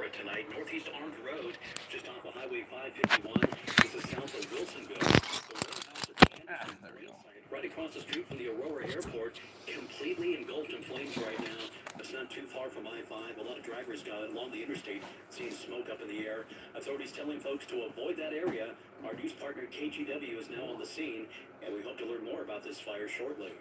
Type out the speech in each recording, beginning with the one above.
start tonight. Northeast Armed Road, just off of Highway 551. This is south of Wilsonville. The warehouse at the end There we go. right across the street from the Aurora Airport, completely engulfed in flames right now. It's not too far from I-5. A lot of drivers along the interstate seeing smoke up in the air. Authorities telling folks to avoid that area. Our news partner KGW is now on the scene, and we hope to learn more about this fire shortly.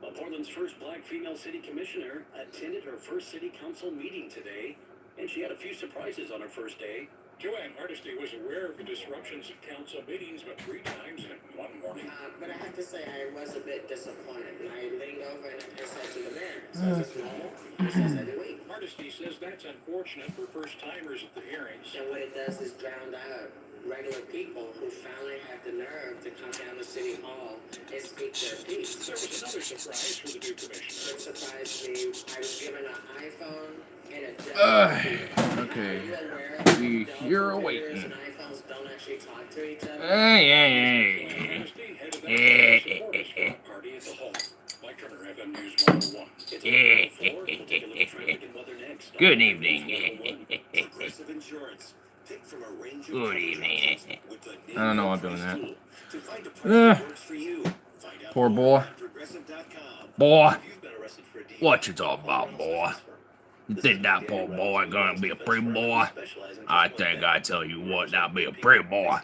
Well, Portland's first black female city commissioner attended her first city council meeting today, and she had a few surprises on her first day. Joanne Hardesty was aware of the disruptions at council meetings, but 3 times in one morning. But I have to say, I was a bit disappointed. I leaned over and I said to the mayor, "So is this normal?" He says, "Every week." Hardesty says that's unfortunate for first-timers at the hearings. And what it does is drown out regular people who finally have the nerve to come down to City Hall and speak their piece. There was another surprise for the new commissioner. It surprised me. I was given an iPhone and a Okay. You're waiting. And iPhones don't actually talk to each other. Hardesty headed that support us for a party at the hall. Mike Turner, FM News 101. It's 104. We'll take a look at traffic and weather next. Good evening. Progressive Insurance. Pick from a range of Good evening. with the I don't know why I'm doing that. tool to find a price that works for you. Find out Poor more boy. at progressive.com. Boy, If you've been arrested for a DUI, what you talking about, boy? You think that poor boy gonna be a pretty boy? I think I tell you what, that'll be a pretty boy.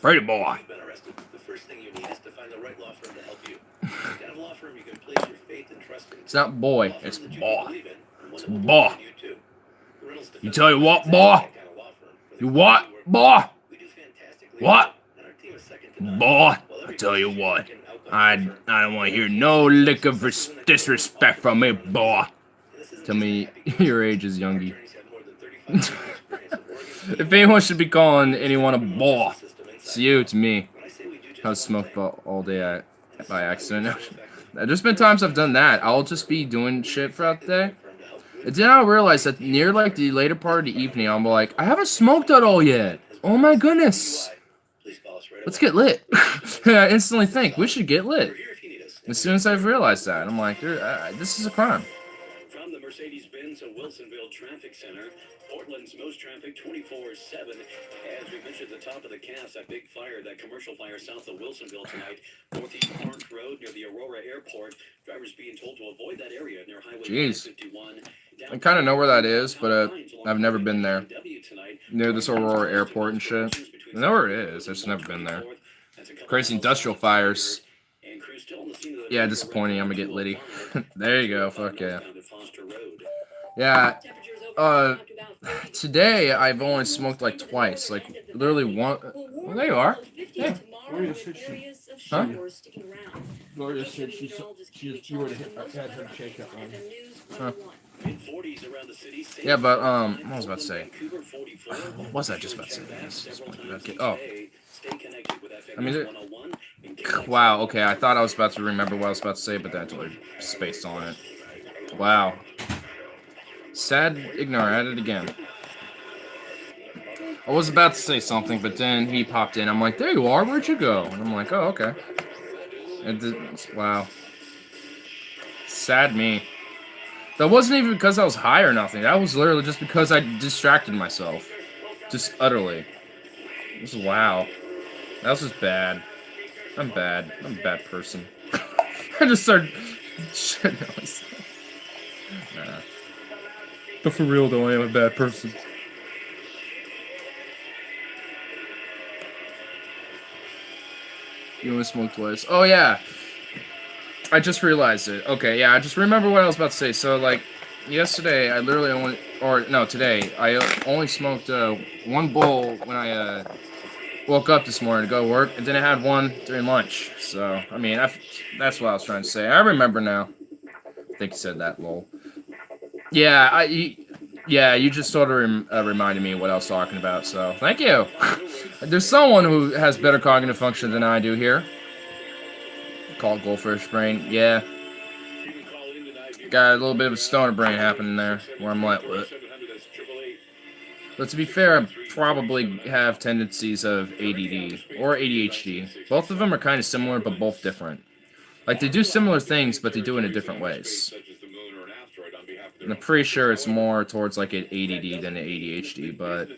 Pretty boy. You've been arrested. The first thing you need is to find the right law firm to help you. If you have a law firm you can place your faith and trust in. It's not boy, Law firm it's that you boy. believe in, and one It's that will boy. believe in you too. The Reynolds You Defense tell you what, Attorney boy? is that kind of law firm. You what, boy? We do fantastically What? well, and our team is second to none. Boy, While I every tell you decision what, can outcome I different. don't want to hear no lick of disrespect from me, boy. This isn't Tell just a me happy your age is youngie. attorneys have more than 35 years experience in Oregon. If anyone should be calling anyone a boy, it's It's you, it's me. When I say we do just I was one smoked thing, all day and this by is why accident. we're so effective. There's been times I've done that. I'll just be doing shit throughout the day. Firm to help you. And then I realize that near like the later part of the evening, I'm like, I haven't smoked at all yet. Oh my goodness. Please call us right Let's away. get lit. I instantly think we should get lit. We're here if you need us. As soon as I've realized that, I'm like, this is a crime. From the Mercedes-Benz Wilsonville Traffic Center, Portland's most traffic 24/7. As we mentioned at the top of the cast, that big fire, that commercial fire south of Wilsonville tonight, northeast Orange Road near the Aurora Airport. Drivers being told to avoid that area near Highway Jeez. 551. I kind of know where that is, but I've never been there. Near this Aurora Airport and shit. I know where it is, I've just never been there. Crazy industrial fires. Yeah, disappointing. I'm gonna get litty. There you go. Fuck yeah. Yeah. Today I've only smoked like twice. Like literally one. Well, there you are. Hey. Gloria said she, Huh? Gloria said you would have had her shake that one. Huh. Yeah, but what was I about to say? What was I just about to say? Okay. Oh. I mean, wow. Okay, I thought I was about to remember what I was about to say, but then I totally spaced on it. Wow. Sad ignore. I had it again. I was about to say something, but then he popped in. I'm like, there you are. Where'd you go? And I'm like, oh, okay. Wow. Sad me. That wasn't even because I was high or nothing. That was literally just because I distracted myself. Just utterly. This is wow. That was just bad. I'm bad. I'm a bad person. I just started shitting on myself. Nah. But for real though, I am a bad person. You only smoked twice. Oh yeah. I just realized it. Okay, yeah, I just remember what I was about to say. So like yesterday I literally only today I only smoked one bowl when I woke up this morning to go to work, and then I had one during lunch. So I mean that's what I was trying to say. I remember now. I think you said that, lol. Yeah, you just sort of reminded me what I was talking about, so thank you. There's someone who has better cognitive function than I do here. Called goldfish brain, yeah. Got a little bit of a stoner brain happening there, where I'm like, what? But to be fair, I probably have tendencies of ADD, or ADHD. Both of them are kind of similar, but both different. Like, they do similar things, but they do it in different ways. I'm pretty sure it's more towards like an ADD than an ADHD, but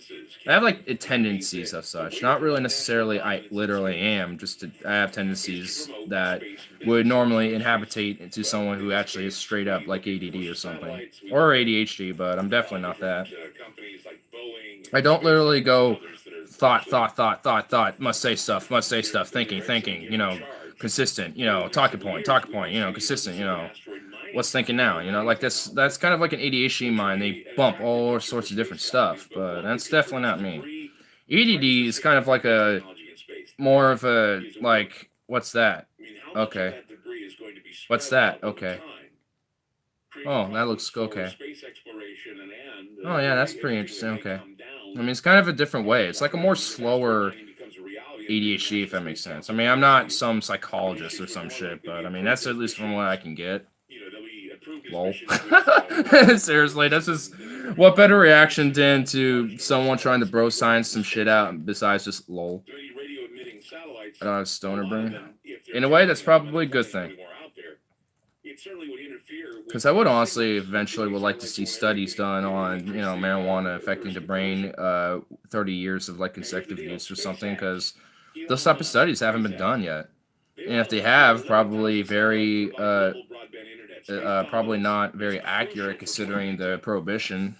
I have like tendencies of such. Not really necessarily I literally am, I have tendencies that would normally inhabitate into someone who actually is straight up like ADD or something. Or ADHD, but I'm definitely not that. I don't literally go thought, must say stuff, thinking, consistent, talking point, consistent, what's thinking now, like that's kind of like an ADHD mind. They bump all sorts of different stuff, but that's definitely not me. EDD is kind of like more of a, like, what's that? Okay. What's that? Okay. Oh, that looks okay. Oh yeah, that's pretty interesting. Okay. I mean, it's kind of a different way. It's like a more slower ADHD, if that makes sense. I mean, I'm not some psychologist or some shit, but I mean, that's at least from what I can get. Lol. Seriously, that's just what better reaction than to someone trying to bro science some shit out besides just lol. I don't have stoner brain. In a way, that's probably a good thing. Because I would honestly eventually would like to see studies done on, marijuana affecting the brain, 30 years of like consecutive use or something, because those type of studies haven't been done yet. And if they have, probably probably not very accurate considering the prohibition.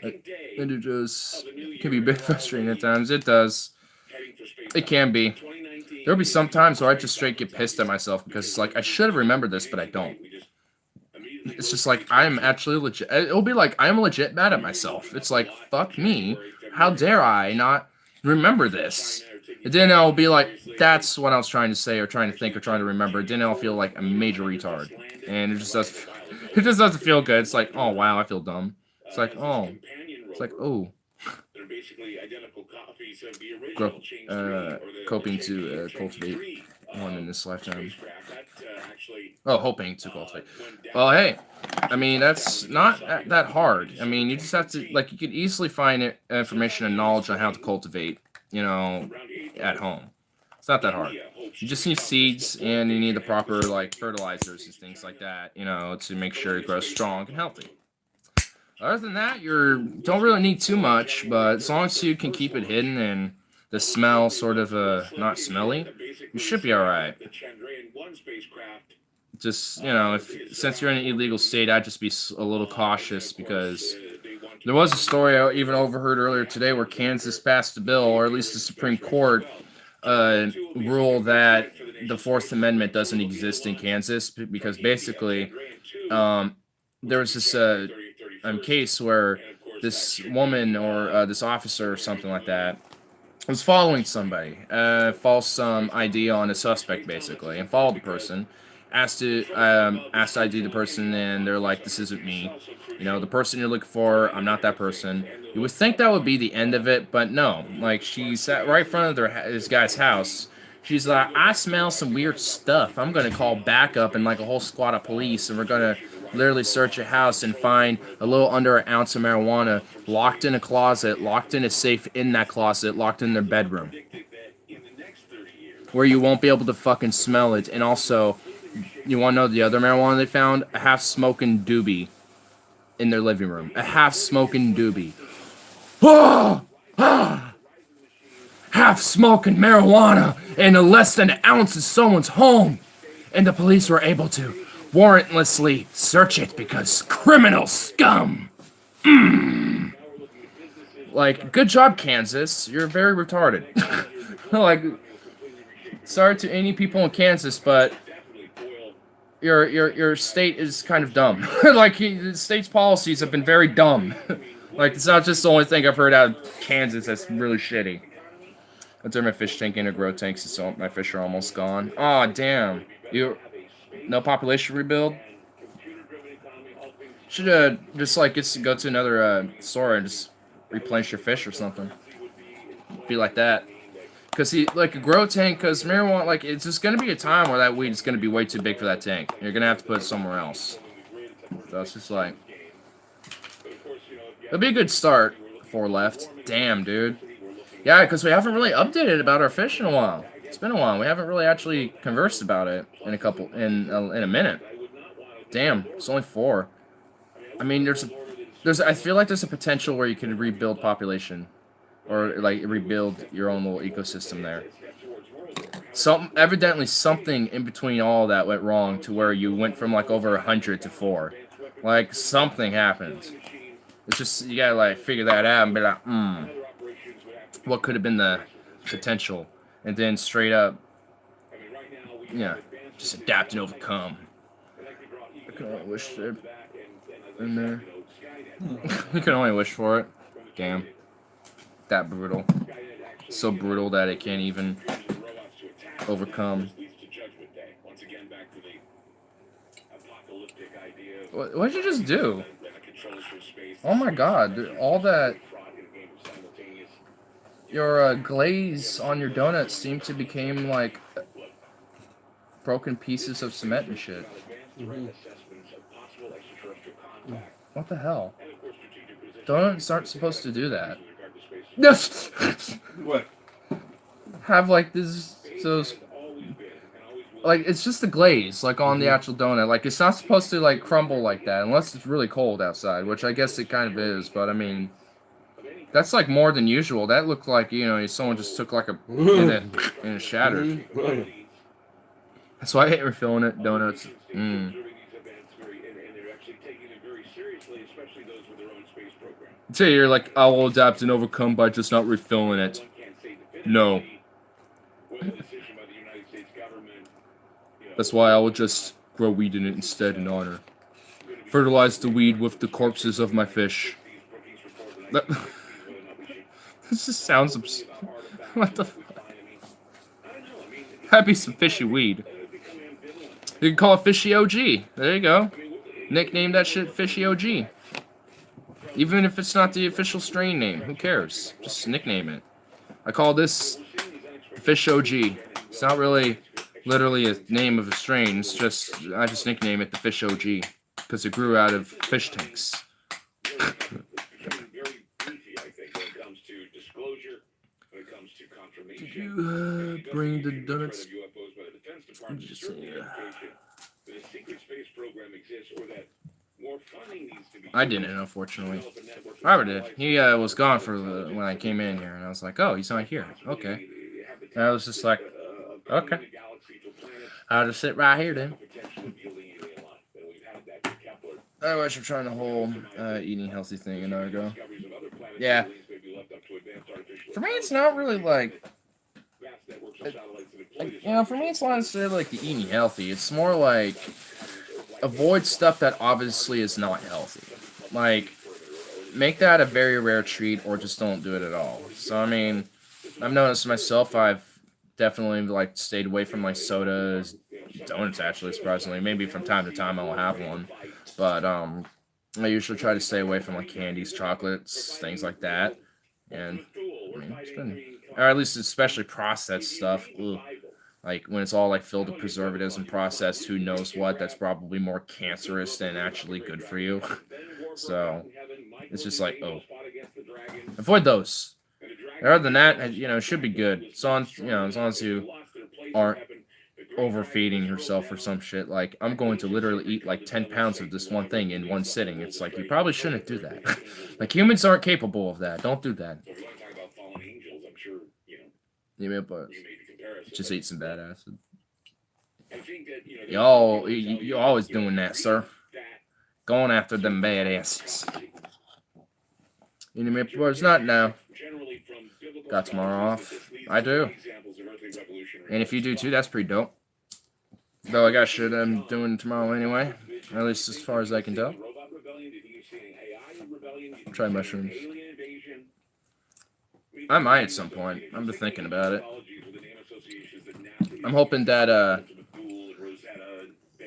It just can be a bit frustrating at times. It does. It can be. There'll be some times where I just straight get pissed at myself because it's like, I should have remembered this, but I don't. It's just like, I'm actually legit. It'll be like, I'm legit mad at myself. It's like, fuck me. How dare I not remember this? And then I'll be like, that's what I was trying to say or trying to think or trying to remember. Then I'll feel like a major retard. And it just doesn't feel good. It's like, oh, wow, I feel dumb. It's like, oh. It's like, oh. Hoping to cultivate one in this lifetime. Oh, hoping to cultivate. Well, hey, I mean, that's not that hard. I mean, you just have to, like, you could easily find information and knowledge on how to cultivate, at home. It's not that hard. You just need seeds and you need the proper, like, fertilizers and things like that, to make sure it grows strong and healthy. Other than that, don't really need too much, but as long as you can keep it hidden and the smell sort of not smelly, you should be all right. Just, since you're in an illegal state, I'd just be a little cautious because there was a story I even overheard earlier today where Kansas passed a bill, or at least the Supreme Court ruled that the Fourth Amendment doesn't exist in Kansas because basically there was this case where this woman or this officer or something like that was following somebody, false ID on a suspect basically, and followed the person, asked to ID the person, and they're like, this isn't me, the person you're looking for, I'm not that person. You would think that would be the end of it, but no. Like, she sat right in front of this guy's house. She's like, I smell some weird stuff. I'm gonna call backup and like a whole squad of police, and we're gonna literally search a house and find a little under an ounce of marijuana locked in a closet, locked in a safe in that closet, locked in their bedroom, where you won't be able to fucking smell it. And also, you want to know the other marijuana they found? A half-smoking doobie in their living room. A half-smoking doobie. Half-smoking marijuana in less than an ounce of someone's home. And the police were able to warrantlessly search it because criminal scum. Like, good job, Kansas. You're very retarded. Like, sorry to any people in Kansas, but your state is kind of dumb. Like, the state's policies have been very dumb. Like, it's not just the only thing I've heard out of Kansas that's really shitty. I turned my fish tank into a grow tank, so my fish are almost gone. Aw, damn. No population rebuild? Should just like go to another store and just replenish your fish or something. Be like that. Because like a grow tank, because marijuana, like, it's just gonna be a time where that weed is gonna be way too big for that tank. You're gonna have to put it somewhere else. So it's just like, it'll be a good start. 4 left. Damn, dude. Yeah, because we haven't really updated about our fish in a while. It's been a while. We haven't really actually conversed about it in a minute. Damn, it's only 4. I mean, I feel like there's a potential where you can rebuild population, or like rebuild your own little ecosystem there. Evidently something in between all that went wrong to where you went from like over 100 to 4. Like something happened. It's just you gotta like figure that out and be like, what could have been the potential, and then straight up, yeah, just adapt and overcome. I can only wish they're in there. You can only wish for it. Damn, that brutal. So brutal that it can't even overcome. What did you just do? Oh my god, all that... Your glaze on your donuts seem to became like broken pieces of cement and shit. What the hell? Donuts aren't supposed to do that. What? Have like those like it's just the glaze like on the actual donut. Like it's not supposed to like crumble like that unless it's really cold outside, which I guess it kind of is, but I mean that's like more than usual. That looked like, you know, someone just took like a and it shattered. That's why I hate refilling it. Donuts. So you're like, I will adapt and overcome by just not refilling it. No. That's why I will just grow weed in it instead in honor. Fertilize the weed with the corpses of my fish. This just sounds absurd. What the fuck? That'd be some fishy weed. You can call it Fishy OG. There you go. Nickname that shit Fishy OG. Even if it's not the official strain name, who cares? Just nickname it. I call this Fish OG. It's not really literally a name of a strain. It's just I just nickname it the Fish OG because it grew out of fish tanks. Did you bring the donuts? Just, I didn't, unfortunately. Robert did. He was gone for when I came in here, and I was like, "Oh, he's not here." Okay. And I was just like, "Okay, I'll just sit right here then." I wish I'm trying the whole eating healthy thing an hour ago. Yeah. For me, it's not really like, for me, it's not necessarily like the eating healthy. It's more like avoid stuff that obviously is not healthy. Like, make that a very rare treat or just don't do it at all. So, I mean, I've noticed myself, I've definitely, like, stayed away from, like, sodas, donuts, actually, surprisingly. Maybe from time to time I'll have one. But, I usually try to stay away from, like, candies, chocolates, things like that. And, I mean, it's been... Or at least especially processed stuff. Ugh. Like, when it's all, like, filled with preservatives and processed, who knows what, that's probably more cancerous than actually good for you. So, it's just like, oh. Avoid those. Other than that, you know, it should be good. As long as you aren't overfeeding yourself or some shit. Like, I'm going to literally eat, like, 10 pounds of this one thing in one sitting. It's like, you probably shouldn't do that. Like, humans aren't capable of that. Don't do that. Yeah, but just eat some bad acid. You're always doing that, sir. Going after them bad acids. But it's not now. Got tomorrow off. I do. And if you do too, that's pretty dope. Though I got shit I'm doing tomorrow anyway. At least as far as I can tell. Try mushrooms. I might at some point. I'm just thinking about it. I'm hoping that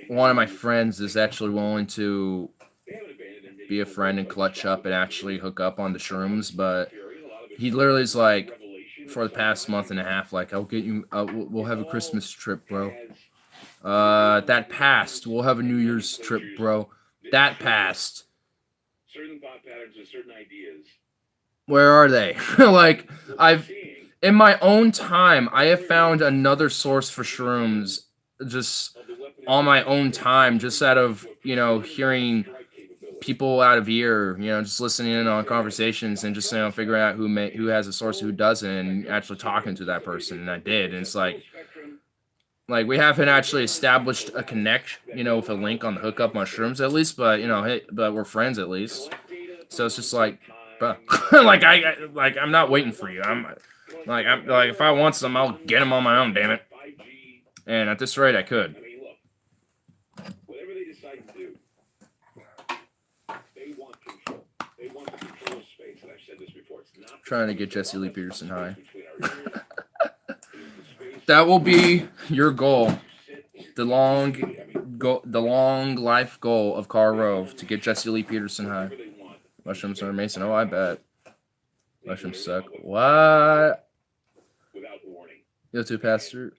one of my friends is actually willing to be a friend and clutch up and actually hook up on the shrooms, but he literally is like, for the past month and a half, like, I'll get you, we'll have a Christmas trip, bro. That passed. We'll have a New Year's trip, bro. That passed. Certain thought patterns and certain ideas. Where are they? Like, in my own time, I have found another source for shrooms just on my own time, just out of, you know, hearing people out of ear, you know, just listening in on conversations and just, you know, figuring out who has a source, who doesn't, and actually talking to that person. And I did. And it's like we haven't actually established a connect, you know, with a link on the hookup mushrooms at least, but you know, hey, but we're friends at least. So it's just like, but like I'm not waiting for you. I'm like if I want some, I'll get them on my own. Damn it. And at this rate, I could. I mean, look, whatever they decide to do, they want control. They want the control of space. And I've said this before. It's not Trying to get Jesse Lee Peterson high. between our ears. That will be your goal. The long life goal of Carl Rove, to get Jesse Lee Peterson high. Mushrooms are amazing. Oh, I bet. Mushrooms suck. What? Without warning. Yo, two pastor.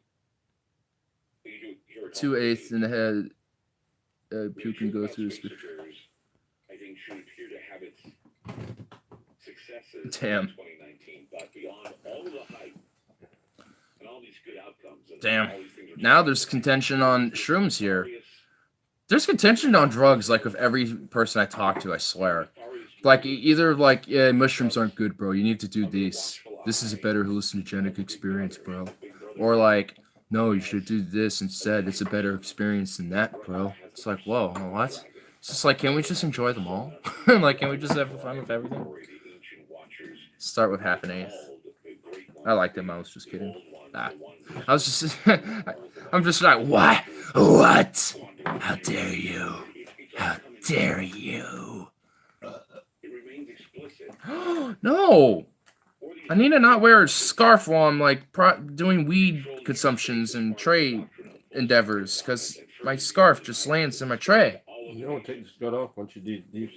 2/8 in the head. Puke can go through his. I think should appear to have its successes Damn. in 2019, but beyond all of the hype and all these good outcomes. And Damn. all these things are Now there's contention on shrooms here. There's contention on drugs, like with every person I talk to, I swear. Like, either like, yeah, mushrooms aren't good, bro. You need to do this. This is a better hallucinogenic experience, bro. Or like, no, you should do this instead. It's a better experience than that, bro. It's like, whoa, what? It's just like, can we just enjoy them all? Like, can we just have fun with everything? Start with 1/2. I liked them. I was just kidding. I was just, I'm just like, what? What? How dare you? How dare you? No! I need to not wear a scarf while I'm like doing weed consumptions and tray endeavors, because my scarf just lands in my tray. You don't take the skirt off once you do these.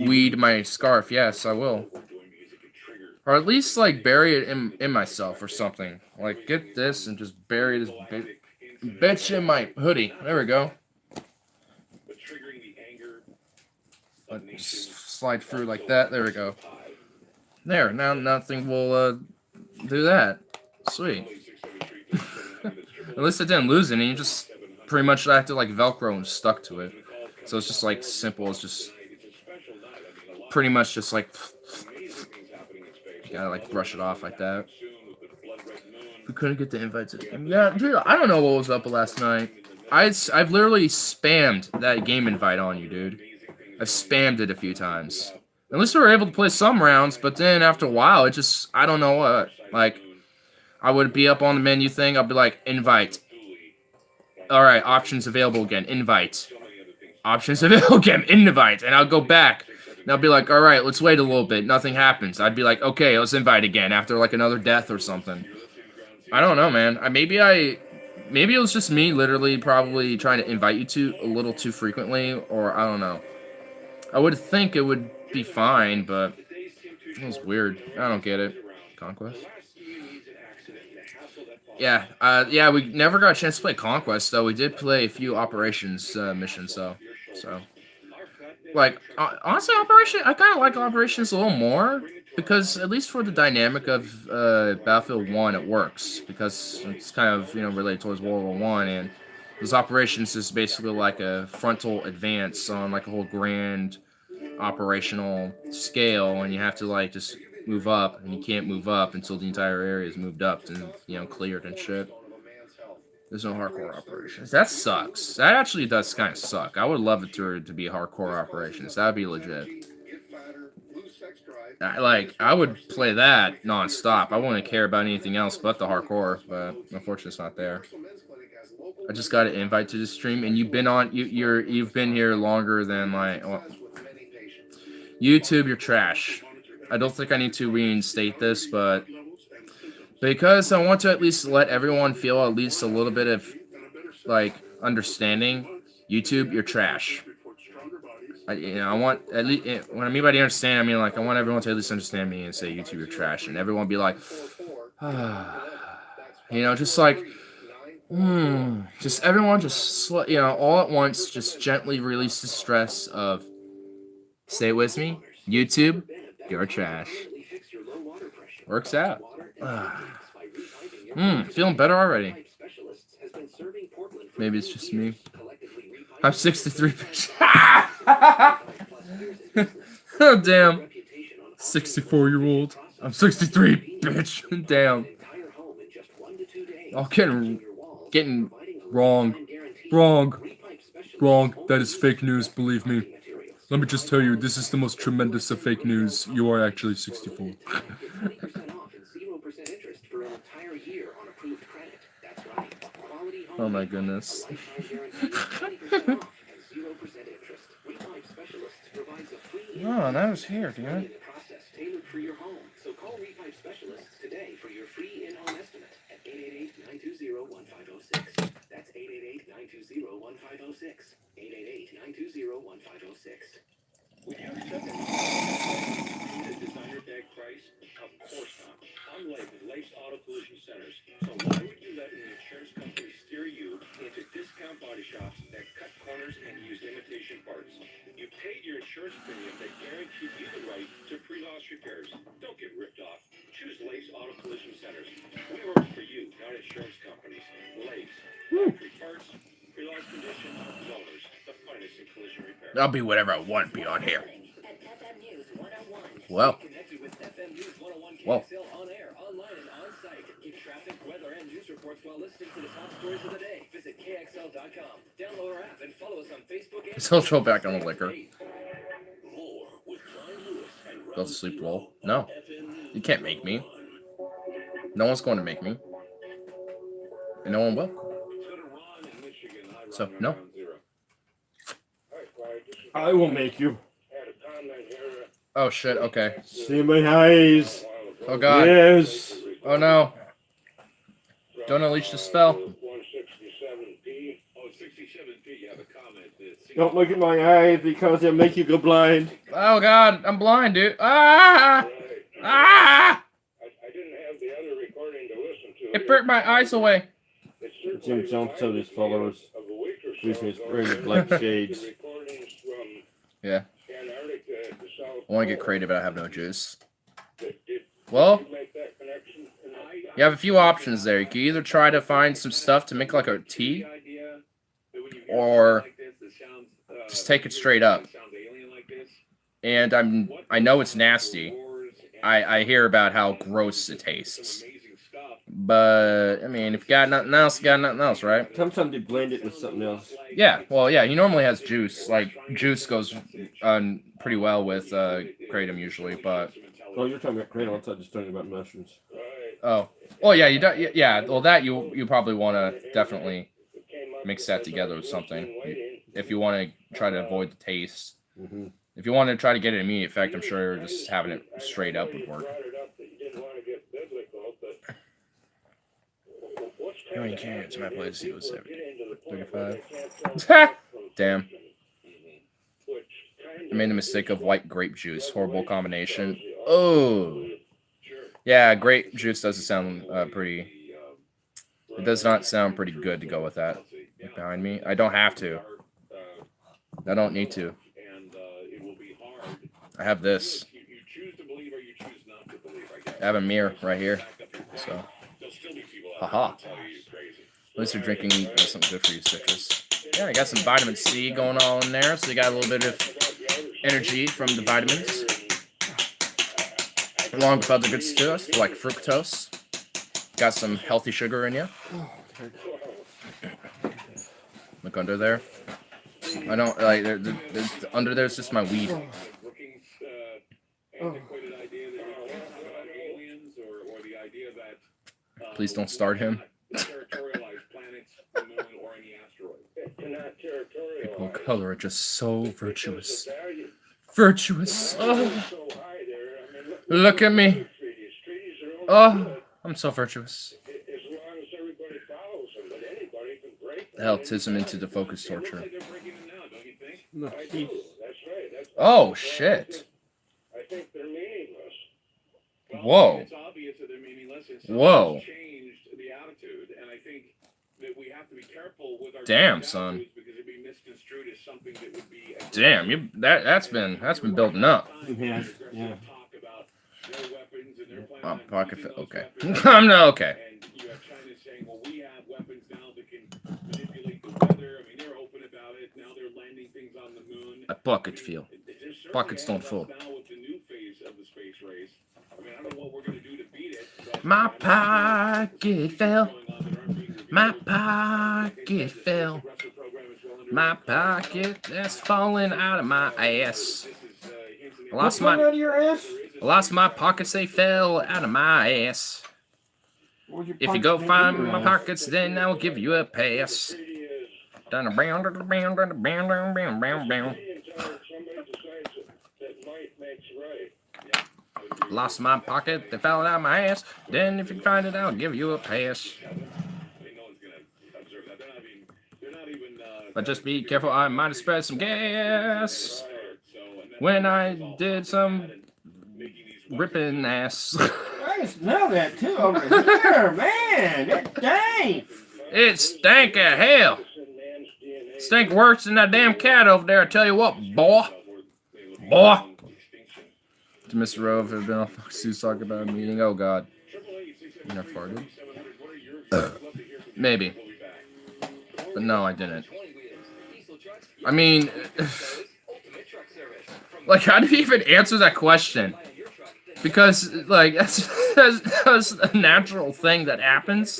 Weed my scarf, yes, I will. Or at least like bury it in myself or something. Like get this and just bury this bitch in my hoodie. There we go. Just slide through like that. There we go. There, now nothing will do that. Sweet. At least I didn't lose any. You just pretty much acted like Velcro and stuck to it. So it's just like simple. It's just pretty much just like you gotta like brush it off like that. We couldn't get the invite to the game. Yeah, dude, I don't know what was up last night. I've literally spammed that game invite on you, dude. I've spammed it a few times. At least we were able to play some rounds, but then after a while, it just, I don't know what. Like, I would be up on the menu thing, I'll be like, invite. Alright, options available again, invite. Options available again, invite. And I'll go back, and I'll be like, alright, let's wait a little bit, nothing happens. I'd be like, okay, let's invite again, after like another death or something. I don't know, man. Maybe it was just me literally probably trying to invite you to a little too frequently, or I don't know. I would think it would be fine, but it was weird. I don't get it. Conquest? Yeah, yeah, we never got a chance to play Conquest, though. We did play a few Operations missions, though. So, like, honestly, I kind of like Operations a little more, because at least for the dynamic of Battlefield 1, it works, because it's kind of, you know, related towards World War 1, and those Operations is basically like a frontal advance on, like, a whole grand operational scale, and you have to like just move up, and you can't move up until the entire area is moved up and, you know, cleared and shit. There's no hardcore operations. That sucks. That actually does kind of suck. I would love it to be hardcore operations. That would be legit. I would play that non-stop. I wouldn't care about anything else but the hardcore, but unfortunately it's not there. I just got an invite to the stream, and you've been here longer than YouTube, you're trash. I don't think I need to reinstate this, but because I want to at least let everyone feel at least a little bit of, like, understanding, YouTube, you're trash. I want, at least, when I mean by the understand, I mean, like, I want everyone to at least understand me and say, YouTube, you're trash, and everyone be like, you know, just like, just everyone just, you know, all at once, just gently release the stress of, stay with me, YouTube, you're trash. Works out. Feeling better already. Maybe it's just me. I'm 63, bitch. Oh, damn. 64-year-old. I'm 63, bitch. Damn. Oh, getting wrong. Wrong. That is fake news, believe me. Let me just tell you, this is the most tremendous of fake news. You are actually 64. Oh my goodness. Oh, that was here, dude. Tailored for your home. So call Repipe Specialists today for your free in-home estimate at 888-920-1506. That's 888-920-1506. 888-920-1506. Would you accept a designer tag price? Of course not. I'm Lake with Lace Auto Collision Centers. So why would you let an insurance company steer you into discount body shops that cut corners and use imitation parts? You paid your insurance premium that guaranteed you the right to pre-loss repairs. Don't get ripped off. Choose Lace Auto Collision Centers. We work for you, not insurance companies. Lace. Factory parts, pre-loss condition, owners. The finest in collision repair. I'll be whatever I want to be on here. Well. Whoa. On air, online, and on site. Get traffic, weather, and news reports while listening to the top stories of the day. Visit KXL.com. Download our app and follow us on Facebook. He'll throw back on the liquor. Go to sleep, lol. No. You can't make me. No one's going to make me. And no one will. So, no. I will make you. Oh, shit. Okay. See my eyes. Oh, God. Yes. Oh, no. Don't unleash the spell. Don't look at my eyes because they'll make you go blind. Oh, God. I'm blind, dude. Ah! Ah! It burnt my eyes away. Jim jumps to his followers. Using his wearing black shades. Yeah. I want to get creative, but I have no juice. Well, you have a few options there. You can either try to find some stuff to make like a tea, or just take it straight up. And I know it's nasty. I hear about how gross it tastes. But, I mean, if you got nothing else, you got nothing else, right? Sometimes they blend it with something else. Yeah, well, yeah, he normally has juice. Like, juice goes pretty well with kratom usually, but... Oh, you're talking about kratom. I thought you were talking about mushrooms. Oh. Well, yeah, yeah, well, that you probably want to definitely mix that together with something. If you want to try to avoid the taste. Mm-hmm. If you want to try to get an immediate effect, I'm sure just having it straight up would work. No, you can't. It's my place. He was 35. Damn. I made the mistake of white grape juice. Horrible combination. Oh. Yeah, grape juice doesn't sound pretty... It does not sound pretty good to go with that. Look behind me. I don't have to. I don't need to. I have this. I have a mirror right here. So. Haha. At least you're drinking something good for you, citrus. Yeah, I got some vitamin C going on in there, so you got a little bit of energy from the vitamins. Along with other good stuff, like fructose. Got some healthy sugar in you. Look under there. I don't, like, under there's just my weed. Please don't start him. People of color are just so virtuous. Virtuous. Oh. Look at me. Oh, I'm so virtuous. The hell tis him into the focus torture. Oh, shit. Whoa. Whoa. Damn, son. Damn, that's been building up. Yeah. Oh, pocket fit. Okay. I'm not okay. landing things on the moon. A bucket feel. It just certainly Buckets don't has us full. now with the new phase of the space race. I mean, I don't know what we're going to do to beat it. But My I know pocket fell. going on that aren't being revealed. My Like pocket they said, the space fell. aggressor program is well underway. My pocket that's falling out of my ass. I What's lost coming my out of your ass? pockets, they fell out of my ass. Where'd your If you pockets go go find in your my ass? pockets, then I'll give you a pass. Down the bound, down the bound, down the bound, down the bound, bound, bound. Lost my pocket, they fell out of my ass. Then if you find it, I'll give you a pass. But just be careful, I might have spread some gas when I did some ripping ass. I can smell that too over there, man. That dang. It stank of hell. Stink worse than that damn cat over there, I tell you what, boy. Boy. To Mr. Rove have been on Fox News talking about a meeting. Oh, God. You never farted? Maybe. But no, I didn't. I mean, like, how do you even answer that question? Because, like, that's a natural thing that happens.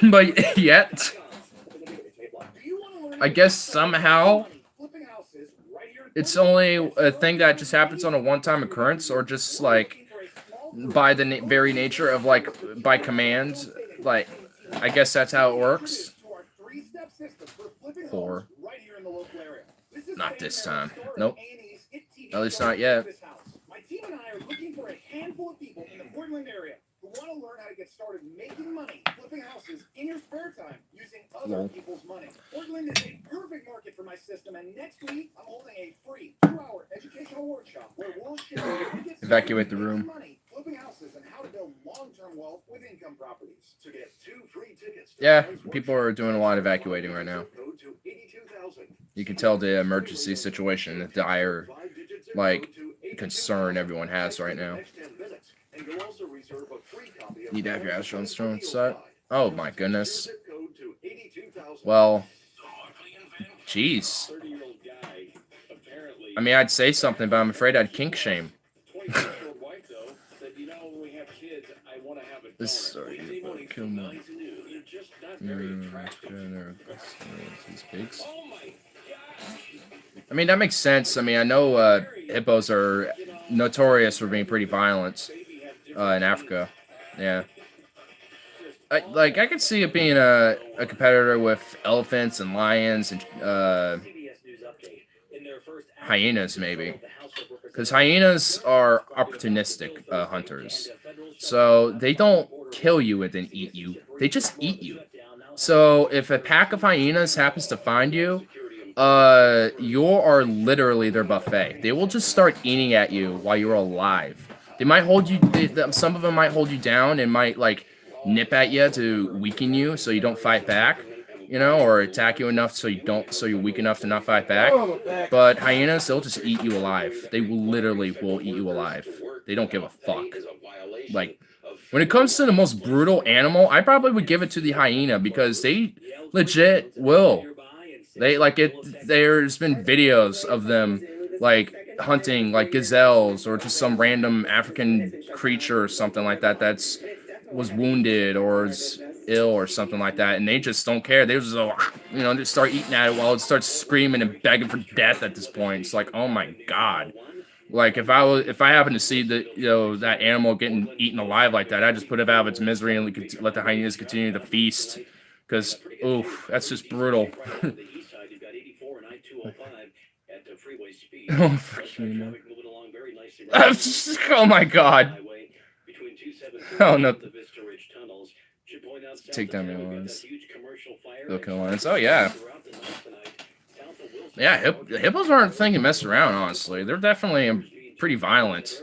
But yet, I guess somehow it's only a thing that just happens on a one-time occurrence, or just like by the very nature of like by command. Like, I guess that's how it works. Or not this time. Nope. At least not yet. My team and I are looking for a handful of people in the Portland area who want to learn how to get started making money flipping houses in your spare time using other people's money. Portland is a perfect market for my system, and next week I'm holding a free 2-hour educational workshop where we'll share how to get Evacuate the started room. making money flipping houses and how to build long-term wealth with income properties. To get 2 free tickets. Yeah, people are doing a lot of evacuating right now. You can tell the emergency situation, the dire, like, concern everyone has right now. Need to have your Astron Stone set? Oh my goodness. Well, jeez. I mean, I'd say something, but I'm afraid I'd kink shame. This story, kill me. These pigs. I mean, that makes sense. I mean, I know hippos are notorious for being pretty violent in Africa. Yeah. I could see it being a competitor with elephants and lions and hyenas, maybe. Because hyenas are opportunistic hunters. So they don't kill you and then eat you. They just eat you. So if a pack of hyenas happens to find you, you are literally their buffet. They will just start eating at you while you're alive. They might hold you. Some of them might hold you down and might like nip at you to weaken you so you don't fight back, you know, or attack you enough so you're weak enough to not fight back. But hyenas, they'll just eat you alive. They literally will eat you alive. They don't give a fuck. Like, when it comes to the most brutal animal, I probably would give it to the hyena because they legit will. They like it. There's been videos of them like hunting like gazelles or just some random African creature or something like that was wounded or is ill or something like that, and they just don't care. They just just start eating at it while it starts screaming and begging for death. At this point, it's like, oh my god. Like if I happen to see that animal getting eaten alive like that, I just put it out of its misery and we could let the hyenas continue to feast. Because oof, that's just brutal. Oh, freaking. Oh my god. Oh no. Take down the lines. Look at the lines. Oh yeah. Yeah, hippos aren't thinking mess around, honestly. They're definitely pretty violent.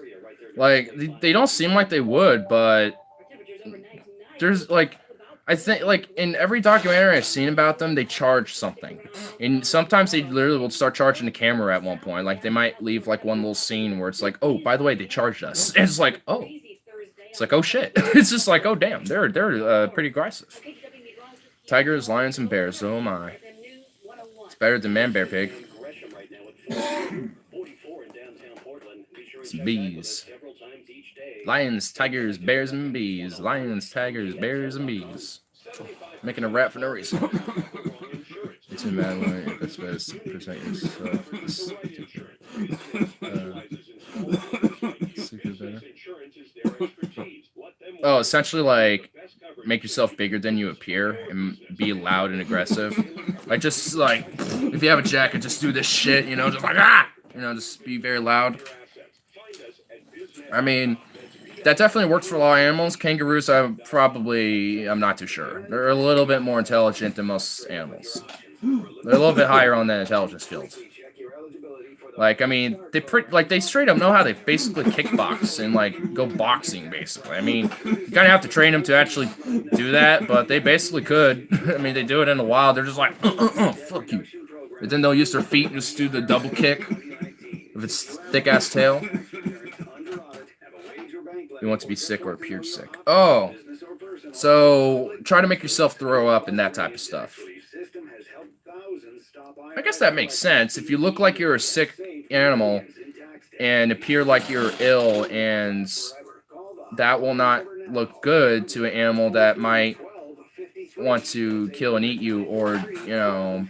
Like, they don't seem like they would, but there's, like, I think, like, in every documentary I've seen about them, they charge something. And sometimes they literally will start charging the camera at one point. Like, they might leave, like, one little scene where it's like, oh, by the way, they charged us. And it's like, oh. It's like, oh, shit. It's just like, oh, damn, they're pretty aggressive. Tigers, lions, and bears, oh my. better than man bear pig. Gresham right now at 44 in downtown Portland. Be sure and Some check back with us bees. several times each day. Lions, tigers, bears, and bees. Lions, tigers, bears, and bees. Making a rap for no reason. It's in bad way. That's best percent. Oh, essentially like make yourself bigger than you appear and be loud and aggressive. Like just like if you have a jacket, just do this shit, you know, just like just be very loud. I mean, that definitely works for a lot of animals. Kangaroos, I'm not too sure. They're a little bit more intelligent than most animals. They're a little bit higher on the intelligence field. Like, I mean, they straight up know how they basically kickbox and, like, go boxing, basically. I mean, you kind of have to train them to actually do that, but they basically could. I mean, they do it in the wild. They're just like, fuck you. But then they'll use their feet and just do the double kick with its thick-ass tail. You want to be sick or appear sick. Oh, so try to make yourself throw up and that type of stuff. I guess that makes sense. If you look like you're a sick animal and appear like you're ill, and that will not look good to an animal that might want to kill and eat you, or, you know,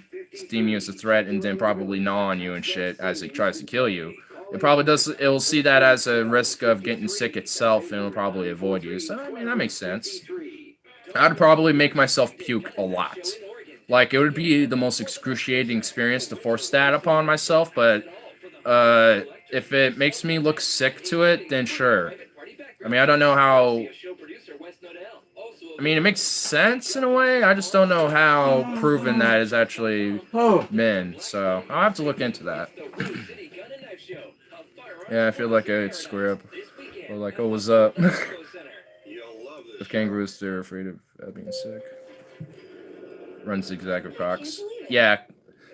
deem you as a threat and then probably gnaw on you and shit as it tries to kill you. It will see that as a risk of getting sick itself and it'll probably avoid you. So, I mean, that makes sense. I'd probably make myself puke a lot. Like, it would be the most excruciating experience to force that upon myself, but if it makes me look sick to it, then sure. I mean, I don't know how... I mean, it makes sense in a way. I just don't know how proven that has actually been. So, I'll have to look into that. Yeah, I feel like I'd square up. Or like, oh, what's up? If kangaroos, they're afraid of being sick. Run zigzag with Crocs. Yeah,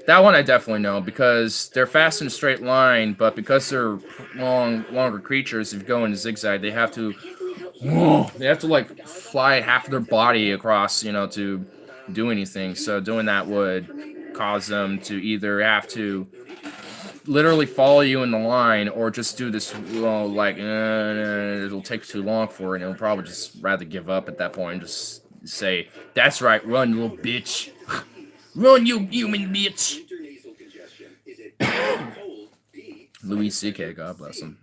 that one I definitely know, because they're fast in a straight line, but because they're longer creatures, if you go in zigzag, they have to like fly half of their body across, you know, to do anything. So doing that would cause them to either have to literally follow you in the line, or just do this, like, it'll take too long for it, and it'll probably just rather give up at that point and just say, that's right, run, little bitch. Run, you human bitch. Louis C.K., God bless him.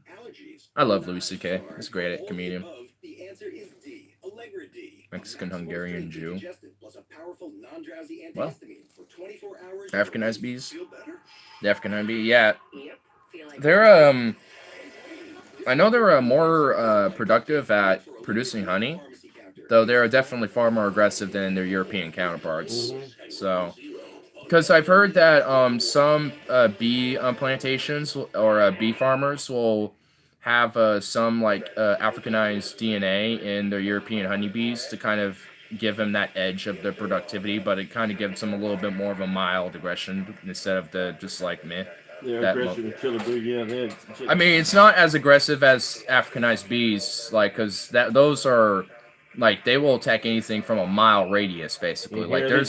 I love Louis C.K. He's great at comedian. Mexican-Hungarian Jew. Well, Africanized bees. The African bee, yeah. They're, I know they're more productive at producing honey, though they're definitely far more aggressive than their European counterparts. So, because I've heard that some bee plantations or bee farmers will have some like Africanized DNA in their European honeybees to kind of give them that edge of their productivity, but it kind of gives them a little bit more of a mild aggression instead of the just like meh. Yeah, aggressive and killer bee. Yeah, I mean, it's not as aggressive as Africanized bees, like, because those are like they will attack anything from a mile radius, basically. And like there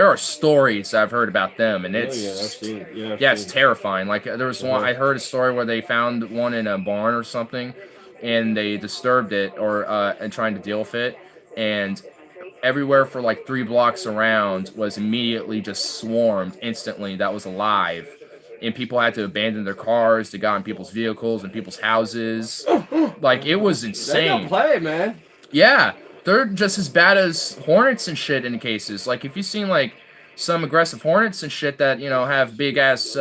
are stories I've heard about them, and it's I've seen it. it's terrifying. Like there was one I heard a story where they found one in a barn or something, and they disturbed it and trying to deal with it, and everywhere for like 3 blocks around was immediately just swarmed instantly. That was alive. And people had to abandon their cars. They got in people's vehicles and people's houses. Like, it was insane. They don't play, man. Yeah. They're just as bad as hornets and shit in cases. Like, if you've seen, like, some aggressive hornets and shit that, you know, have big-ass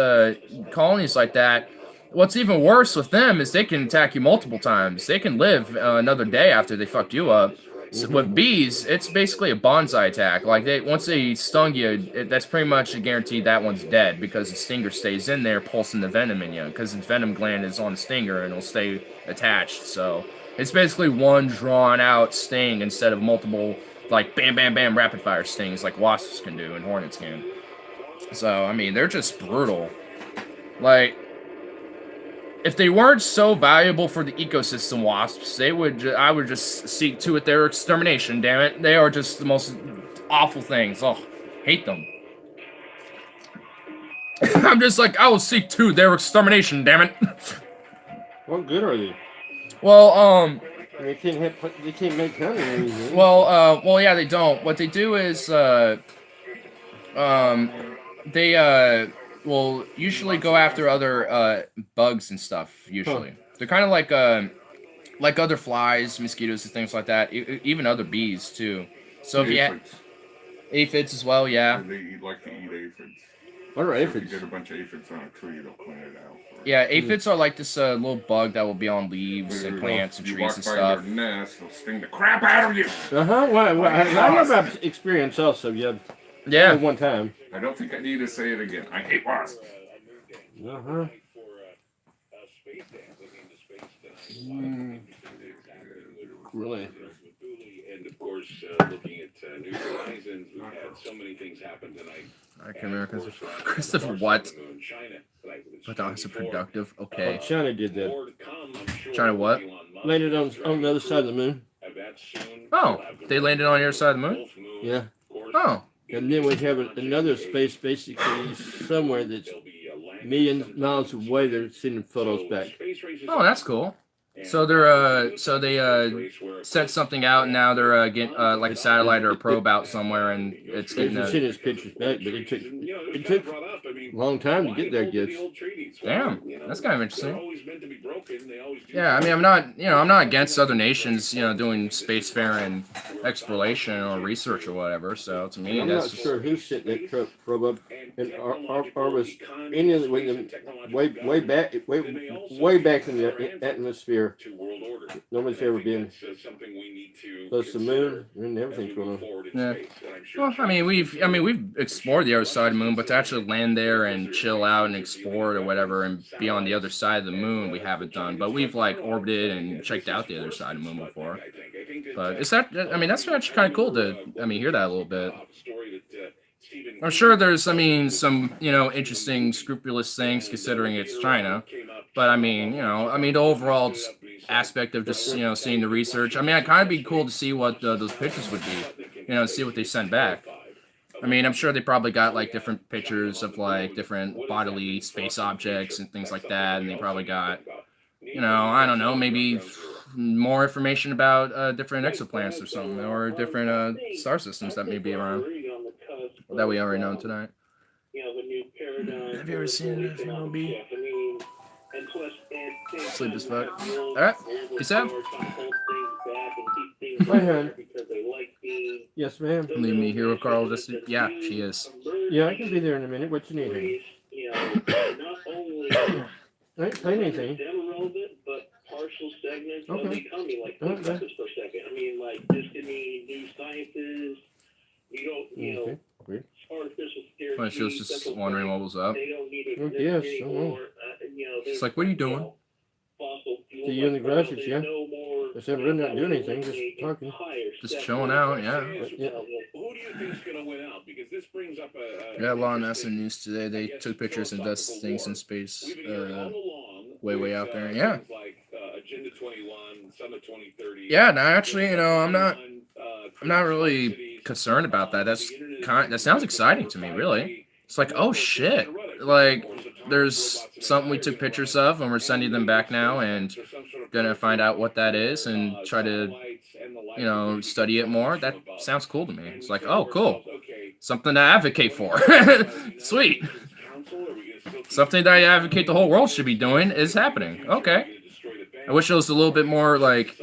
colonies like that, what's even worse with them is they can attack you multiple times. They can live another day after they fucked you up. So with bees, it's basically a bonsai attack. Like, once they stung you, that's pretty much a guarantee that one's dead, because the stinger stays in there pulsing the venom in you, because the venom gland is on the stinger and it'll stay attached. So it's basically one drawn-out sting instead of multiple, like, bam, bam, bam, rapid-fire stings like wasps can do and hornets can. So, I mean, they're just brutal. Like, if they weren't so valuable for the ecosystem, wasps, I would just seek to it their extermination, damn it. They are just the most awful things. Oh, hate them. I'm just like, I will seek to their extermination, damn it. What good are they? Well, They can't make honey or anything. well, yeah, they don't. What they do is, they will usually go after other bugs and stuff. Usually, they're kind of like other flies, mosquitoes, and things like that. Even other bees too. So if you Aphids. aphids as well, yeah. They like to eat aphids. What are So if you aphids? get a bunch of aphids on a tree, it'll clean it out. Yeah, aphids are like this little bug that will be on leaves and plants and you trees walk and by stuff. their nest, they'll sting the crap out of you. Well, I know about experience also. Yeah. Yeah. Only one time. I don't think I need to say it again. I hate wasps. Really? And of course, looking at New Horizons, we've had so many things happen tonight. I can't remember Christopher what? But that was a productive. Okay. China did that. China what? Landed on the other side of the moon. Oh, they landed on your side of the moon? Yeah. Oh. And then we have another space basically somewhere that's millions of miles away. They're sending photos back. Oh, that's cool. So they sent something out, and now they're getting like a satellite or a probe out somewhere, and it's getting. They're sending us pictures back, but it took a long time to get their gifts. Damn, that's kind of interesting. Yeah, I mean, I'm not against other nations, doing spacefaring exploration or research or whatever. So to me, I'm that's not just... sure who sent that probe up, and or was any of them way back in the atmosphere. Nobody's ever been close to the moon and everything's going on. Yeah. Well, I mean, we've explored the other side of the moon, but to actually land there and chill out and explore it or whatever and be on the other side of the moon, we haven't done. But we've like orbited and checked out the other side of the moon before. But that's actually kind of cool to, hear that a little bit. I'm sure there's, some, interesting, scrupulous things considering it's China. But the overall aspect of just, seeing the research. I'd kind of be cool to see what those pictures would be, see what they sent back. I'm sure they probably got like different pictures of like different bodily space objects and things like that. And they probably got, I don't know, maybe more information about different exoplanets or something, or different star systems that may be around that we already know tonight. Have you ever seen anything on B? Sleep as fuck. Alright, peace out. Hi, hon. Yes, ma'am. Leave me here with Carl. Yeah, she is. Yeah, I can be there in a minute. What you need? I ain't playing anything. Partial segments of the economy, like think about this for a second. Just in the new sciences, Well, she was just wondering what was up. Yes, It's like, what are you doing? See you in the garages, yeah? I said we're not doing anything, just talking. Just chilling out, yeah. Who do you think's gonna win out? Because this brings up Yeah, a lot of NASA news today. They took pictures and does things in space, way out there. Yeah. Yeah, no, actually, I'm not really concerned about that. That sounds exciting to me, really. It's like, oh shit, like there's something we took pictures of and we're sending them back now and gonna find out what that is and try to, study it more. That sounds cool to me. It's like, oh, cool, something to advocate for. Sweet. Something that I advocate the whole world should be doing is happening. Okay. I wish it was a little bit more like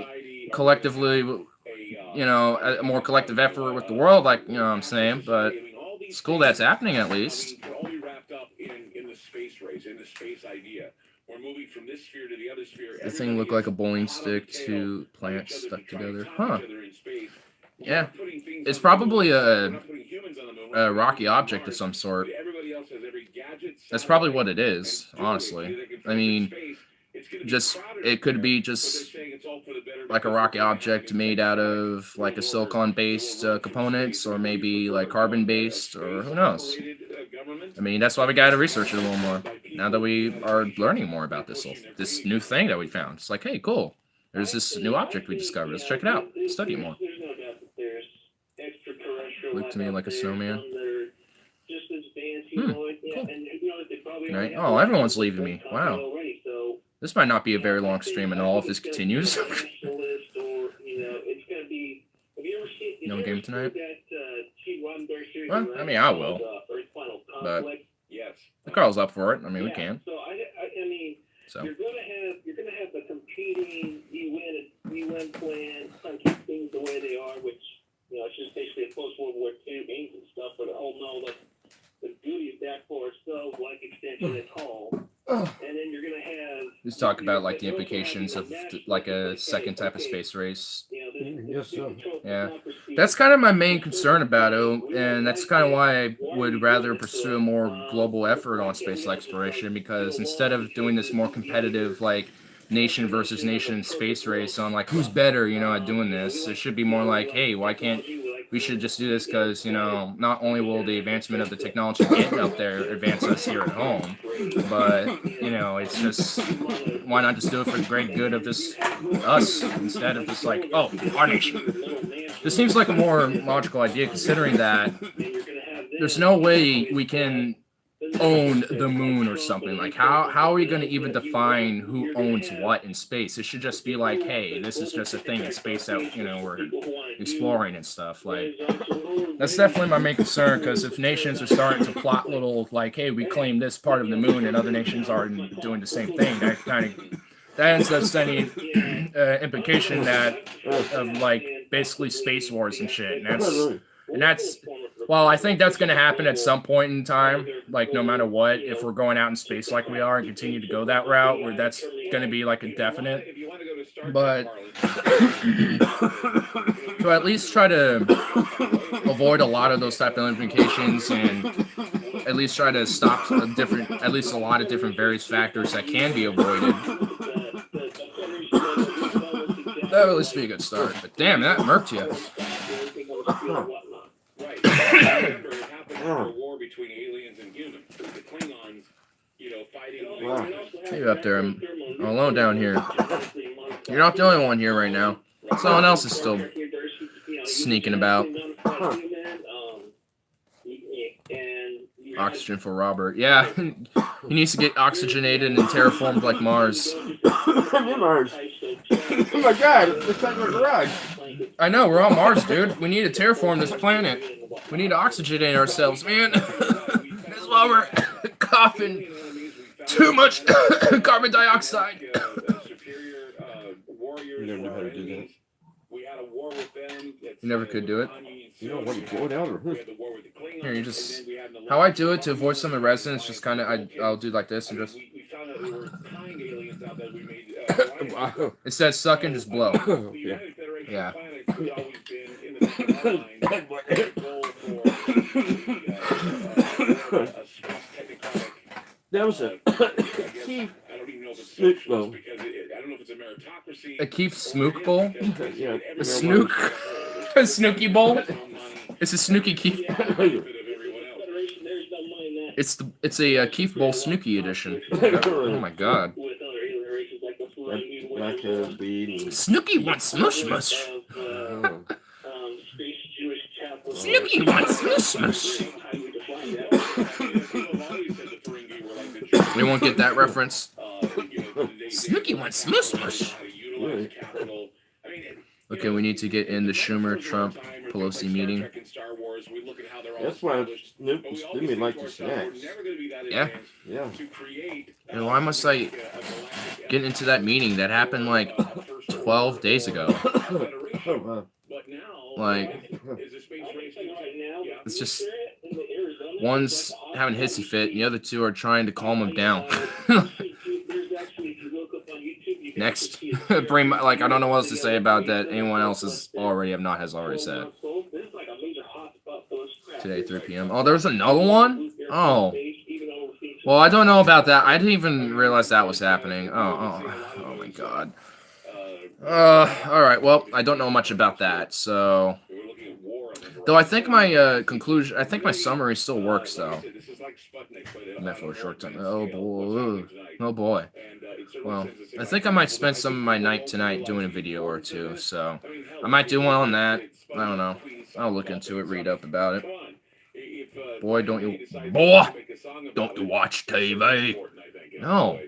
collectively, a more collective effort with the world, like, what I'm saying, but it's cool that's happening at least. The thing looked like a bowling stick, two plants stuck together. Huh. Yeah. It's probably a rocky object of some sort. That's probably what it is, honestly. It could be just like a rocky object made out of like a silicon-based components, or maybe like carbon-based, or who knows. That's why we got to research it a little more. Now that we are learning more about this new thing that we found, it's like, hey, cool. There's this new object we discovered. Let's check it out. Study it more. Look to me like a snowman. Cool. Good night. Oh, everyone's leaving me. Wow. This might not be a very long stream at all if this continues. No game tonight? Well, I mean, I will. But the Carl's up for it. I mean, we can. So. You're gonna have the competing UN plan, trying to keep things the way they are, which it's just basically a post World War II games and stuff. But oh no, the duty of that force, so like extension at home, and then you're gonna have. Just talk about like the implications of like a second type of space race. Yes, sir. Yeah, that's kind of my main concern about it, and that's kind of why I would rather pursue a more global effort on space exploration, because instead of doing this more competitive like nation versus nation space race on like who's better, at doing this, it should be more like, hey, why can't we should just do this because, not only will the advancement of the technology getting up there advance us here at home, but, it's just, why not just do it for the great good of just us instead of just like, oh, our nation. This seems like a more logical idea considering that there's no way we can own the moon or something. Like, how are we going to even define who owns what in space? It should just be like, hey, this is just a thing in space that, we're exploring and stuff. Like, that's definitely my main concern, because if nations are starting to plot little, like, hey, we claim this part of the moon and other nations are doing the same thing, that ends up sending implication that of, like, basically space wars and shit. And that's well, I think that's going to happen at some point in time, like no matter what, if we're going out in space like we are and continue to go that route, where that's going to be like a definite. But to at least try to avoid a lot of those type of implications and at least try to stop at least a lot of different various factors that can be avoided. That would at least be a good start. But damn, that murked you. Remember, it happened after a war between aliens and humans. The Klingons, fighting. Wow. You up there? I'm alone down here. You're not the only one here right now. Someone else is still sneaking about. Oxygen for Robert. Yeah, he needs to get oxygenated and terraformed like Mars. Mars. Oh my God! It's like a garage. I know, we're on Mars, dude. We need to terraform this planet. We need to oxygenate ourselves, man. That's why we're coughing too much carbon dioxide. You never know how to do that. You never could do it. You know what? You blow it out or Here, you just... How I do it to avoid some of the resonance, just kind of... I'll do like this and just... It says suck and just blow. Yeah. That was a Keith Snook bowl. A Keith Smook bowl? Yeah. A Snook? A Snooky bowl? It's a Snooky Keith. It's a Keith Bowl Snooky edition. Oh my God. Like a bean. Snooky wants smush mush. Snooky wants smush mush. We won't get that reference. Snooky wants smush mush. Okay, we need to get in the Schumer, Trump, Pelosi meeting. That's why Snoop and like the snacks. Yeah. Yeah. And why must I get into that meeting that happened like 12 days ago? Like, it's just one's having a hissy fit, and the other two are trying to calm him down. Next, bring like I don't know what else to say about that. Anyone else has already said. Today, 3 p.m. Oh, there's another one. Oh, well, I don't know about that. I didn't even realize that was happening. Oh my God. All right. Well, I don't know much about that. So, though I think my conclusion, I think my summary still works though. I'm there for a short time. Oh boy. Oh boy. Well, I think I might spend some of my night tonight doing a video or two. So, I might do one on that. I don't know. I'll look into it, read up about it. Boy, don't you watch TV? No.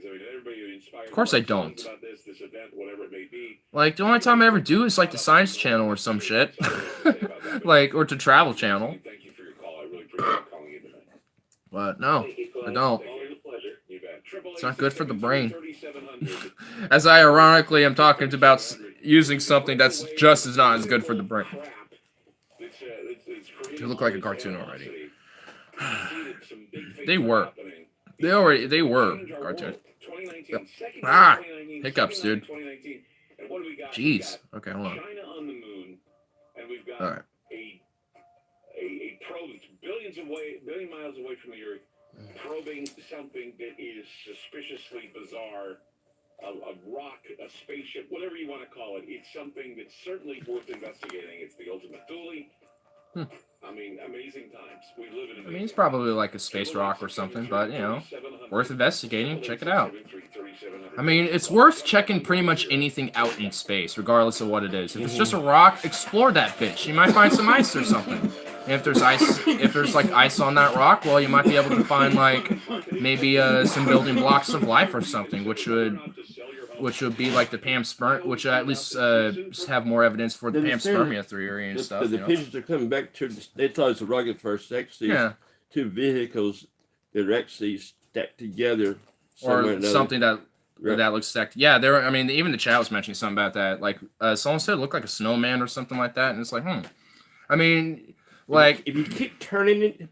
Of course I don't. Like, the only time I ever do is like the Science Channel or some shit. Like, or to Travel Channel. But no, I don't. It's not good for the brain. As I ironically am talking about using something that's just as not as good for the brain. You look like a cartoon already. They were. They were cartoons. Yep. Ah! Hiccups, dude. Jeez. Okay, hold on. Alright. A probe that's billion miles away from the Earth, probing something that is suspiciously bizarre. A rock, a spaceship, whatever you want to call it. It's something that's certainly worth investigating. It's the ultimate dually. I mean, amazing times. We live in. I mean, it's probably like a space rock or something, but, you know, worth investigating. Check it out. I mean, it's worth checking pretty much anything out in space, regardless of what it is. If it's just a rock, explore that bitch. You might find some ice or something. And if there's ice, if there's like ice on that rock, well, you might be able to find like maybe some building blocks of life or something, which would be like the panspermia, which at least have more evidence for the panspermia theory and stuff. The pigeons are coming back to. They thought it was a rocket first. Actually, yeah. Two vehicles that are actually stacked together, or something that looks stacked. Yeah, there. I mean, even the chat was mentioning something about that. Like someone said, it looked like a snowman or something like that, and it's like, I mean, like if you keep turning it,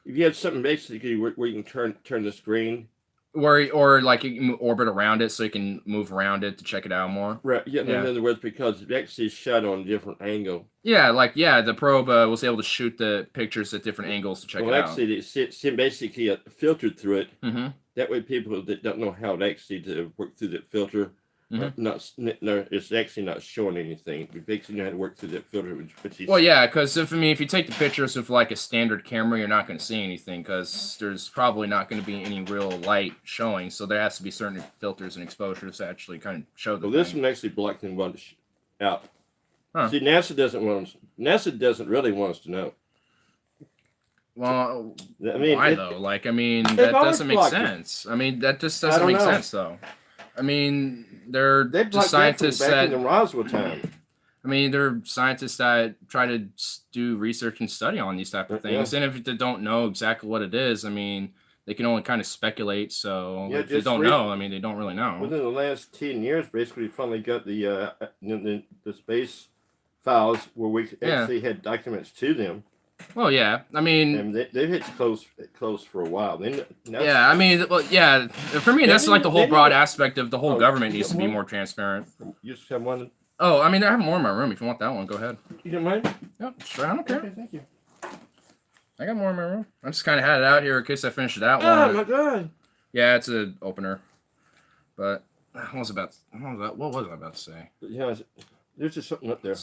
if you have something basically where you can turn the screen. Or like you can orbit around it so you can move around it to check it out more. Right. Yeah. In other words, because it actually shot on a different angle. Yeah. Like the probe was able to shoot the pictures at different angles to check it out. Well, actually, it's basically filtered through it. Mm-hmm. That way, people that don't know how to actually to work through that filter, it's actually not showing anything. We basically know how to work through that filter. Well, yeah, because if you take the pictures with like a standard camera, you're not going to see anything because there's probably not going to be any real light showing. So there has to be certain filters and exposures to actually kind of show the. Well, this one actually blacked and one out. Huh. See, NASA doesn't really want us to know. Well, I mean, why though? Like, I mean, that doesn't make sense. I mean, that just doesn't make sense though. I mean, they're just scientists back in the Roswell time. I mean, they're scientists that try to do research and study on these type of things. And if they don't know exactly what it is, I mean, they can only kind of speculate. So if they don't know, I mean, they don't really know. Within the last 10 years, basically, we finally got the space files where we actually had documents to them. Well, yeah. I mean, and they've hit close for a while. Yeah, I mean, well, yeah. For me, that's like the whole broad aspect of the whole government needs to be more transparent. You just have one. Oh, I mean, I have more in my room. If you want that one, go ahead. You don't mind? No, sure. I don't care. Okay, thank you. I got more in my room. I just kind of had it out here in case I finished that one. Oh my god. Yeah, it's an opener. But what was I about to say? Yeah, there's just something up there.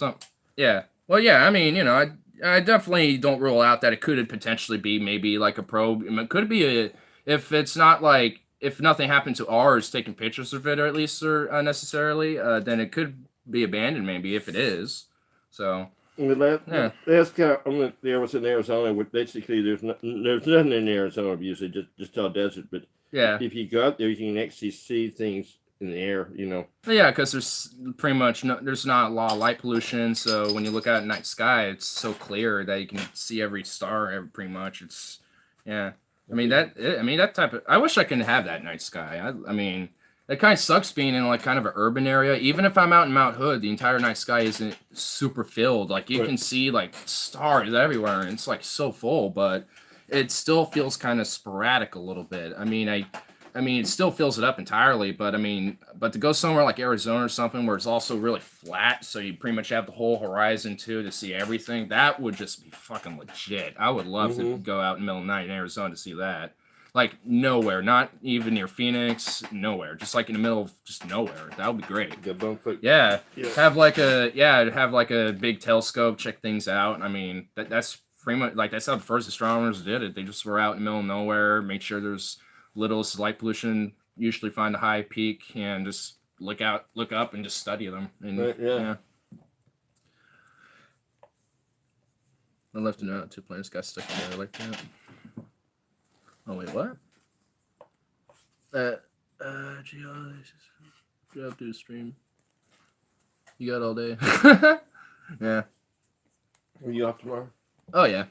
Yeah. Well, yeah. I mean, you know, I definitely don't rule out that it could potentially be maybe like a probe. It could be if it's not like if nothing happened to ours taking pictures of it, or at least necessarily, then it could be abandoned maybe if it is. So. Last guy there was in Arizona. With basically, there's nothing in Arizona usually, just all desert. But yeah, if you go out there, you can actually see things in the air, you know. Yeah, because there's pretty much there's not a lot of light pollution. So when you look out at night sky, it's so clear that you can see every star. Pretty much, it's I mean that type of. I wish I could have that night sky. I mean. It kind of sucks being in like kind of an urban area. Even if I'm out in Mount Hood, the entire night sky isn't super filled. Like you can see like stars everywhere, and it's like so full, but it still feels kind of sporadic a little bit. I mean, it still fills it up entirely, but to go somewhere like Arizona or something where it's also really flat, so you pretty much have the whole horizon too to see everything, that would just be fucking legit. I would love to go out in the middle of the night in Arizona to see that. Like nowhere, not even near Phoenix, nowhere. Just like in the middle of just nowhere. That would be great. Yeah. Have like a big telescope, check things out. I mean, that's pretty much like that's how the first astronomers did it. They just were out in the middle of nowhere, made sure there's little light pollution, usually find a high peak, and just look up and just study them. And I left a note. 2 planets got stuck together like that. Oh wait, what? Gee, get up to the stream. You got all day. Yeah. Are you off tomorrow? Oh yeah.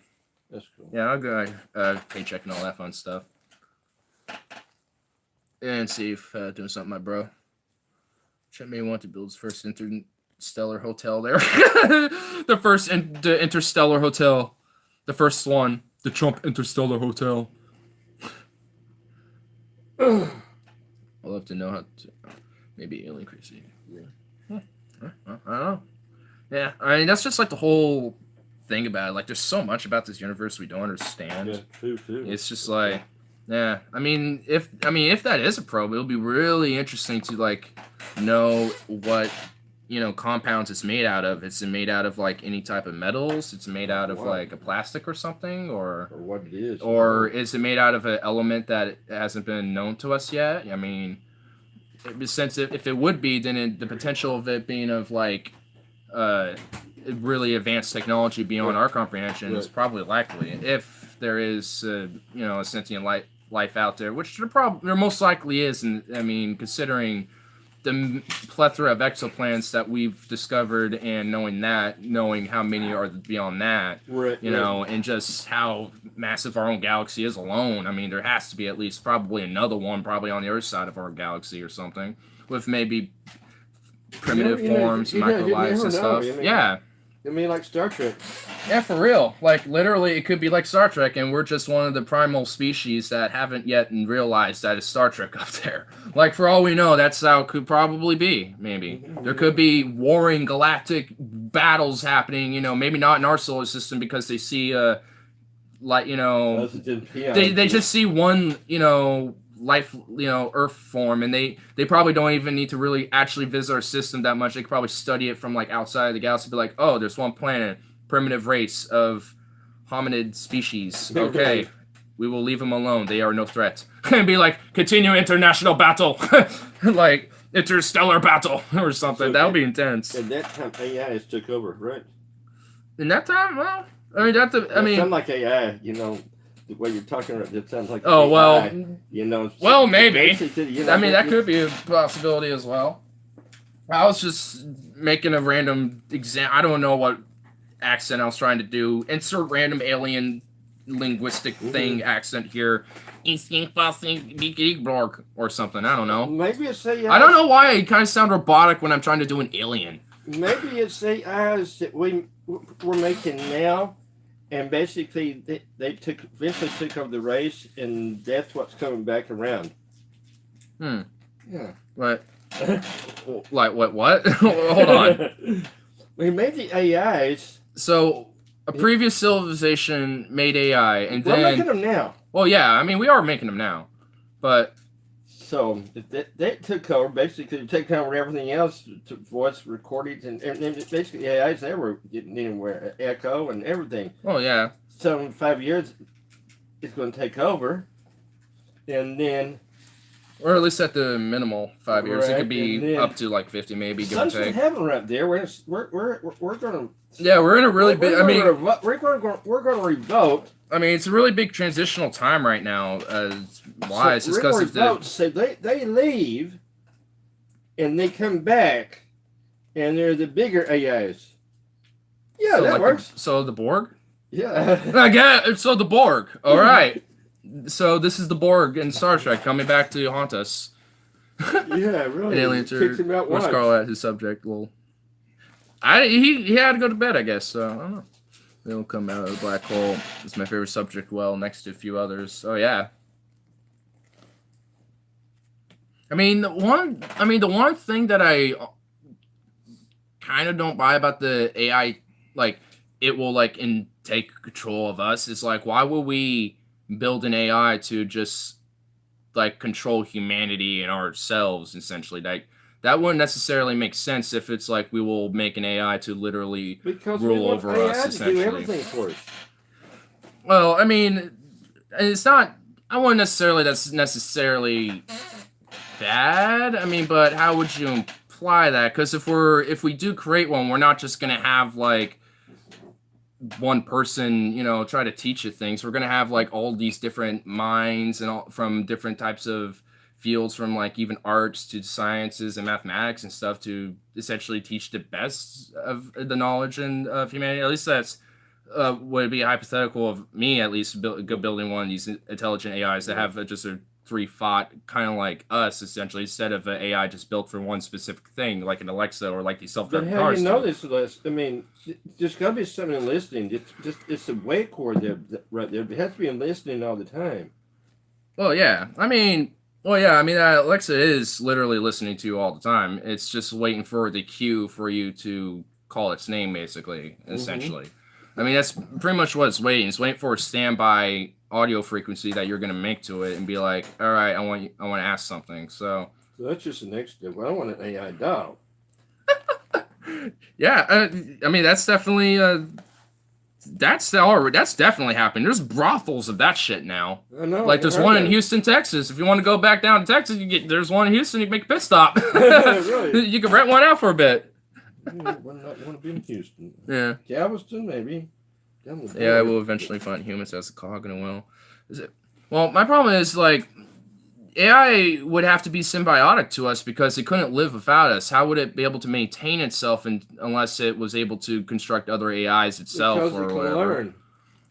That's cool. Yeah, I'll go paycheck and all that fun stuff. And see if doing something, my bro. Chet may want to build his first interstellar hotel there. The interstellar hotel. The first one. The Trump Interstellar Hotel. I'll have to know how to. Maybe alien crazy. Yeah. I don't know. Yeah, I mean, that's just like the whole thing about it. Like, there's so much about this universe we don't understand. Yeah, true. It's just like, yeah. I mean, if that is a probe, it'll be really interesting to like know what compounds it's made out of. It's made out of like any type of metals. It's made out of like a plastic or something, or what it is, or is it made out of an element that hasn't been known to us yet? I mean, since if it would be, then the potential of it being of like really advanced technology beyond our comprehension is probably likely. If there is a sentient life out there, which there most likely is, and I mean, considering the plethora of exoplanets that we've discovered, and knowing how many are beyond that, and just how massive our own galaxy is alone. I mean, there has to be at least probably another one, probably on the other side of our galaxy or something, with maybe primitive forms, microlives and stuff. Yeah. I mean, like Star Trek. Yeah, for real. Like, literally, it could be like Star Trek, and we're just one of the primal species that haven't yet realized that it's Star Trek up there. Like, for all we know, that's how it could probably be, maybe. There could be warring galactic battles happening, maybe not in our solar system, because they see, they just see one, life, Earth form, and they probably don't even need to really actually visit our system that much. They could probably study it from like outside of the galaxy, be like, oh, there's one planet, primitive race of hominid species. Okay, we will leave them alone. They are no threat. And be like, continue international battle, like interstellar battle or something. That would be intense. At that time, AI has took over, right? In that time, well, I mean, sound like AI, the way you're talking about it sounds like AI, well, well, maybe. I mean, that could be a possibility as well. I was just making a random I don't know what accent I was trying to do. Insert random alien linguistic thing accent here. Or something. I don't know. Maybe it's AI. I don't know why I kind of sound robotic when I'm trying to do an alien. Maybe it's AIs that we're making now. And basically, they eventually took over the race, and that's what's coming back around. Yeah. What? Like what? Hold on. We made the AIs. So, a previous civilization made AI, and we're making them now. Well, yeah, I mean, we are making them now. But... So, they took over, basically, taking over everything else, voice recordings, and basically AIs, they were getting anywhere, echo and everything. Oh, yeah. So, in 5 years, it's going to take over, and then... Or at least at the minimal 5 years. Right, it could be up to like 50, maybe, give or take. Sun's heaven right there. We're going to... Yeah, we're in a really big... We're going to revolt. I mean, it's a really big transitional time right now. Why? It's just because of the... So they leave, and they come back, and they're the bigger AIs. Yeah, so that works. So the Borg? Yeah. I get it. So the Borg. All right. So this is the Borg in Star Trek coming back to haunt us. Yeah, really. An alien to... What's Carl at his subject? Well, he had to go to bed, I guess, so I don't know. They'll come out of the black hole. It's my favorite subject, well, next to a few others. Oh, yeah. I mean, the one thing that I kind of don't buy about the AI, like, it will, like, take control of us, is, like, why would we build an AI to just, like, control humanity and ourselves, essentially? Like, that wouldn't necessarily make sense if it's like we will make an AI to literally rule over us, essentially. Do everything for us. Well, I mean, it's not... I wouldn't necessarily... That's necessarily bad. I mean, but how would you imply that? Because if we do create one, we're not just going to have, like... one person, you know, try to teach it things. We're gonna have like all these different minds and all from different types of fields, from like even arts to sciences and mathematics and stuff, to essentially teach the best of the knowledge and of humanity. At least that's would be hypothetical of me, at least building one of these intelligent AIs that have just a three thought, kind of like us, essentially, instead of an AI just built for one specific thing, like an Alexa or like these But self-driving how cars. do you know this list? I mean, there's got to be something listening. It's the wake cord there, right there. It has to be listening all the time. Well, yeah. I mean, Alexa is literally listening to you all the time. It's just waiting for the cue for you to call its name, basically, essentially. I mean, that's pretty much what it's waiting. It's waiting for a standby audio frequency that you're going to make to it and be like, all right, I want to ask something. So that's just the next step. Well, I want an AI dog. Yeah, I mean, that's definitely that's definitely happening. There's brothels of that shit now. I know. Like there's one in Houston, Texas. If you want to go back down to Texas, there's one in Houston. You can make a pit stop. Really? You can rent one out for a bit. Not want to be in Houston. Yeah. Galveston, maybe. Yeah, I will eventually find humans as a cog in a wheel. Well, my problem is like AI would have to be symbiotic to us because it couldn't live without us. How would it be able to maintain itself unless it was able to construct other AIs itself because or it can whatever? learn.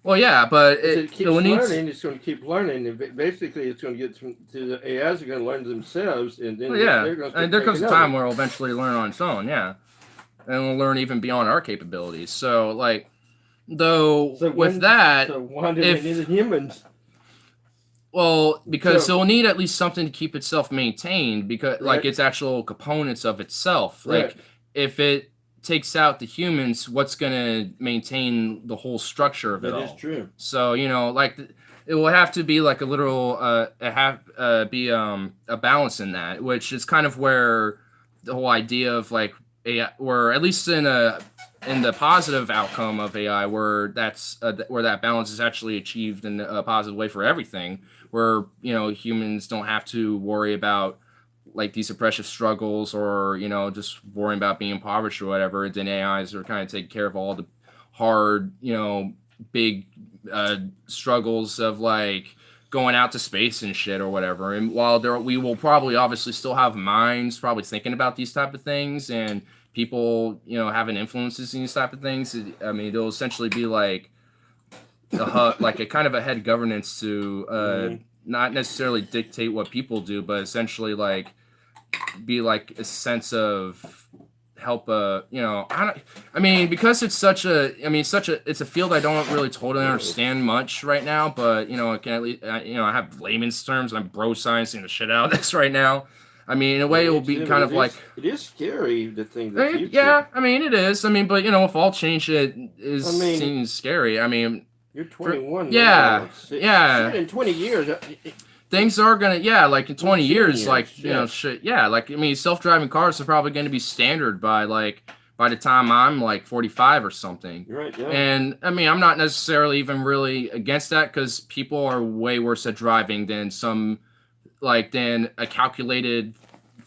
Well, yeah, but it keeps learning. It's going to keep learning, and basically, it's going to get to the AIs are going to learn themselves, and then there comes a time where it'll eventually learn on its own, yeah, and it'll learn even beyond our capabilities. So, like, so why do they need humans? Well, because it'll need at least something to keep itself maintained, because like its actual components of itself. Like if it takes out the humans, what's gonna maintain the whole structure of it all? That is true. So like it will have to be like a literal a balance in that, which is kind of where the whole idea of like AI, or at least in the positive outcome of AI, where where that balance is actually achieved in a positive way for everything, where humans don't have to worry about like these oppressive struggles, or just worrying about being impoverished or whatever. Then AIs are kind of taking care of all the hard big struggles of like going out to space and shit or whatever. And while we will probably obviously still have minds probably thinking about these type of things, and people having influences in these type of things, I mean, it'll essentially be like like a kind of a head governance to not necessarily dictate what people do, but essentially like be like a sense of help. Because it's it's a field I don't really totally understand much right now, but I can at least I have layman's terms. I'm bro sciencing the shit out of this right now. I mean, in a way, it will be kind of like... It is scary, the thing that you yeah, I mean, it is. I mean, but, if all change seems scary. I mean... You're 21 now. Yeah. In 20 years... Things are going to... like, in 20 years, like, shit... Yeah, like, I mean, self-driving cars are probably going to be standard by the time I'm, like, 45 or something. Right, yeah. And, I mean, I'm not necessarily even really against that, because people are way worse at driving than than a calculated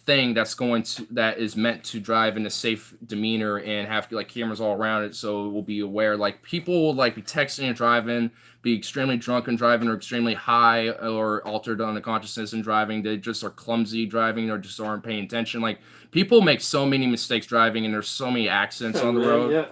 thing that is meant to drive in a safe demeanor and have like cameras all around it, so it will be aware. Like people will like be texting and driving, be extremely drunk and driving, or extremely high or altered on the consciousness and driving. They just are clumsy driving, or just aren't paying attention. Like people make so many mistakes driving, and there's so many accidents on the road.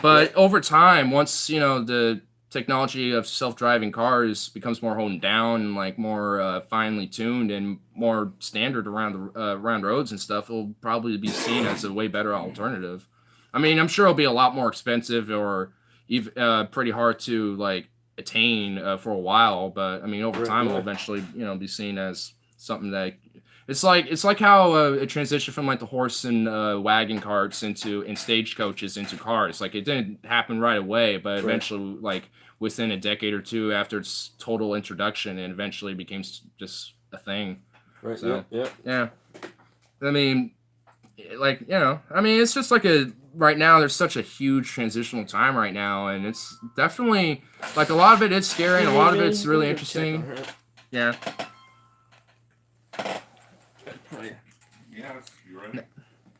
But over time, once the technology of self-driving cars becomes more honed down and like more finely tuned and more standard around roads and stuff, it'll probably be seen as a way better alternative. I mean, I'm sure it'll be a lot more expensive, or even pretty hard to like attain for a while, but I mean, over time, it'll eventually be seen as something that it's like how a transition from like the horse and wagon carts and stagecoaches into cars. Like it didn't happen right away, but eventually, like within a decade or two after its total introduction, it eventually became just a thing. Right. So, yeah. I mean, like it's just like right now there's such a huge transitional time right now, and it's definitely like a lot of it is scary and a lot of it's really interesting. Yeah. Yes, you're right.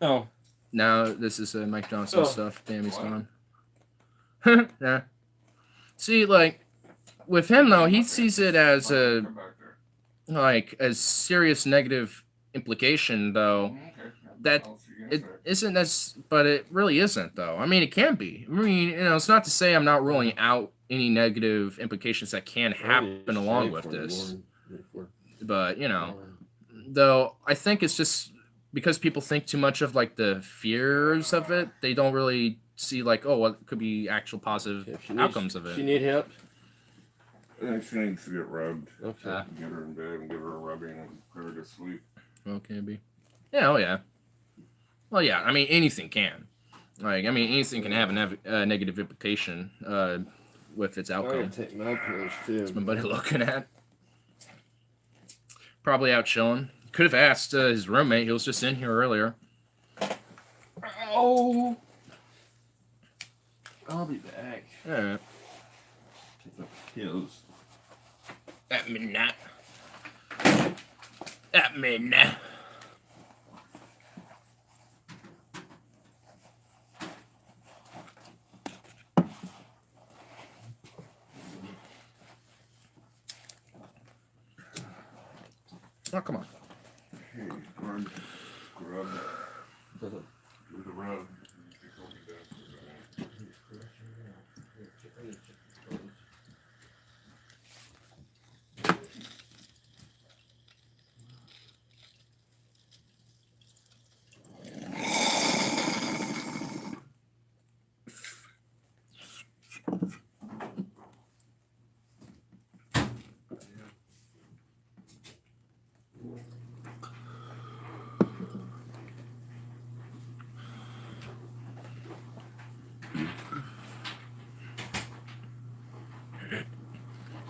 Oh. Now this is Mike Johnson stuff. Damn, he's gone. Yeah. See, like with him though, he sees it as a serious negative implication though. That it isn't as, but it really isn't though. I mean, it can be. I mean, it's not to say I'm not ruling out any negative implications that can happen along with this. But though I think it's just because people think too much of like the fears of it, they don't really see like, oh, what could be actual positive outcomes of it. She need help? I think she needs to get rubbed. Okay. Get her in bed and give her a rubbing and put her to sleep. Okay, be. Yeah, oh yeah. Well, yeah, I mean, anything can. Like, I mean, anything can have a negative implication with its I'm outcome. gonna take my pills too. What's my buddy looking at? Probably out chilling. Could have asked his roommate. He was just in here earlier. Oh. I'll be back. Yeah. Take the pills. At midnight. At midnight. Oh, come on. Hey, rub. Do the rub.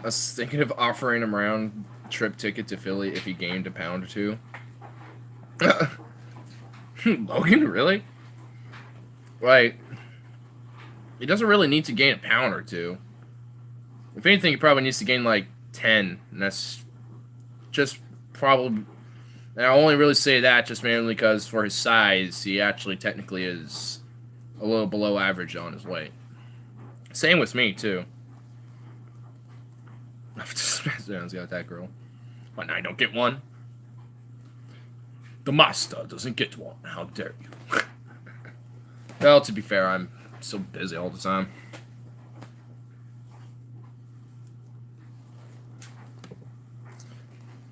I was thinking of offering him a round trip ticket to Philly if he gained a pound or two. Logan, really? Like, he doesn't really need to gain a pound or two. If anything, he probably needs to gain like 10, and that's just probably. And I only really say that just mainly because for his size, he actually technically is a little below average on his weight. Same with me too. Sounds got that girl. But I don't get one. The master doesn't get one. How dare you? Well, to be fair, I'm so busy all the time.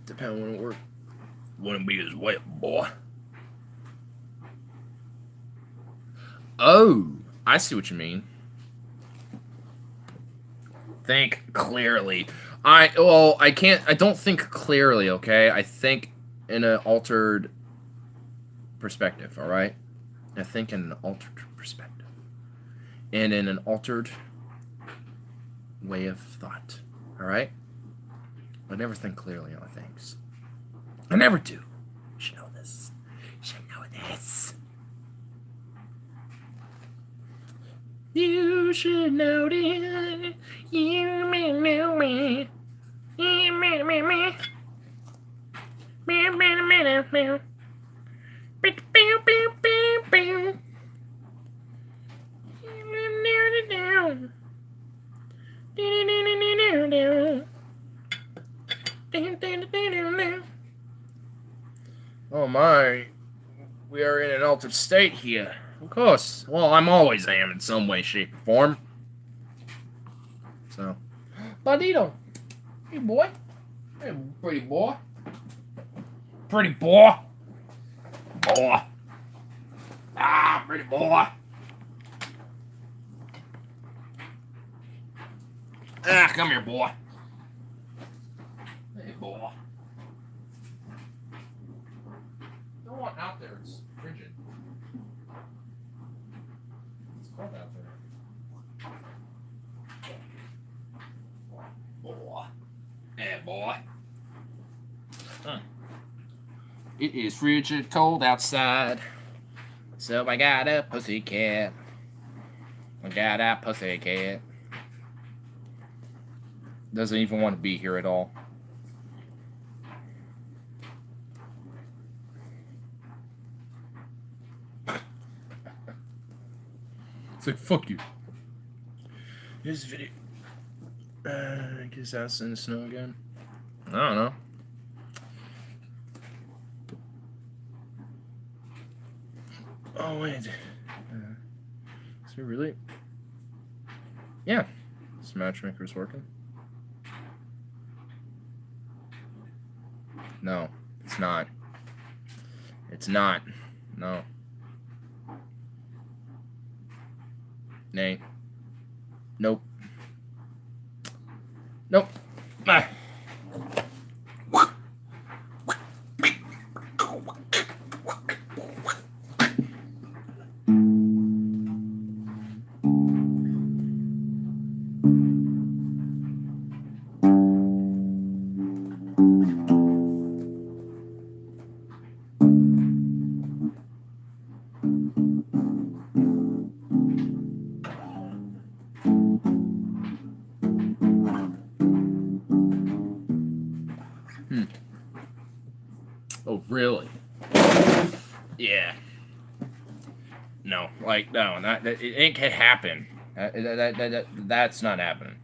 Depending on when it work. Wouldn't be as wet, boy. Oh, I see what you mean. Think clearly. I don't think clearly, okay? I think in an altered perspective, all right? I think in an altered perspective. And in an altered way of thought, all right? I never think clearly on things. I never do. You should know this. You should know this. You should know this. You may know me. You may know me. Oh my, we are in an altered state here. Of course. Well, I'm always am in some way, shape, or form. So, Bandito, hey boy, hey pretty boy, pretty boy, boy, pretty boy. Come here, boy. Hey, boy. Don't want out there. It's frigid. It's cold out there. Boy. Hey, boy. It is frigid cold outside. So I got a pussycat. I got a pussycat. Doesn't even want to be here at all. It's like, fuck you. Here's the video. His house in the snow again. I don't know. Oh wait. Is it really? Yeah. This matchmaker's working. No, it's not. It's not. No. Nay. Nope. Nope. Ah. Oh, really? Yeah. No, like, no, it can't happen. That's not happening.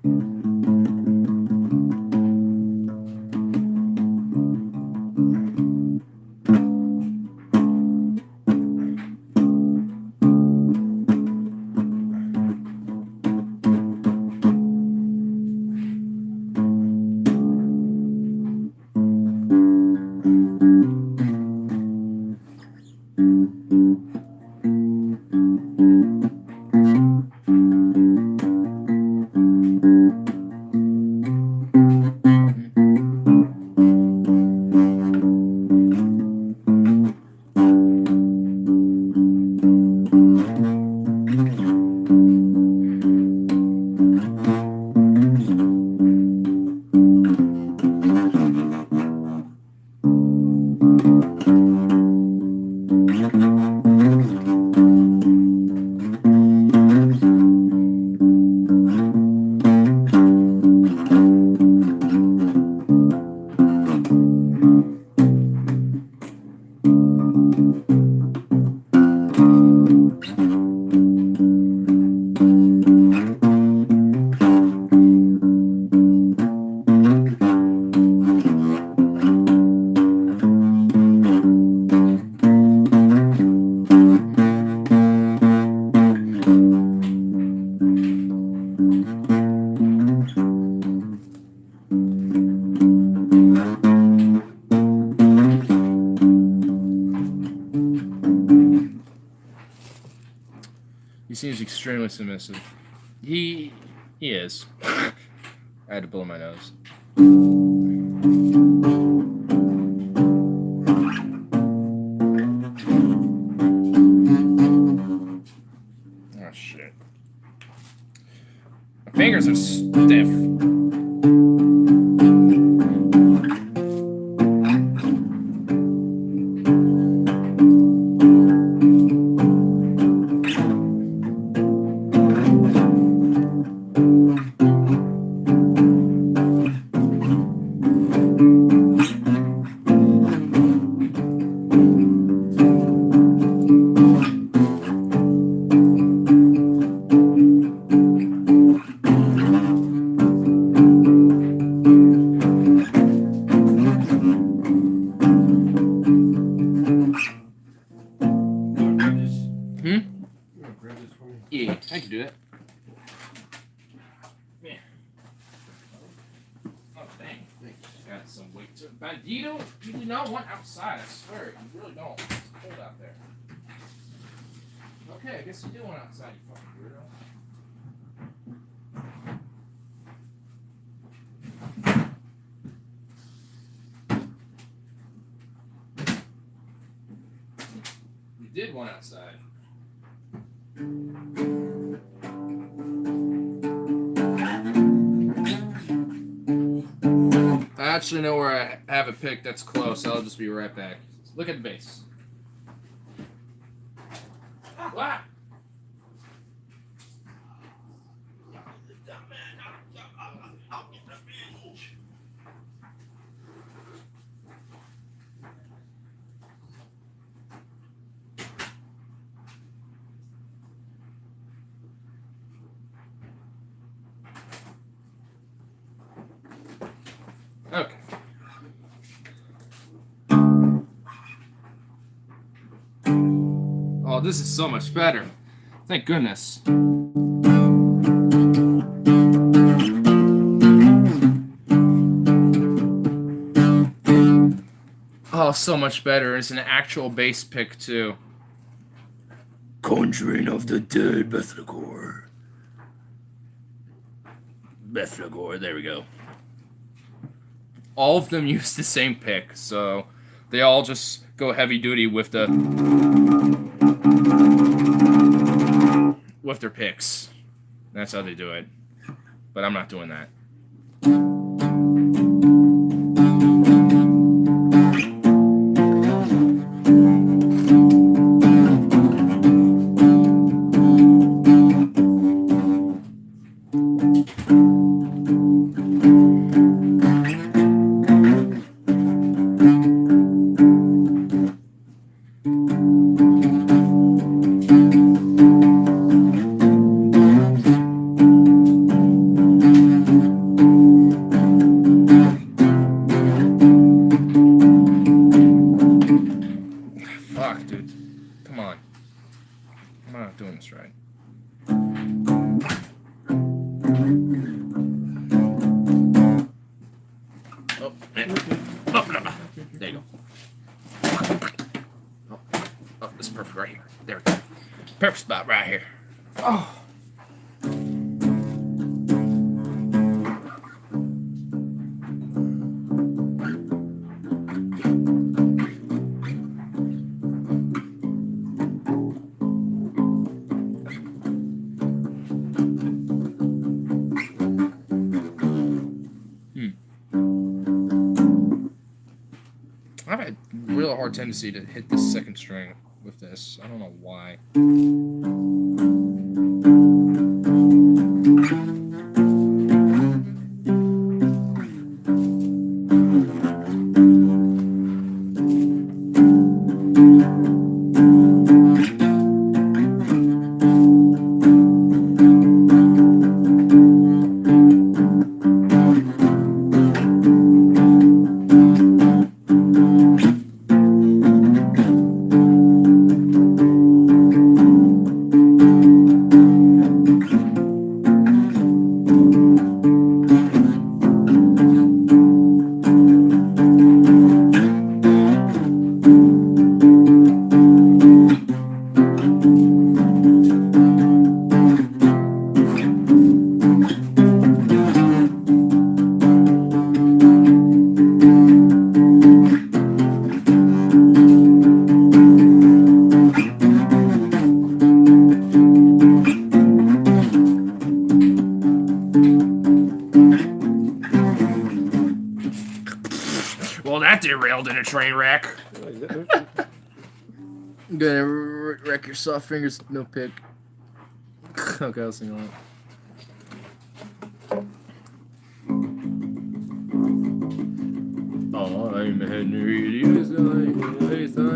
He seems extremely submissive. He is. I had to blow my nose. Oh shit. My fingers are stiff. Yeah, I can do it. Yeah. Oh, dang. Thanks. Got some weight to it. But you do not want outside, I swear. You really don't. It's cold out there. Okay, I guess you do want outside, you fucking weirdo. You did want outside. I actually know where I have it picked that's close. I'll just be right back. Look at the base. What? Okay. Oh, this is so much better. Thank goodness. Oh, so much better. It's an actual bass pick, too. Conjuring of the Dead, Bethlagor. Bethlagor, there we go. All of them use the same pick, so they all just go heavy duty with their picks. That's how they do it. But I'm not doing that. Fuck, dude. Come on. I'm not doing this right. Oh, man. Oh, no. There you go. Oh, this is perfect right here. There we go. Perfect spot right here. Oh. I have a real hard tendency to hit the second string with this. I don't know why. Well, that derailed in a train wreck. I'm gonna wreck your soft fingers, no pick. Okay, I'll sing along. I'm Henry, yes I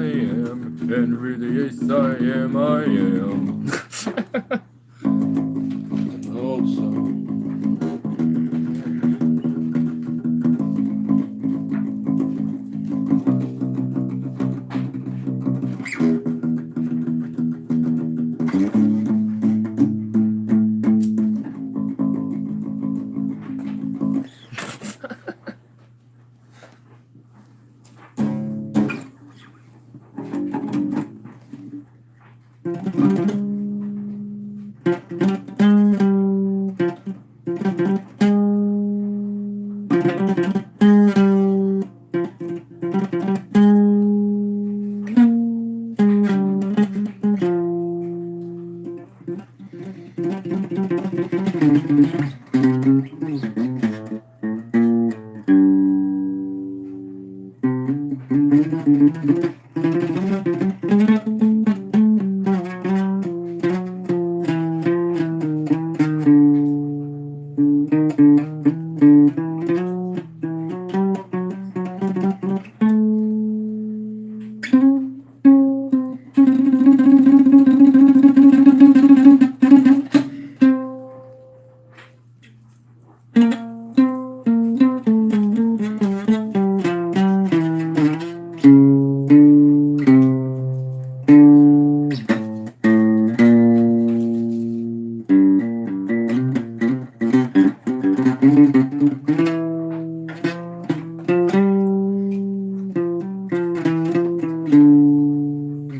am. Henry, yes I am. An old song.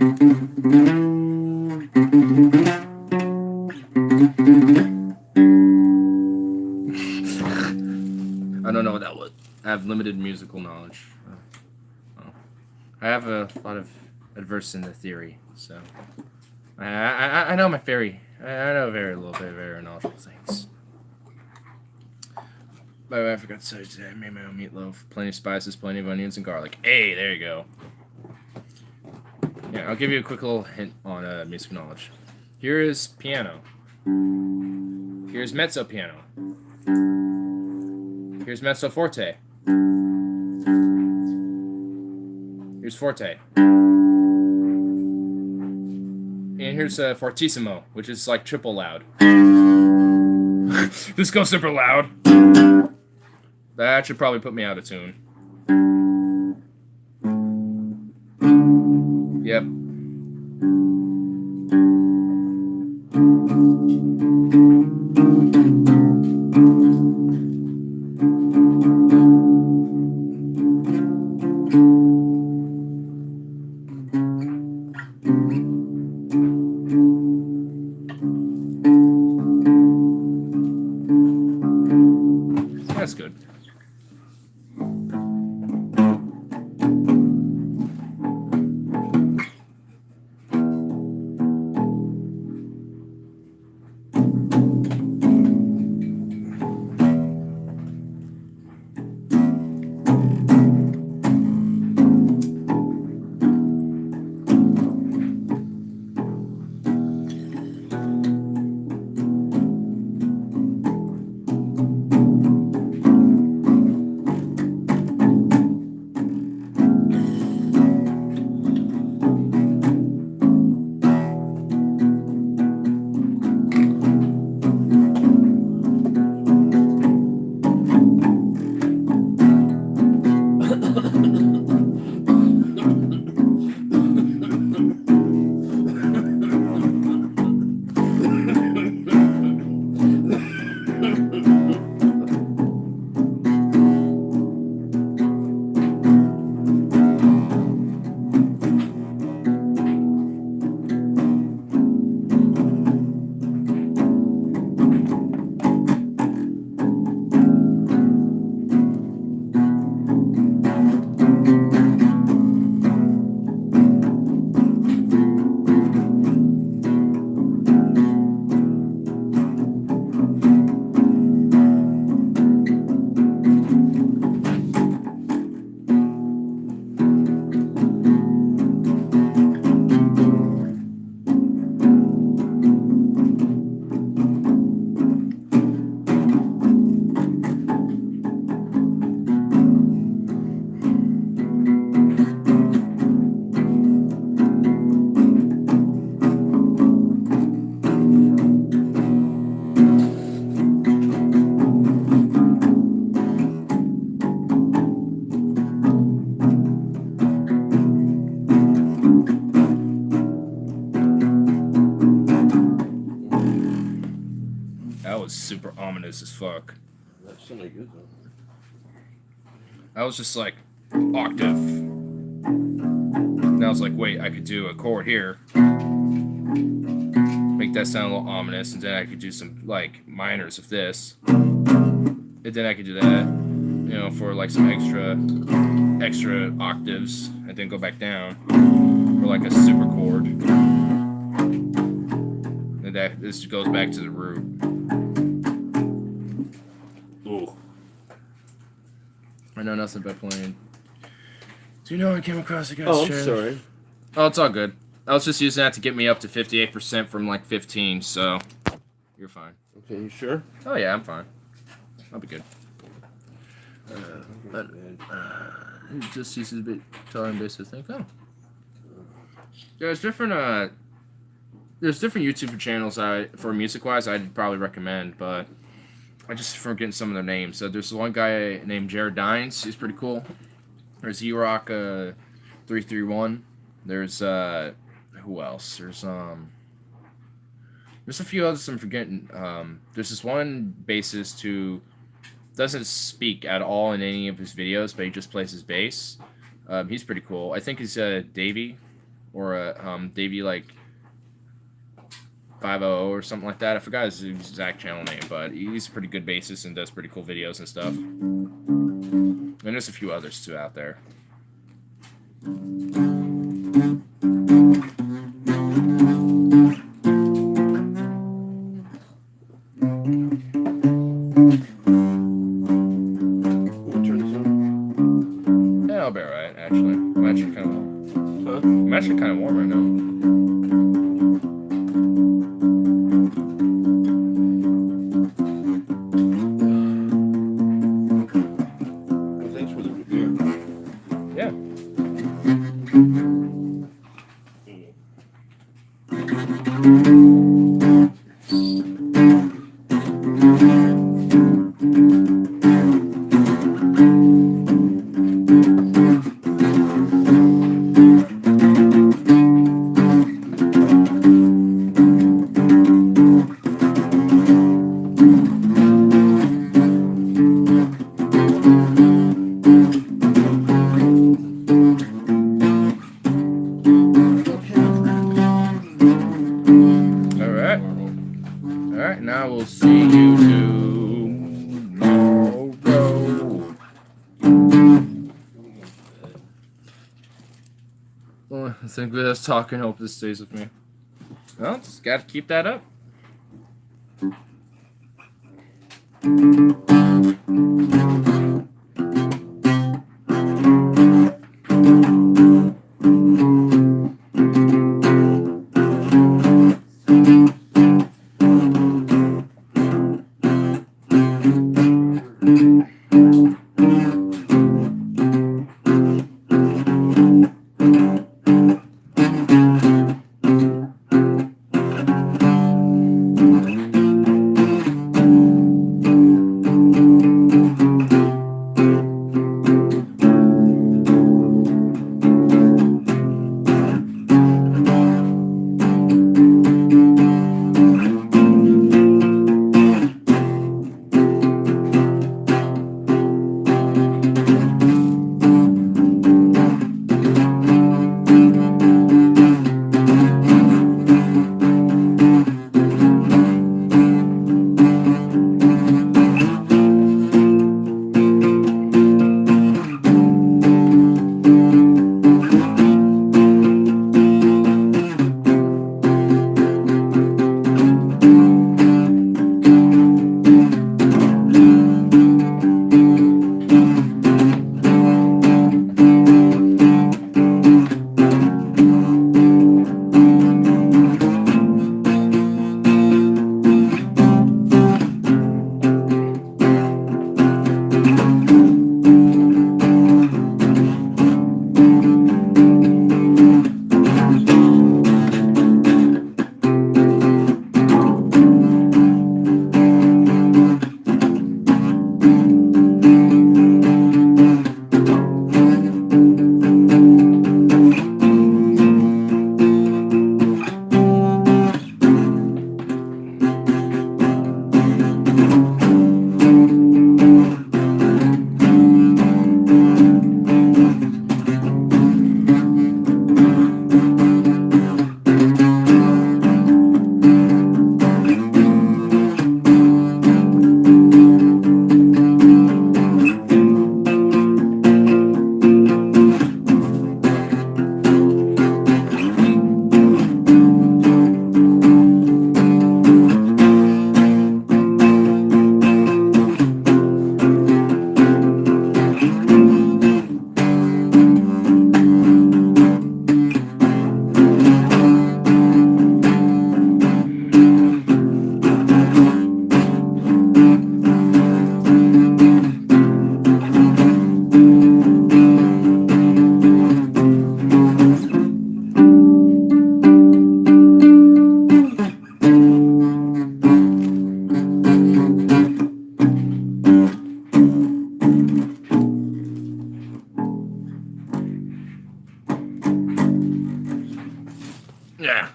I don't know what that was. I have limited musical knowledge. I have a lot of adverse in the theory, so I know my fairy. I know very little bit of very knowledgeable things. By the way, I forgot to tell you today, I made my own meatloaf. Plenty of spices, plenty of onions and garlic. Hey, there you go. Yeah, I'll give you a quick little hint on musical knowledge. Here is piano. Here's mezzo piano. Here's mezzo forte. Here's forte. And here's fortissimo, which is like triple loud. This goes super loud. That should probably put me out of tune. Yep. That's good. That was super ominous as fuck. That's something good though. I was just like, octave. And I was like, wait, I could do a chord here. Make that sound a little ominous, and then I could do some, like, minors of this. And then I could do that, you know, for, like, some extra octaves, and then go back down. For, like, a super chord. And this goes back to the root. Ooh. I know nothing about playing. Do you know I came across a guy's Oh, I'm chair? sorry. Oh, it's all good. I was just using that to get me up to 58% from like 15, so you're fine. Okay, you sure? Oh yeah, I'm fine. I'll be good. It just uses a bit guitar and bass, I think. Oh. Yeah, there's different YouTube channels for music wise I'd probably recommend, but I just forget some of their names. So there's one guy named Jared Dines. He's pretty cool. There's E-Rock 331. There's who else? There's a few others I'm forgetting. There's this one bassist who doesn't speak at all in any of his videos, but he just plays his bass. He's pretty cool. I think he's Davey. or a Davey like 500 or something like that. I forgot his exact channel name, but he's a pretty good bassist and does pretty cool videos and stuff. And there's a few others too out there. Yeah, I'll be alright, actually. I'm actually kind of warm. Huh? I'm actually kind of warm right now. Well, thanks for the beer. Yeah. Alright. Alright, now we'll see you tomorrow. Well, I think we're just talking. Hope this stays with me. Well, just gotta keep that up. Yeah.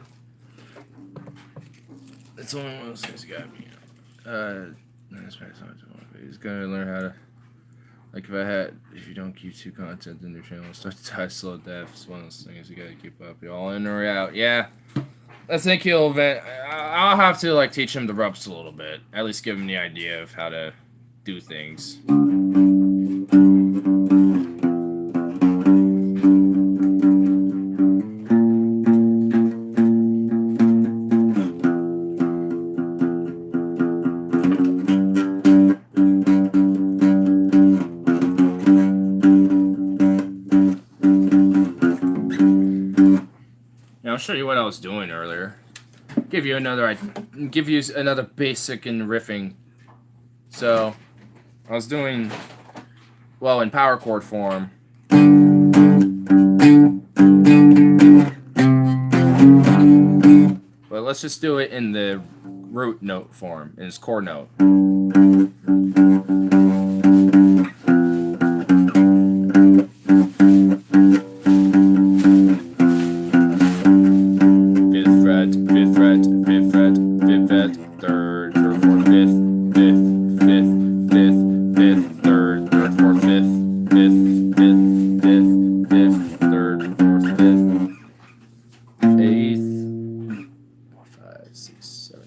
It's only one of those things you got me. He's gonna learn how to Like if you don't keep 2 content in your channel, start to die slow death. It's one of those things you gotta keep up. Y'all in or out? Yeah. I think he'll. I'll have to like teach him the ropes a little bit. At least give him the idea of how to do things. I'll show you what I was doing earlier. Give you another basic in riffing. So, I was doing, well, in power chord form. But let's just do it in the root note form, in its core note.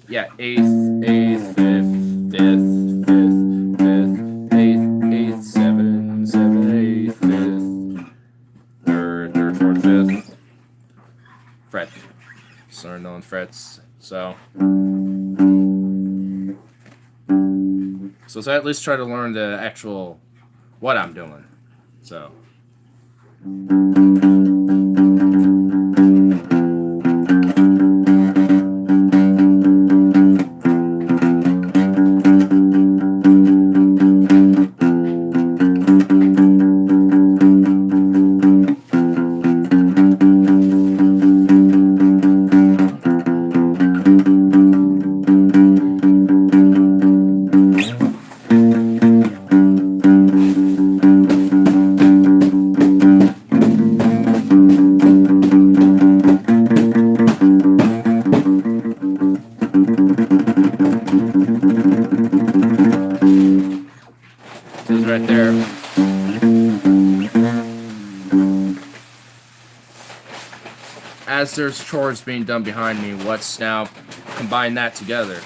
Yeah, eighth, fifth, eighth, seven, eighth, fifth, third, fourth, fifth, fret. So learned on frets. So at least try to learn the actual what I'm doing. So. Right there. As there's chores being done behind me, let's now combine that together.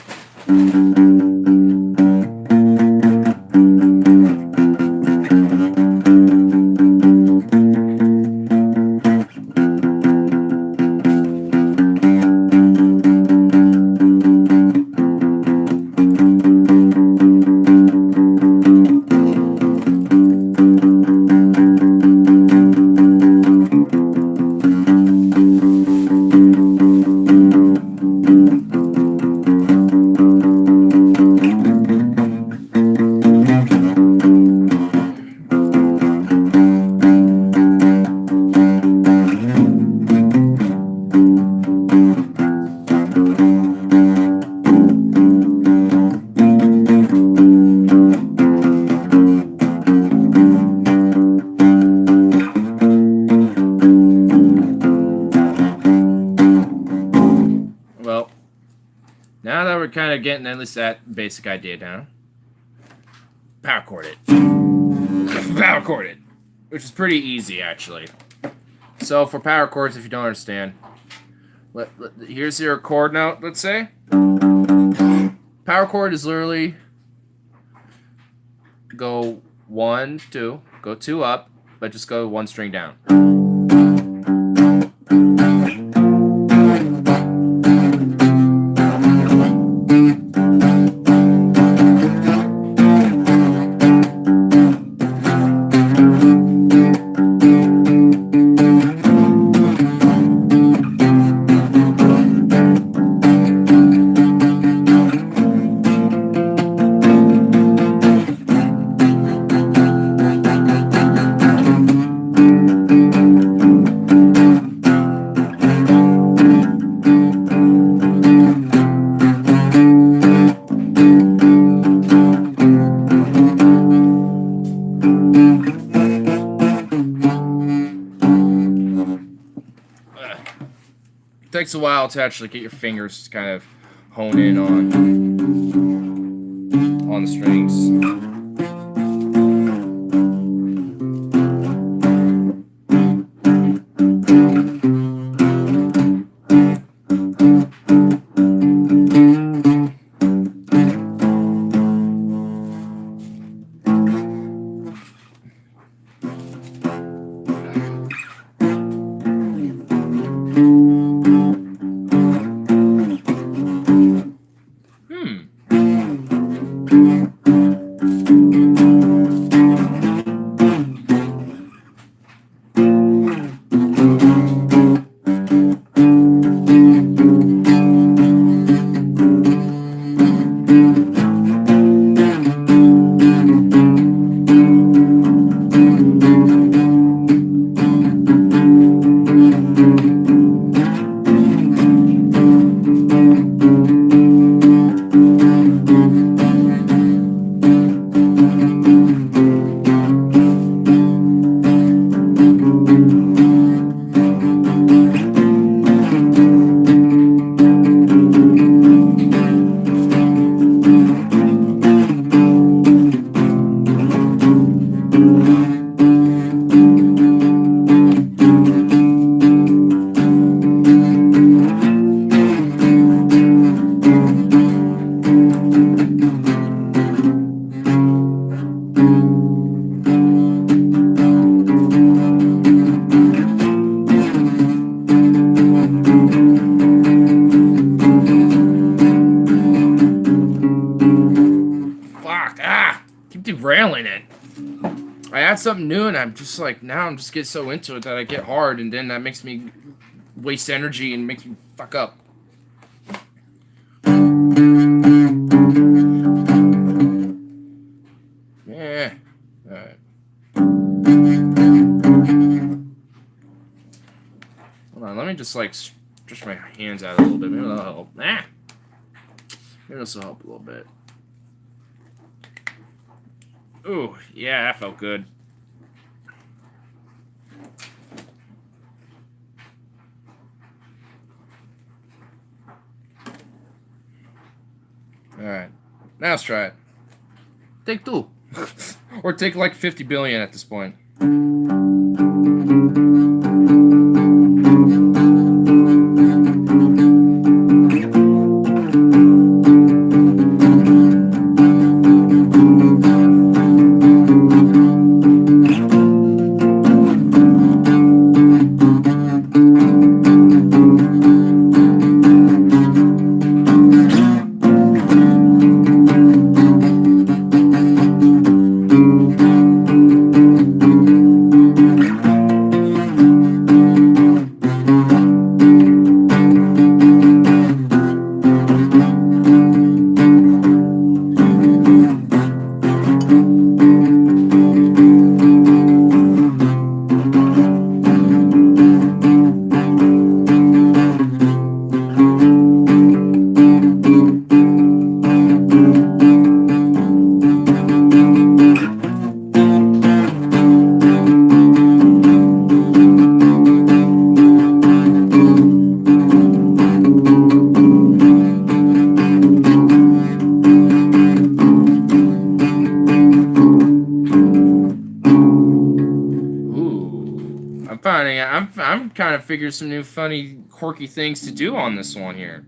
Now that we're kind of getting at least that basic idea down, power chord it. Power chord it. Which is pretty easy, actually. So, for power chords, if you don't understand, here's your chord note, let's say. Power chord is literally go 1, 2, go 2 up, but just go 1 string down. Takes a while to actually get your fingers to kind of hone in on the strings. derailing it. I add something new, and I'm just like, now I'm just getting so into it that I get hard, and then that makes me waste energy and makes me fuck up. Yeah. Alright. Hold on, let me just like stretch my hands out a little bit. Maybe that'll help. Maybe this will help a little bit. Ooh, yeah, that felt good. Alright. Now let's try it. Take 2. Or take like 50 billion at this point. I'm kind of figuring some new funny, quirky things to do on this one here.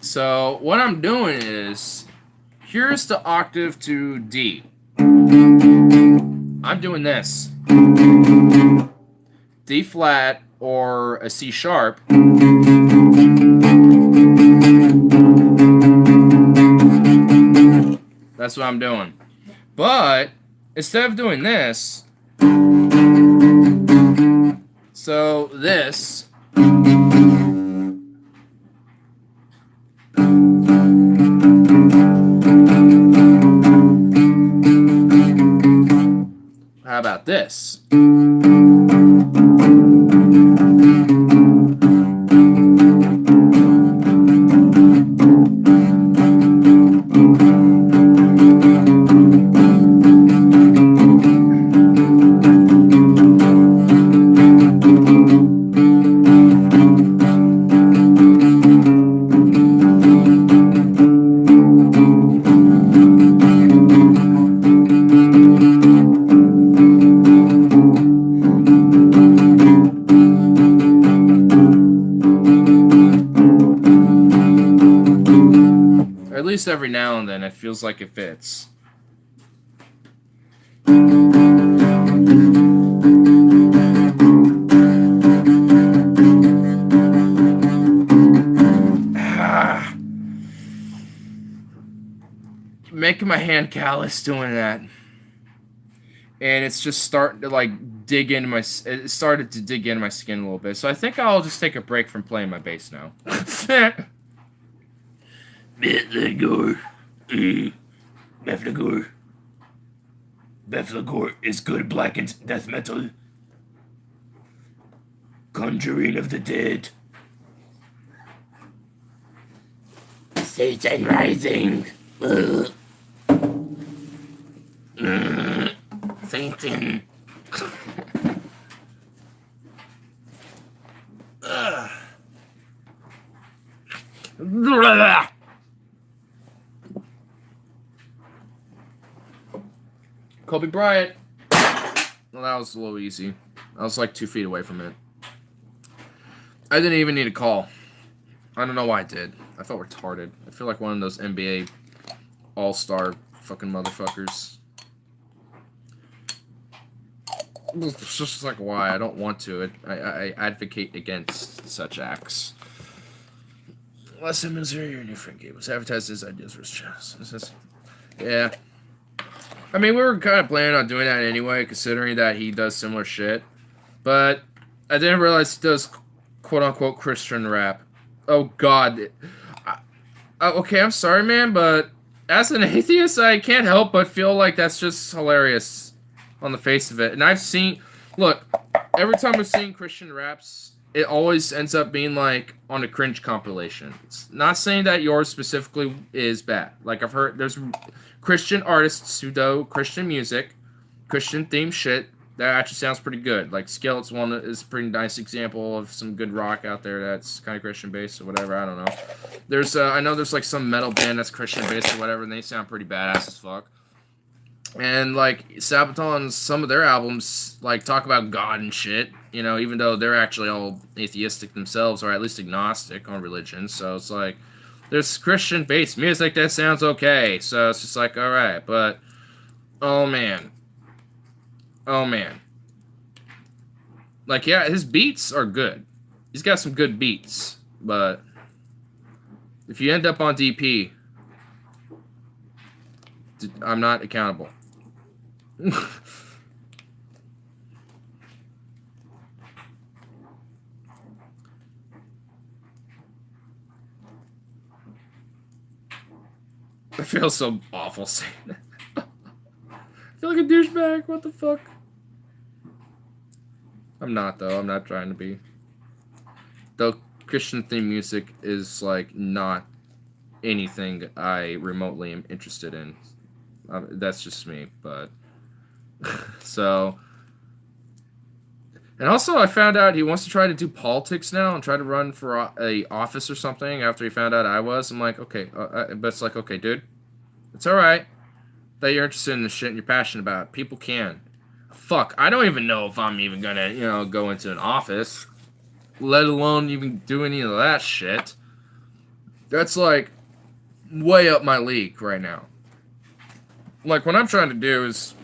So what I'm doing is, here's the octave to D. I'm doing this. D flat or a C sharp. That's what I'm doing. But instead of doing this, so this, how about this? At least every now and then it feels like it fits. Making my hand callous doing that. And it's just starting to like dig into my, it started to dig into my skin a little bit. So I think I'll just take a break from playing my bass now. Beflagor is good blackened death metal. Conjuring of the dead. Satan rising. Satan. Kobe Bryant. Well, that was a little easy. I was like 2 feet away from it. I didn't even need a call. I don't know why I did. I felt retarded. I feel like one of those NBA all-star fucking motherfuckers. It's just like why I don't want to. I advocate against such acts. Last time Missouri, your new friend Gabe was advertised his ideas for chess. Yeah. I mean, we were kind of planning on doing that anyway, considering that he does similar shit. But I didn't realize he does quote-unquote Christian rap. Oh, God. Okay, I'm sorry, man, but as an atheist, I can't help but feel like that's just hilarious on the face of it. And I've seen... Look, every time I've seen Christian raps, it always ends up being, like, on a cringe compilation. It's not saying that yours specifically is bad. Like, I've heard... There's Christian artists who do Christian music, Christian-themed shit, that actually sounds pretty good. Like, Skillet's one is a pretty nice example of some good rock out there that's kind of Christian-based or whatever, I don't know. There's, I know there's, like, some metal band that's Christian-based or whatever, and they sound pretty badass as fuck. And, like, Sabaton's, some of their albums, like, talk about God and shit, you know, even though they're actually all atheistic themselves, or at least agnostic on religion, so it's like, there's Christian-based music that sounds okay, so it's just like, alright, but, oh man. Oh man. Like, yeah, his beats are good. He's got some good beats, but if you end up on DP, I'm not accountable. I feel so awful saying that. I feel like a douchebag. What the fuck? I'm not, though. I'm not trying to be. Though Christian theme music is, like, not anything I remotely am interested in. That's just me, but... So... And also, I found out he wants to try to do politics now and try to run for a office or something after he found out I was. I'm like, okay. But it's like, okay, dude. It's alright that you're interested in this shit and you're passionate about it. People can. Fuck, I don't even know if I'm even gonna, you know, go into an office. Let alone even do any of that shit. That's, like, way up my league right now. Like, what I'm trying to do is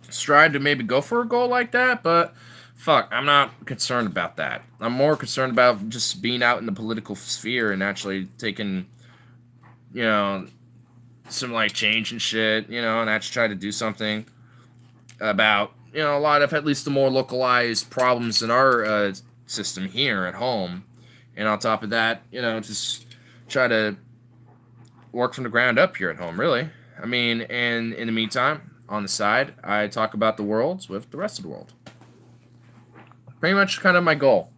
strive to maybe go for a goal like that, but... Fuck, I'm not concerned about that. I'm more concerned about just being out in the political sphere and actually taking, you know, some, like, change and shit, you know, and actually try to do something about, you know, a lot of at least the more localized problems in our system here at home. And on top of that, you know, just try to work from the ground up here at home, really. I mean, and in the meantime, on the side, I talk about the worlds with the rest of the world. Pretty much kind of my goal.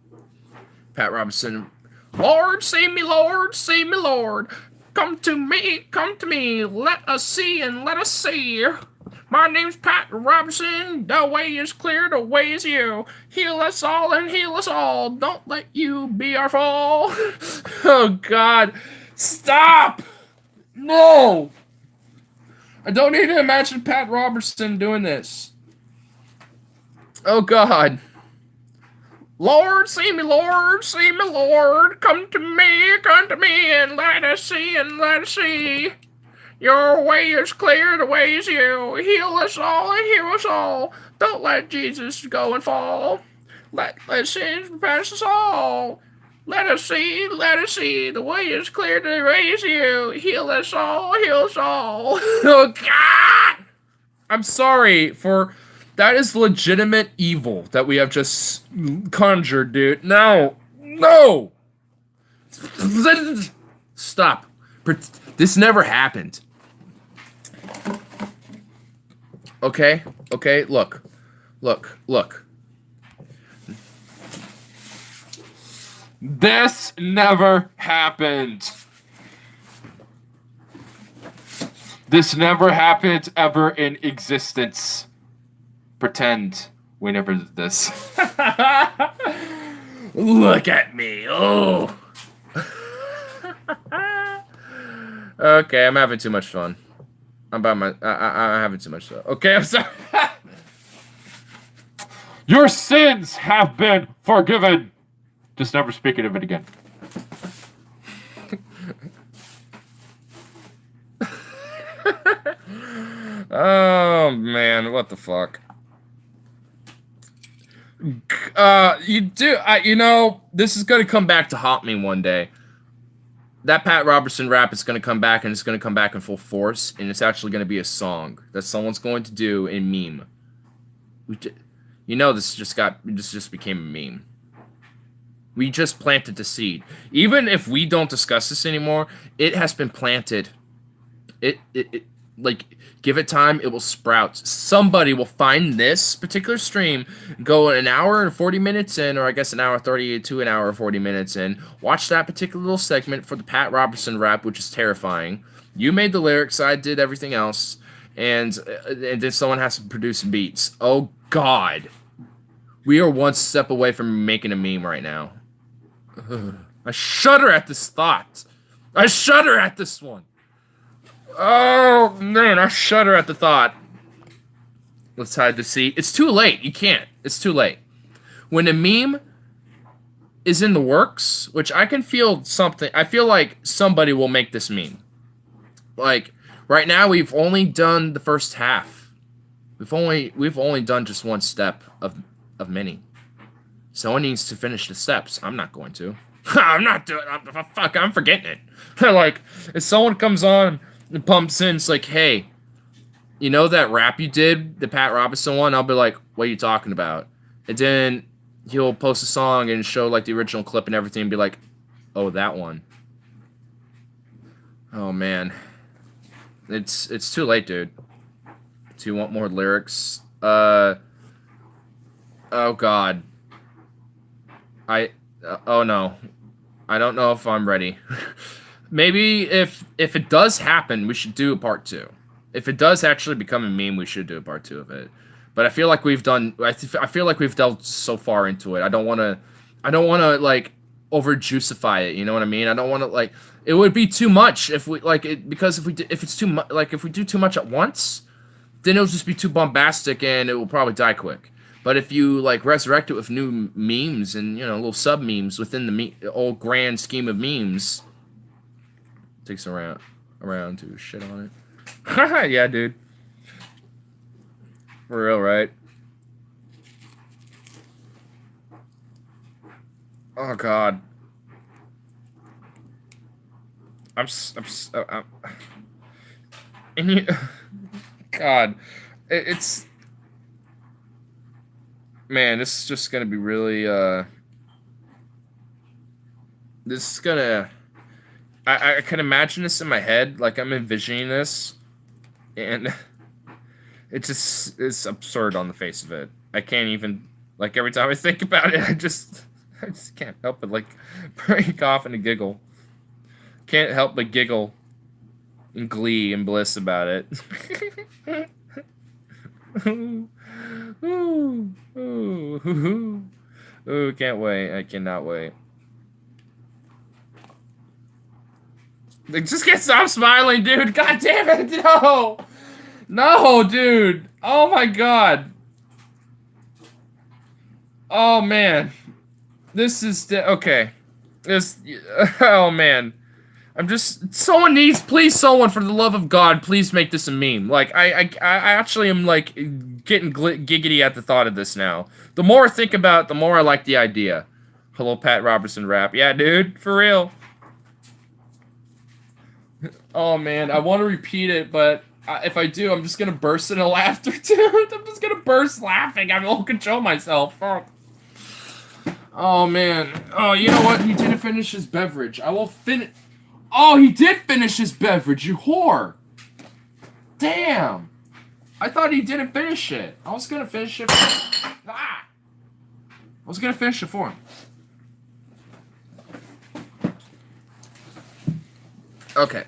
Pat Robinson. Lord, save me, Lord, save me, Lord. Come to me, let us see and let us see. My name's Pat Robinson, the way is clear, the way is you. Heal us all and heal us all. Don't let you be our fall. Oh, God. Stop! No! I don't need to imagine Pat Robertson doing this. Oh, God. Lord, see me, Lord, see me, Lord. Come to me, and let us see, and let us see. Your way is clear, the way is you. Heal us all, and heal us all. Don't let Jesus go and fall. Let sins pass us all. Let us see, the way is clear, the way is you. Heal us all, heal us all. Oh, God! I'm sorry for... That is legitimate evil that we have just conjured, dude. No! No! Stop. This never happened. Okay? Okay, look. Look. Look. This never happened. This never happened ever in existence. Pretend we never did this. Look at me. Oh. Okay, I'm having too much fun. I'm having too much fun. Okay, I'm sorry. Your sins have been forgiven. Just never speaking of it again. Oh man, what the fuck? You do. You know, this is gonna come back to haunt me one day. That Pat Robertson rap is gonna come back, and it's gonna come back in full force, and it's actually gonna be a song that someone's going to do in meme. You know, this just became a meme. We just planted the seed. Even if we don't discuss this anymore, it has been planted. It like, give it time, it will sprout. Somebody will find this particular stream, go an hour and 40 minutes in, or I guess an hour 30 to an hour 40 minutes in, watch that particular little segment for the Pat Robertson rap, which is terrifying. You made the lyrics, I did everything else, and then someone has to produce beats. Oh God. We are one step away from making a meme right now. I shudder at this thought. I shudder at this one. Oh, man, I shudder at the thought. Let's hide the seat. It's too late. You can't. It's too late. When a meme is in the works, which I can feel something. I feel like somebody will make this meme. Like, right now, we've only done the first half. We've only done just one step of many. Someone needs to finish the steps. I'm not going to. I'm not doing it. Fuck, I'm forgetting it. Like, if someone comes on and pumps in, it's like, hey, you know that rap you did, the Pat Robertson one? I'll be like, what are you talking about? And then he'll post a song and show, like, the original clip and everything and be like, oh, that one. Oh, man. It's too late, dude. Do you want more lyrics? Oh, God. Oh no, I don't know if I'm ready. Maybe if it does happen, we should do a part 2. If it does actually become a meme, we should do a part 2 of it. But I feel like we've done. I feel like we've delved so far into it. I don't want to like over juicify it. You know what I mean? I don't want to like. It would be too much if we like it, because if it's too much, like if we do too much at once, then it'll just be too bombastic and it will probably die quick. But if you, like, resurrect it with new memes and, you know, little sub-memes within the old grand scheme of memes, it takes around to shit on it. Yeah, dude. For real, right? Oh, God. And you... God. It's... Man, this is just gonna be really, this is gonna... I can imagine this in my head, like I'm envisioning this, and it's absurd on the face of it. I can't even, like, every time I think about it, I just can't help but, like, break off in a giggle. Can't help but giggle in glee and bliss about it. Ooh, can't wait. I cannot wait. Like, just can't stop smiling, dude. God damn it. No. No, dude. Oh, my God. Oh, man. This is... okay. This... oh, man. I'm just... Someone needs... Please, someone, for the love of God, please make this a meme. Like, I actually am, like, getting giggity at the thought of this now. The more I think about it, the more I like the idea. Hello, Pat Robertson rap. Yeah, dude. For real. Oh, man. I want to repeat it, but if I do, I'm just going to burst into laughter, dude. I'm just going to burst laughing. I won't control myself. Oh, man. Oh, you know what? He didn't finish his beverage. I will finish... Oh, he did finish his beverage, you whore. Damn. I thought he didn't finish it. I was going to finish it for... I was going to finish it for him. Okay.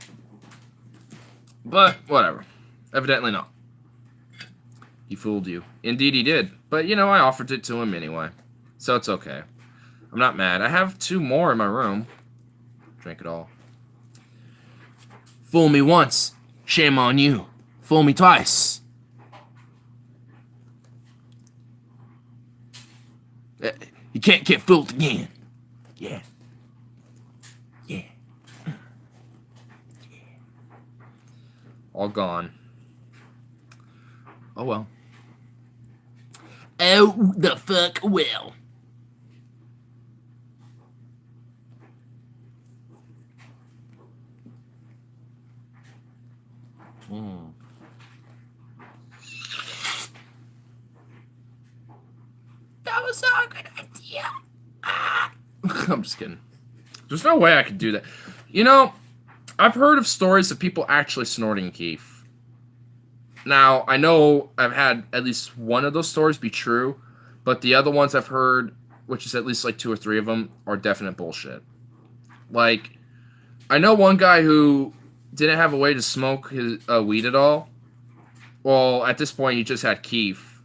But, whatever. Evidently not. He fooled you. Indeed he did. But, you know, I offered it to him anyway. So it's okay. I'm not mad. I have 2 more in my room. Drink it all. Fool me once, shame on you. Fool me twice. You can't get fooled again. Yeah. Yeah. Yeah. All gone. Oh well. Oh, the fuck will. That was not a good idea. I'm just kidding. There's no way I could do that. You know, I've heard of stories of people actually snorting keef. Now, I know I've had at least one of those stories be true, but the other ones I've heard, which is at least like 2 or 3 of them, are definite bullshit. Like, I know one guy who didn't have a way to smoke his weed at all. Well, at this point, he just had keef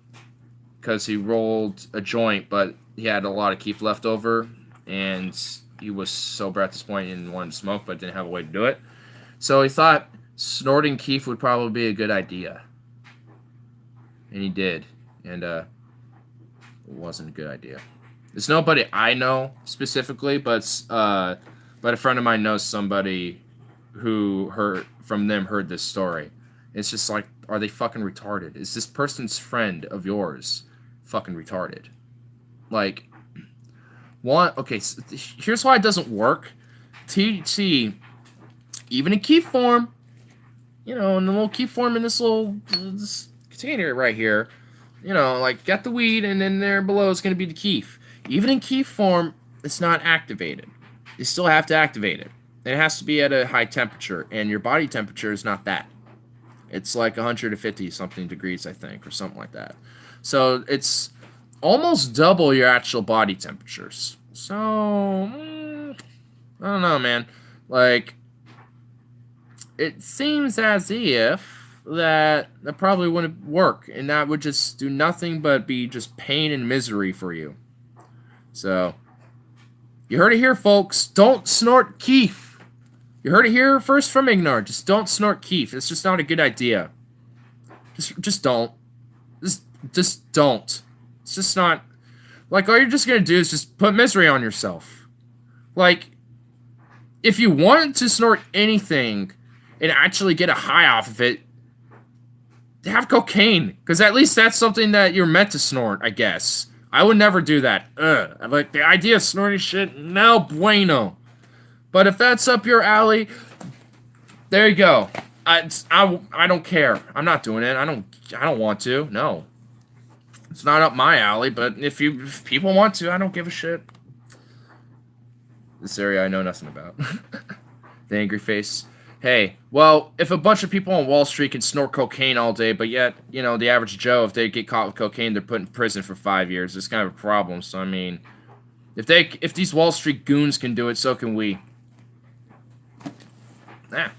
because he rolled a joint, but he had a lot of keef left over, and he was sober at this point and wanted to smoke, but didn't have a way to do it. So he thought snorting keef would probably be a good idea. And he did. And it wasn't a good idea. There's nobody I know specifically, but a friend of mine knows somebody who heard this story. It's just like, are they fucking retarded? Is this person's friend of yours fucking retarded? Like, okay, so here's why it doesn't work. THC, even in keef form, in the little keef form in this little this container right here, like, got the weed, and then there below is going to be the keef. Even in keef form, it's not activated. You still have to activate it. It has to be at a high temperature, and your body temperature is not that. It's like 150 something degrees, I think, or something like that. So it's almost double your actual body temperatures. So, I don't know, man. Like, it seems as if that probably wouldn't work, and that would just do nothing but be just pain and misery for you. So, you heard it here, folks. Don't snort keef. You heard it here first from Ignar. Just don't snort keef. It's just not a good idea. Just don't. Just don't. It's just not. Like, all you're just gonna do is just put misery on yourself. Like, if you want to snort anything and actually get a high off of it, have cocaine. Because at least that's something that you're meant to snort, I guess. I would never do that. Ugh. Like, the idea of snorting shit, no bueno. But if that's up your alley, there you go. I don't care. I'm not doing it. I don't want to. No. It's not up my alley, but if people want to, I don't give a shit. This area I know nothing about. The angry face. Hey, well, if a bunch of people on Wall Street can snort cocaine all day, but yet, the average Joe, if they get caught with cocaine, they're put in prison for 5 years. It's kind of a problem. So, I mean, if these Wall Street goons can do it, so can we. Ah.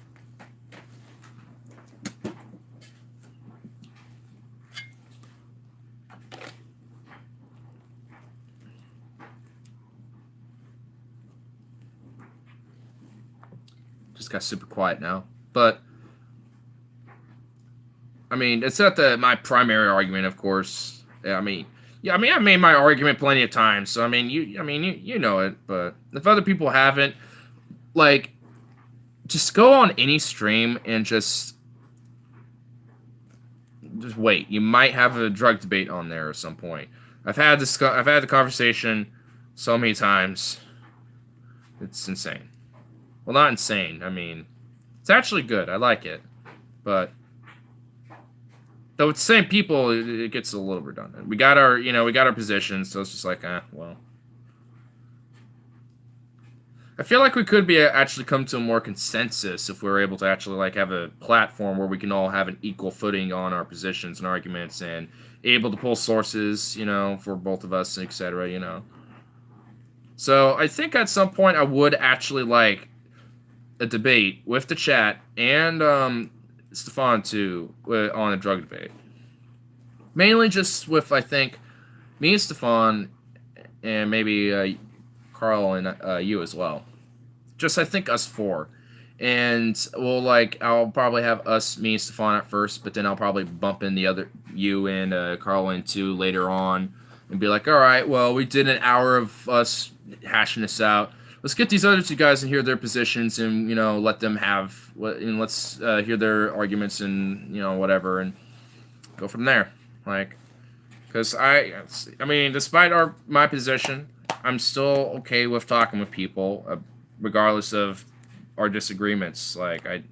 Just got super quiet now. But I mean, it's not my primary argument, of course. I mean, I've made my argument plenty of times. So I mean, you know it. But if other people haven't, like, just go on any stream and just wait. You might have a drug debate on there at some point. I've had the conversation so many times. It's insane. Well, not insane. I mean, it's actually good. I like it. But though it's the same people, it gets a little redundant. We got our positions, so it's just like, well. I feel like we could actually come to a more consensus if we were able to actually, like, have a platform where we can all have an equal footing on our positions and arguments and able to pull sources, for both of us, etc., So I think at some point I would actually like a debate with the chat and Stefan too on a drug debate. Mainly just with, I think, me and Stefan and maybe Carl and you as well. Just, I think, us 4. And I'll probably have me and Stefan at first, but then I'll probably bump in you and Carl in too later on and be like, all right, well, we did an hour of us hashing this out. Let's get these other 2 guys and hear their positions and, let them and let's hear their arguments and, whatever, and go from there. Like, Because I mean, despite my position, I'm still okay with talking with people, regardless of our disagreements. It's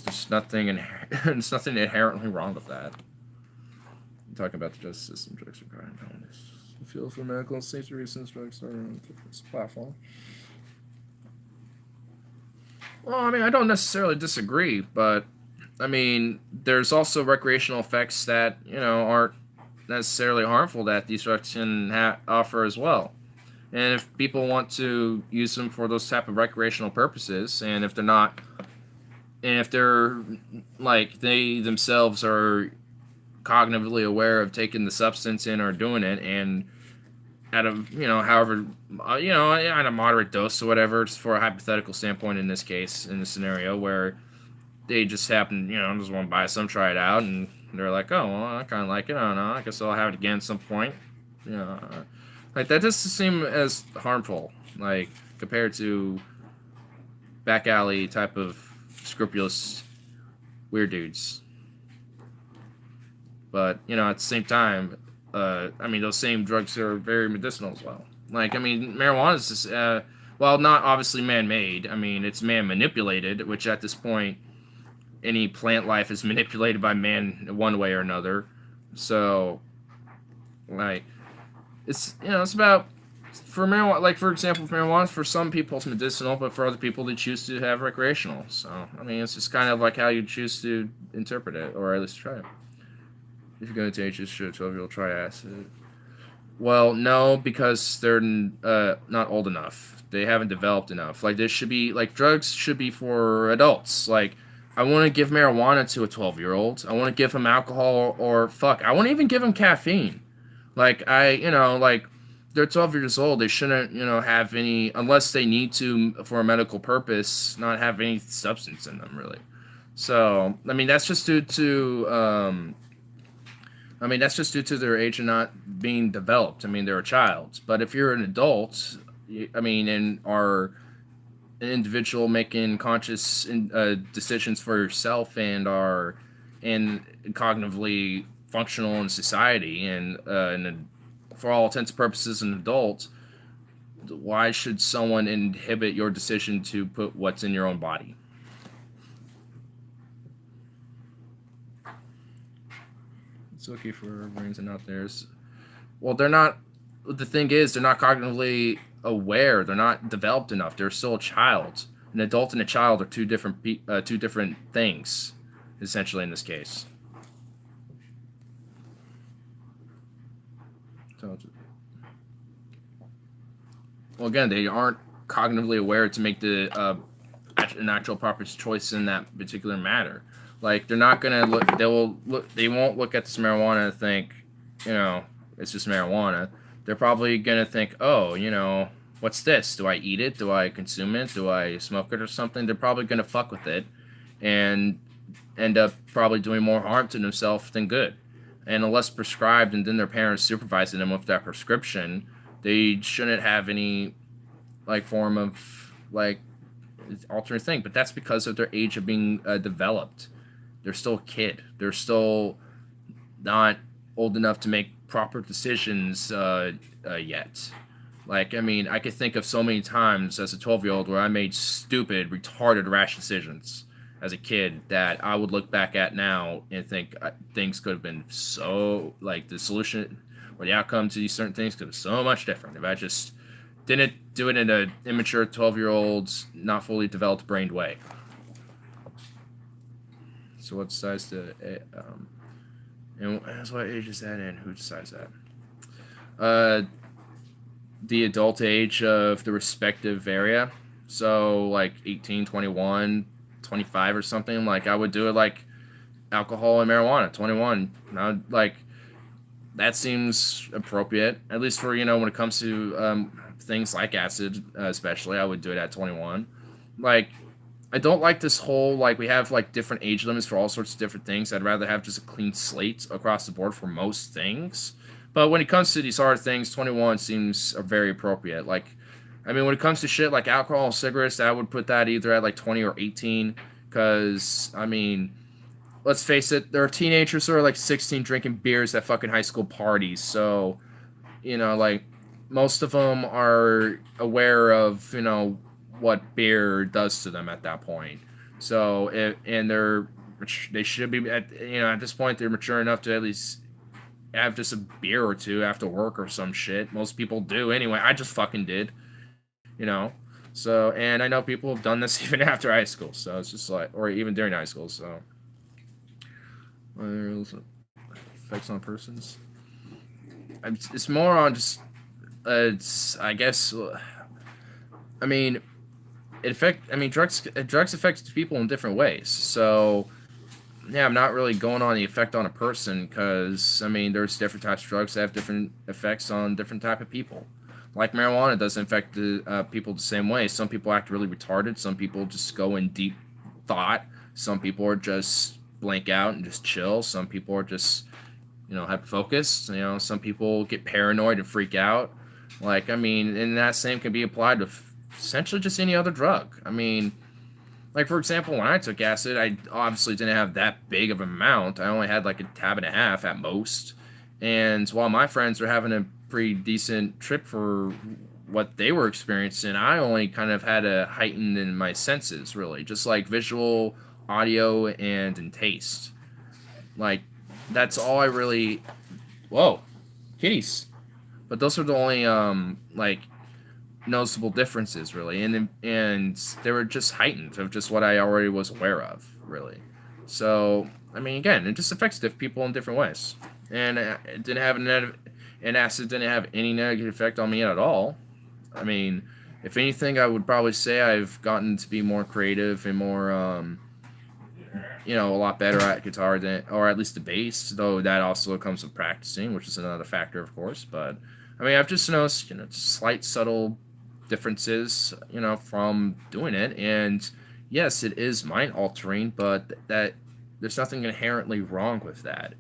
just nothing it's nothing inherently wrong with that. I'm talking about the justice system, drugs and crime penalties. The field for medical and safety reasons, drugs are on this platform. Well, I mean, I don't necessarily disagree, but I mean, there's also recreational effects that aren't necessarily harmful that these drugs can offer as well. And if people want to use them for those type of recreational purposes, and if they're like they themselves are cognitively aware of taking the substance in or doing it, and at a however at a moderate dose or whatever, just for a hypothetical standpoint in this case, in this scenario where they just happen just want to buy some, try it out, and they're like, oh well, I kind of like it, I don't know, I guess I'll have it again at some point, like that doesn't seem as harmful, like compared to back alley type of scrupulous weird dudes. But at the same time, I mean, those same drugs are very medicinal as well. Like, I mean, marijuana is just, well, not obviously man-made. I mean, it's man-manipulated, which at this point, any plant life is manipulated by man one way or another. So, like, it's about, for marijuana, like, for example, marijuana, for some people it's medicinal, but for other people they choose to have recreational. So, I mean, it's just kind of like how you choose to interpret it, or at least try it. If you're going to take this, should a 12-year-old try acid? Well, no, because they're not old enough. They haven't developed enough. Like, this should be, like, drugs should be for adults. Like, I want to give marijuana to a 12-year-old. I want to give him alcohol, or fuck, I want to even give him caffeine. Like, they're 12 years old. They shouldn't, have any, unless they need to for a medical purpose, not have any substance in them, really. So, I mean, that's just due to, their age and not being developed. I mean, they're a child. But if you're an adult, I mean, and are an individual making conscious decisions for yourself and are cognitively functional in society and for all intents and purposes an adult, why should someone inhibit your decision to put what's in your own body? It's okay for our brains and not theirs. Well, they're not. The thing is, they're not cognitively aware. They're not developed enough. They're still a child. An adult and a child are two different things, essentially, in this case. Well, again, they aren't cognitively aware to make an actual proper choice in that particular matter. Like, they're not gonna look. They won't look at this marijuana and think, it's just marijuana. They're probably gonna think, oh, what's this? Do I eat it? Do I consume it? Do I smoke it or something? They're probably gonna fuck with it, and end up probably doing more harm to themselves than good. And unless prescribed, and then their parents supervising them with that prescription, they shouldn't have any form of alternate thing. But that's because of their age of being developed. They're still a kid. They're still not old enough to make proper decisions yet. Like, I mean, I could think of so many times as a 12-year-old where I made stupid, retarded, rash decisions as a kid that I would look back at now and think things could have been so, the solution or the outcome to these certain things could have been so much different if I just didn't do it in an immature 12-year-old's not fully developed brained way. So what decides to, and what age is that in? Who decides that? The adult age of the respective area. So 18, 21, 25 or something. I would do it alcohol and marijuana, 21. That seems appropriate, at least for, when it comes to things like acid, especially. I would do it at 21. I don't like this whole, we have, different age limits for all sorts of different things. I'd rather have just a clean slate across the board for most things. But when it comes to these hard things, 21 seems very appropriate. When it comes to shit like alcohol and cigarettes, I would put that either at 20 or 18. Because, let's face it, there are teenagers who are like 16 drinking beers at fucking high school parties. So, like most of them are aware of, what beer does to them at that point. So, they should be at this point, they're mature enough to at least have just a beer or two after work or some shit. Most people do anyway. I just fucking did, So, and I know people have done this even after high school. So it's just like, or even during high school. So, effects on persons. It's more on just, I guess. I mean, drugs affect people in different ways. So, yeah, I'm not really going on the effect on a person because there's different types of drugs that have different effects on different type of people. Like marijuana doesn't affect people the same way. Some people act really retarded. Some people just go in deep thought. Some people are just blank out and just chill. Some people are just, have focus. Some people get paranoid and freak out. And that same can be applied to essentially just any other drug. Like, for example, when I took acid, I obviously didn't have that big of an amount. I only had like a tab and a half at most. And while my friends were having a pretty decent trip for what they were experiencing, I only kind of had a heightened in my senses, really. Just like visual, audio, and in taste. Like, that's all I really... Whoa. Kitties. But those are the only, noticeable differences, really. And they were just heightened of just what I already was aware of, really. So, again, it just affects different people in different ways. And it didn't have acid didn't have any negative effect on me at all. If anything, I would probably say I've gotten to be more creative and more, a lot better at guitar or at least the bass, though that also comes with practicing, which is another factor, of course. But, I've just noticed, slight, subtle differences, from doing it. And yes, it is mind altering, but that there's nothing inherently wrong with that.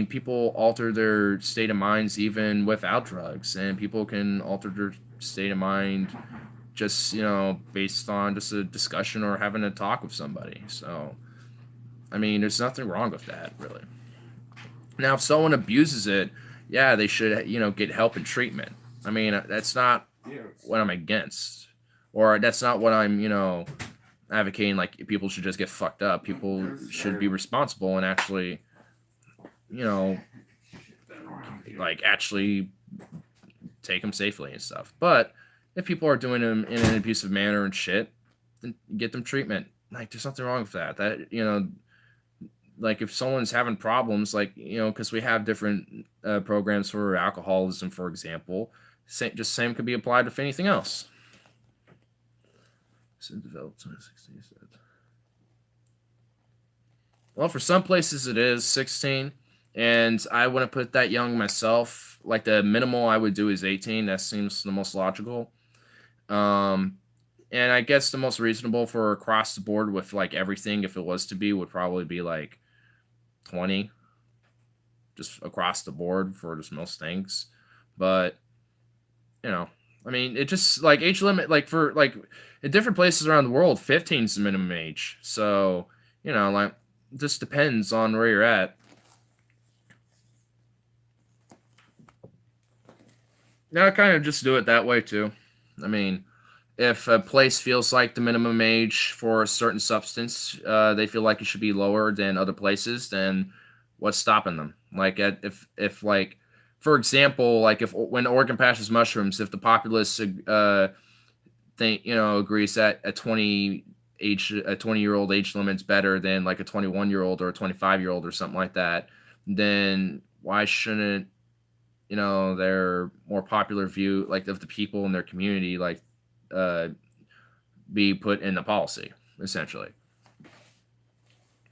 People alter their state of minds even without drugs, and people can alter their state of mind just, based on just a discussion or having a talk with somebody. So, there's nothing wrong with that, really. Now, if someone abuses it, yeah, they should, get help and treatment. That's not what I'm against, or that's not what I'm, advocating. Like, people should just get fucked up. People should be responsible and actually, actually take them safely and stuff. But if people are doing them in an abusive manner and shit, then get them treatment. Like, there's nothing wrong with that. That, like, if someone's having problems, like, because we have different programs for alcoholism, for example, same could be applied with anything else. So developed 2016. Well, for some places it is 16, and I wouldn't put that young myself. Like, the minimal I would do is 18. That seems the most logical. And I guess the most reasonable for across the board with like everything, if it was to be, would probably be like 20, just across the board for just most things. But it just like age limit, like for like in different places around the world, 15 is the minimum age. So like, it just depends on where you're at. Now I kind of just do it that way too. If a place feels like the minimum age for a certain substance, they feel like it should be lower than other places, then what's stopping them? Like, if like, for example, like when Oregon passes mushrooms, if the populace agrees that a 20-year-old age limit's better than like a 21-year-old or a 25-year-old or something like that, then why shouldn't their more popular view, like, of the people in their community, like, be put in the policy, essentially?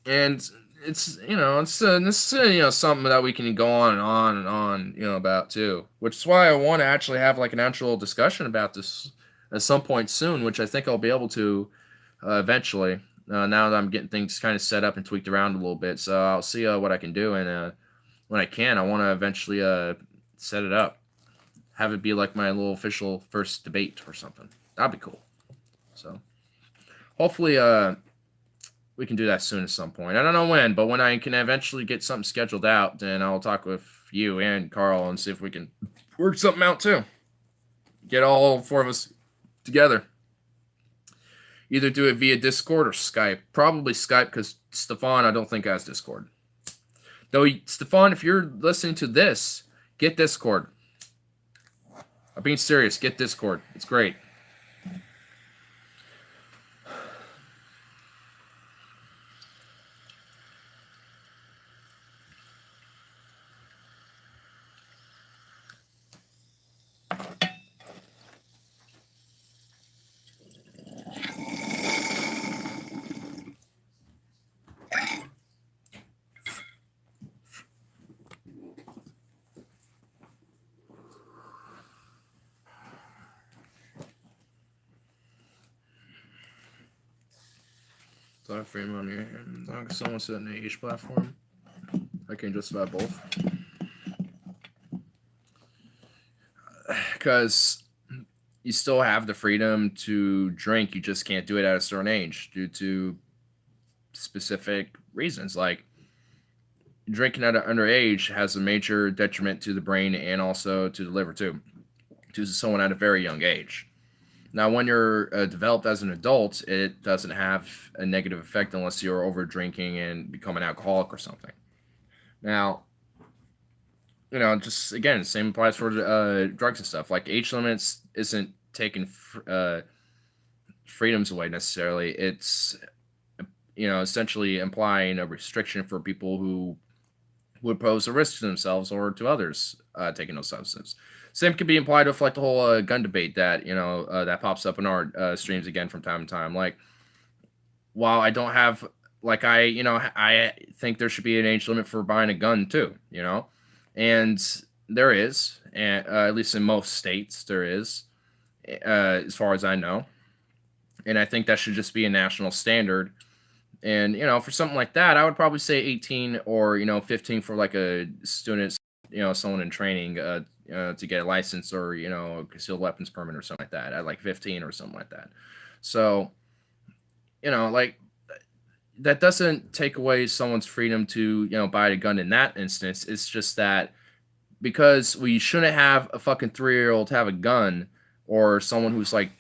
And it's something that we can go on and on and on about too, which is why I want to actually have like an actual discussion about this at some point soon, which I think I'll be able to eventually, now that I'm getting things kind of set up and tweaked around a little bit. So I'll see what I can do, and when I can, I want to eventually set it up, have it be like my little official first debate or something. That'd be cool. So hopefully we can do that soon at some point. I don't know when, but when I can eventually get something scheduled out, then I'll talk with you and Carl and see if we can work something out too. Get all 4 of us together. Either do it via Discord or Skype. Probably Skype because Stefan, I don't think, has Discord. Though, Stefan, if you're listening to this, get Discord. I'm being serious. Get Discord. It's great. Thought free money. As long as someone set an age platform, I can just buy both. Because you still have the freedom to drink, you just can't do it at a certain age due to specific reasons. Like drinking at an underage has a major detriment to the brain and also to the liver too, to someone at a very young age. Now, when you're developed as an adult, it doesn't have a negative effect unless you're over drinking and become an alcoholic or something. Now, just again, the same applies for drugs and stuff. Like age limits isn't taking freedoms away necessarily. It's essentially implying a restriction for people who would pose a risk to themselves or to others taking those substances. Same could be implied with like the whole gun debate that that pops up in our streams again from time to time. Like, while I don't have I think there should be an age limit for buying a gun too. And there is, and at least in most states there is, as far as I know. And I think that should just be a national standard. And for something like that, I would probably say 18 or 15 for like a student, someone in training to get a license or a concealed weapons permit or something like that at like 15 or something like that. So like that doesn't take away someone's freedom to buy a gun in that instance. It's just that because we shouldn't have a fucking 3-year-old have a gun or someone who's like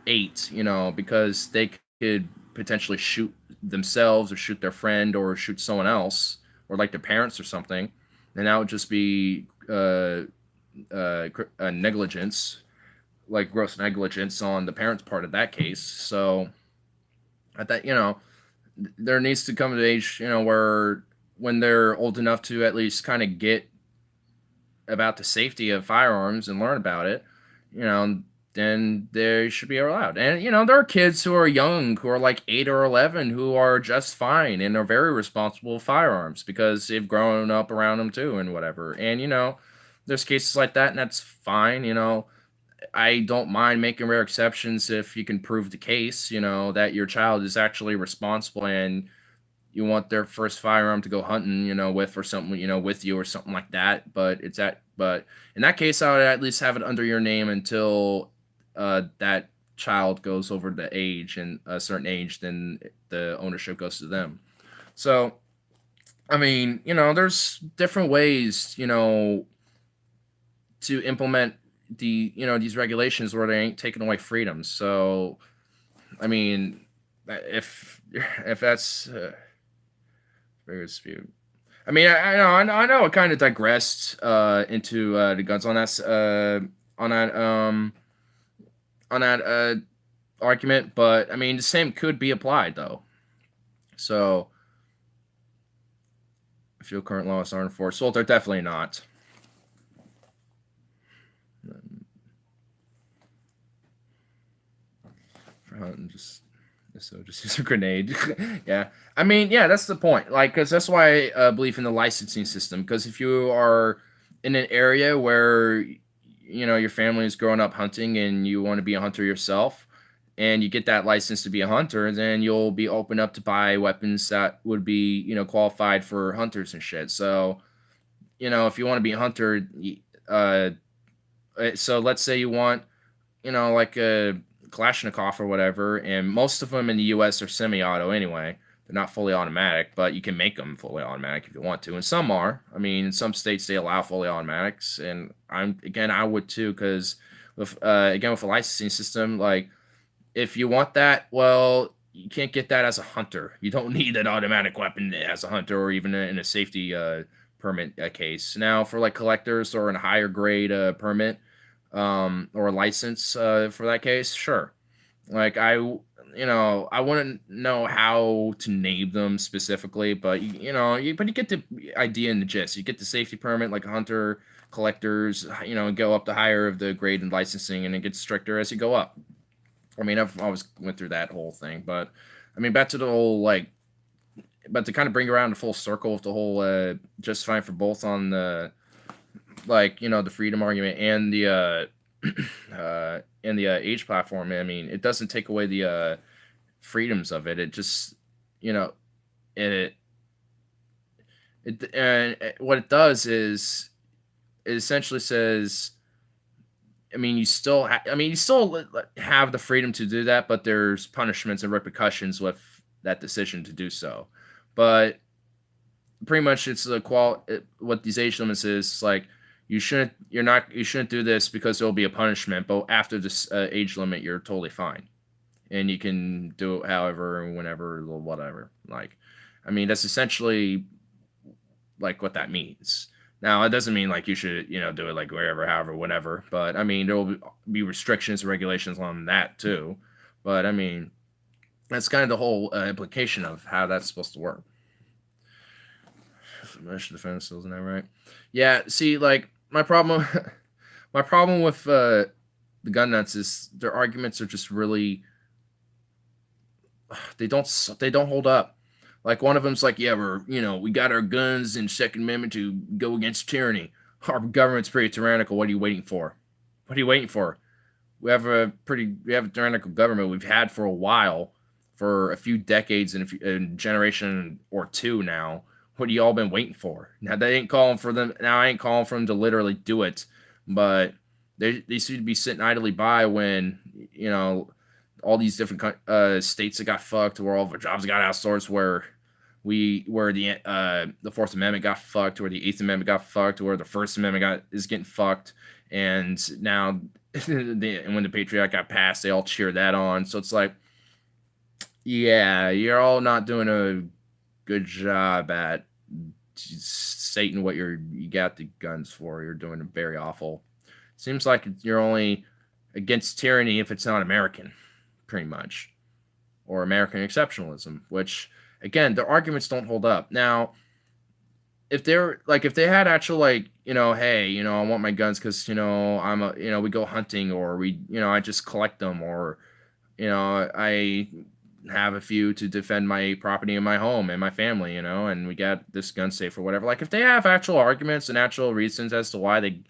8, because they could potentially shoot themselves or shoot their friend or shoot someone else or like their parents or something, and that would just be negligence, like gross negligence on the parents' part of that case. So I thought there needs to come to age where when they're old enough to at least kind of get about the safety of firearms and learn about it, then they should be allowed. And there are kids who are young, who are like 8 or 11, who are just fine and are very responsible with firearms because they've grown up around them too and whatever. And there's cases like that, and that's fine. I don't mind making rare exceptions if you can prove the case, that your child is actually responsible and you want their first firearm to go hunting, with or something, with you or something like that. But in that case, I would at least have it under your name until that child goes over the age, and a certain age, then the ownership goes to them. So, I mean, there's different ways, to implement these regulations where they ain't taking away freedoms. So, I mean, if that's very dispute. I mean, I know it kind of digressed into the guns on that argument, but I mean the same could be applied though. So, I feel current laws are enforced. Well, they're definitely not. For hunting, just use a grenade. Yeah, I mean, yeah, that's the point. Like, because that's why I believe in the licensing system. Because if you are in an area where your family is growing up hunting and you want to be a hunter yourself, and you get that license to be a hunter, then you'll be open up to buy weapons that would be qualified for hunters and shit. So if you want to be a hunter, so let's say you want like a Kalashnikov or whatever, and most of them in the U.S. are semi-auto anyway. They're not fully automatic, but you can make them fully automatic if you want to, and some are. I mean, in some states they allow fully automatics, and I would too, because with with a licensing system, like if you want that, well, you can't get that as a hunter. You don't need an automatic weapon as a hunter, or even in a safety permit case. Now, for like collectors or in a higher grade permit or a license for that case, sure. Like I wouldn't know how to name them specifically, but but you get the idea and the gist. You get the safety permit, like hunter, collectors, go up the higher of the grade and licensing, and it gets stricter as you go up. I mean, I've always went through that whole thing, but I mean, back to the whole but to kind of bring around the full circle with the whole justifying for both on the the freedom argument and the age platform. I mean, it doesn't take away the freedoms of it. It just it what it does is it essentially says, I mean, you still have the freedom to do that, but there's punishments and repercussions with that decision to do so. But pretty much it's what these age limits is like. You shouldn't do this because there'll be a punishment, but after this age limit, you're totally fine, and you can do it however and whenever, whatever. Like, I mean, that's essentially like what that means. Now, it doesn't mean like you should, do it like wherever, however, whatever. But I mean, there will be restrictions and regulations on that too. But I mean, that's kind of the whole implication of how that's supposed to work. National defense, isn't that right? Yeah. See, like my problem with the gun nuts is their arguments are just really they don't hold up. Like one of them's like, yeah, we got our guns in Second Amendment to go against tyranny. Our government's pretty tyrannical. What are you waiting for? We have a tyrannical government we've had for a while, for a few decades and a generation or two now. What have you all been waiting for? Now I ain't calling for them to literally do it, but they seem to be sitting idly by when all these different states that got fucked, where all of our jobs got outsourced, where the Fourth Amendment got fucked, where the Eighth Amendment got fucked, where the First Amendment is getting fucked, and now when the Patriot Act got passed, they all cheered that on. So it's like, yeah, you're all not doing a good job at stating what you got the guns for. You're doing it very awful. Seems like you're only against tyranny if it's not American, pretty much, or American exceptionalism, which again, the arguments don't hold up. Now, if they had actual hey, I want my guns because we go hunting, or I just collect them, or I have a few to defend my property and my home and my family, and we got this gun safe or whatever. Like if they have actual arguments and actual reasons as to why they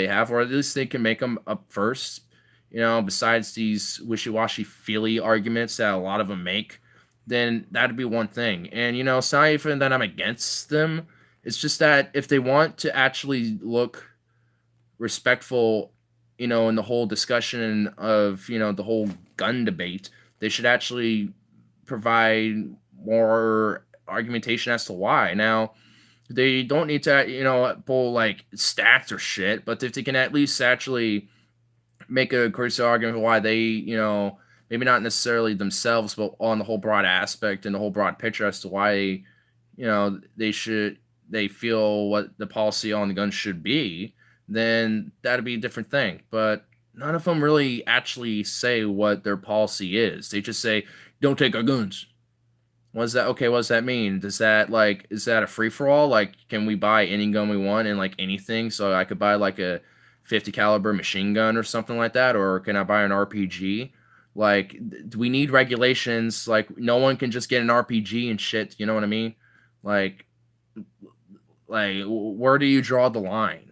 have, or at least they can make them up first, besides these wishy-washy feely arguments that a lot of them make, then that'd be one thing. And, it's not even that I'm against them. It's just that if they want to actually look respectful, in the whole discussion of, the whole gun debate, they should actually provide more argumentation as to why. Now, they don't need to, pull like stats or shit, but if they can at least actually make a cohesive argument why they, maybe not necessarily themselves, but on the whole broad aspect and the whole broad picture as to why, they feel what the policy on the gun should be, then that'd be a different thing. But none of them really actually say what their policy is. They just say, don't take our guns. What does that mean? Is that a free-for-all? Like, can we buy any gun we want and like anything? So I could buy like a 50 caliber machine gun or something like that? Or can I buy an RPG? Like, do we need regulations? Like, no one can just get an RPG and shit. You know what I mean? Like, where do you draw the line?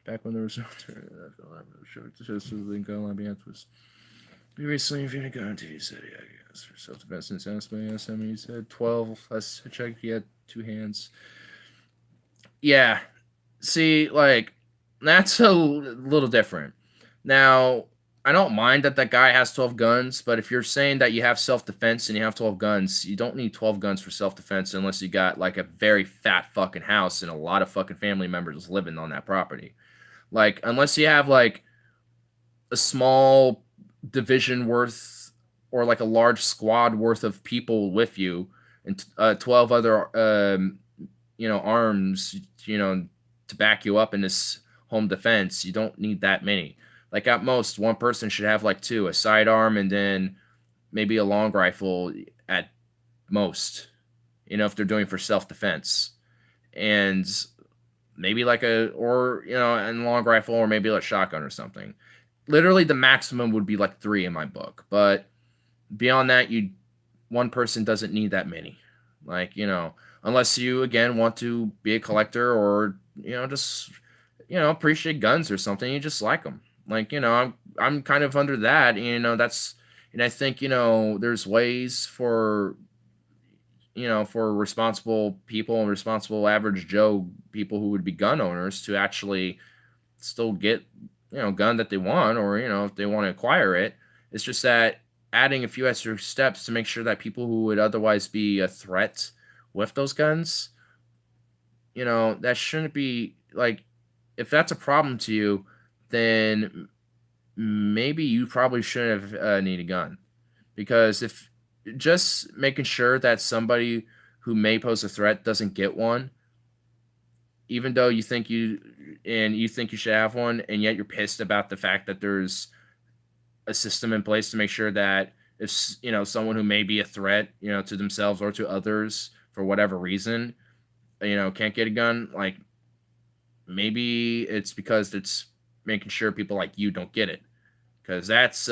Back when there was was recently if you gun to city, I guess, for self-defense and sense. He said 12. Let's check. He had 2 hands. Yeah. See, like, that's a little different. Now, I don't mind that that guy has 12 guns, but if you're saying that you have self-defense and you have 12 guns, you don't need 12 guns for self-defense unless you got like a very fat fucking house and a lot of fucking family members living on that property. Like, unless you have like a small division worth or like a large squad worth of people with you and 12 other arms, to back you up in this home defense, you don't need that many. Like at most, one person should have like two, a sidearm and then maybe a long rifle at most, if they're doing for self-defense. And maybe like a long rifle or maybe like shotgun or something. Literally the maximum would be like 3 in my book. But beyond that, one person doesn't need that many. Like, unless you again want to be a collector or just appreciate guns or something, you just like them. Like, I'm kind of under that, that's, and I think, there's ways for responsible people and responsible average Joe people who would be gun owners to actually still get, gun that they want, or, if they want to acquire it. It's just that adding a few extra steps to make sure that people who would otherwise be a threat with those guns, that shouldn't be like, if that's a problem to you, then maybe you probably shouldn't have need a gun. Because if just making sure that somebody who may pose a threat doesn't get one, even though you think you should have one, and yet you're pissed about the fact that there's a system in place to make sure that if someone who may be a threat, to themselves or to others for whatever reason, can't get a gun, like maybe it's because it's making sure people like you don't get it, because that's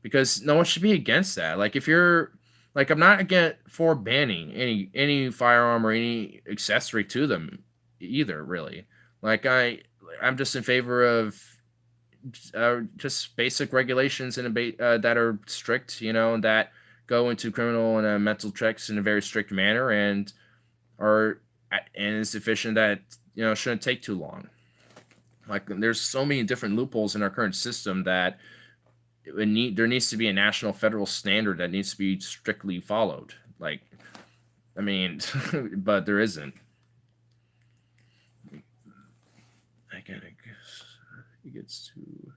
because no one should be against that. Like if you're like, I'm not for banning any firearm or any accessory to them either, really. Like I'm just in favor of just basic regulations and that are strict, that go into criminal and mental checks in a very strict manner and is sufficient, that shouldn't take too long. Like there's so many different loopholes in our current system that there needs to be a national federal standard that needs to be strictly followed. Like, I mean, but there isn't. Again, I guess it gets to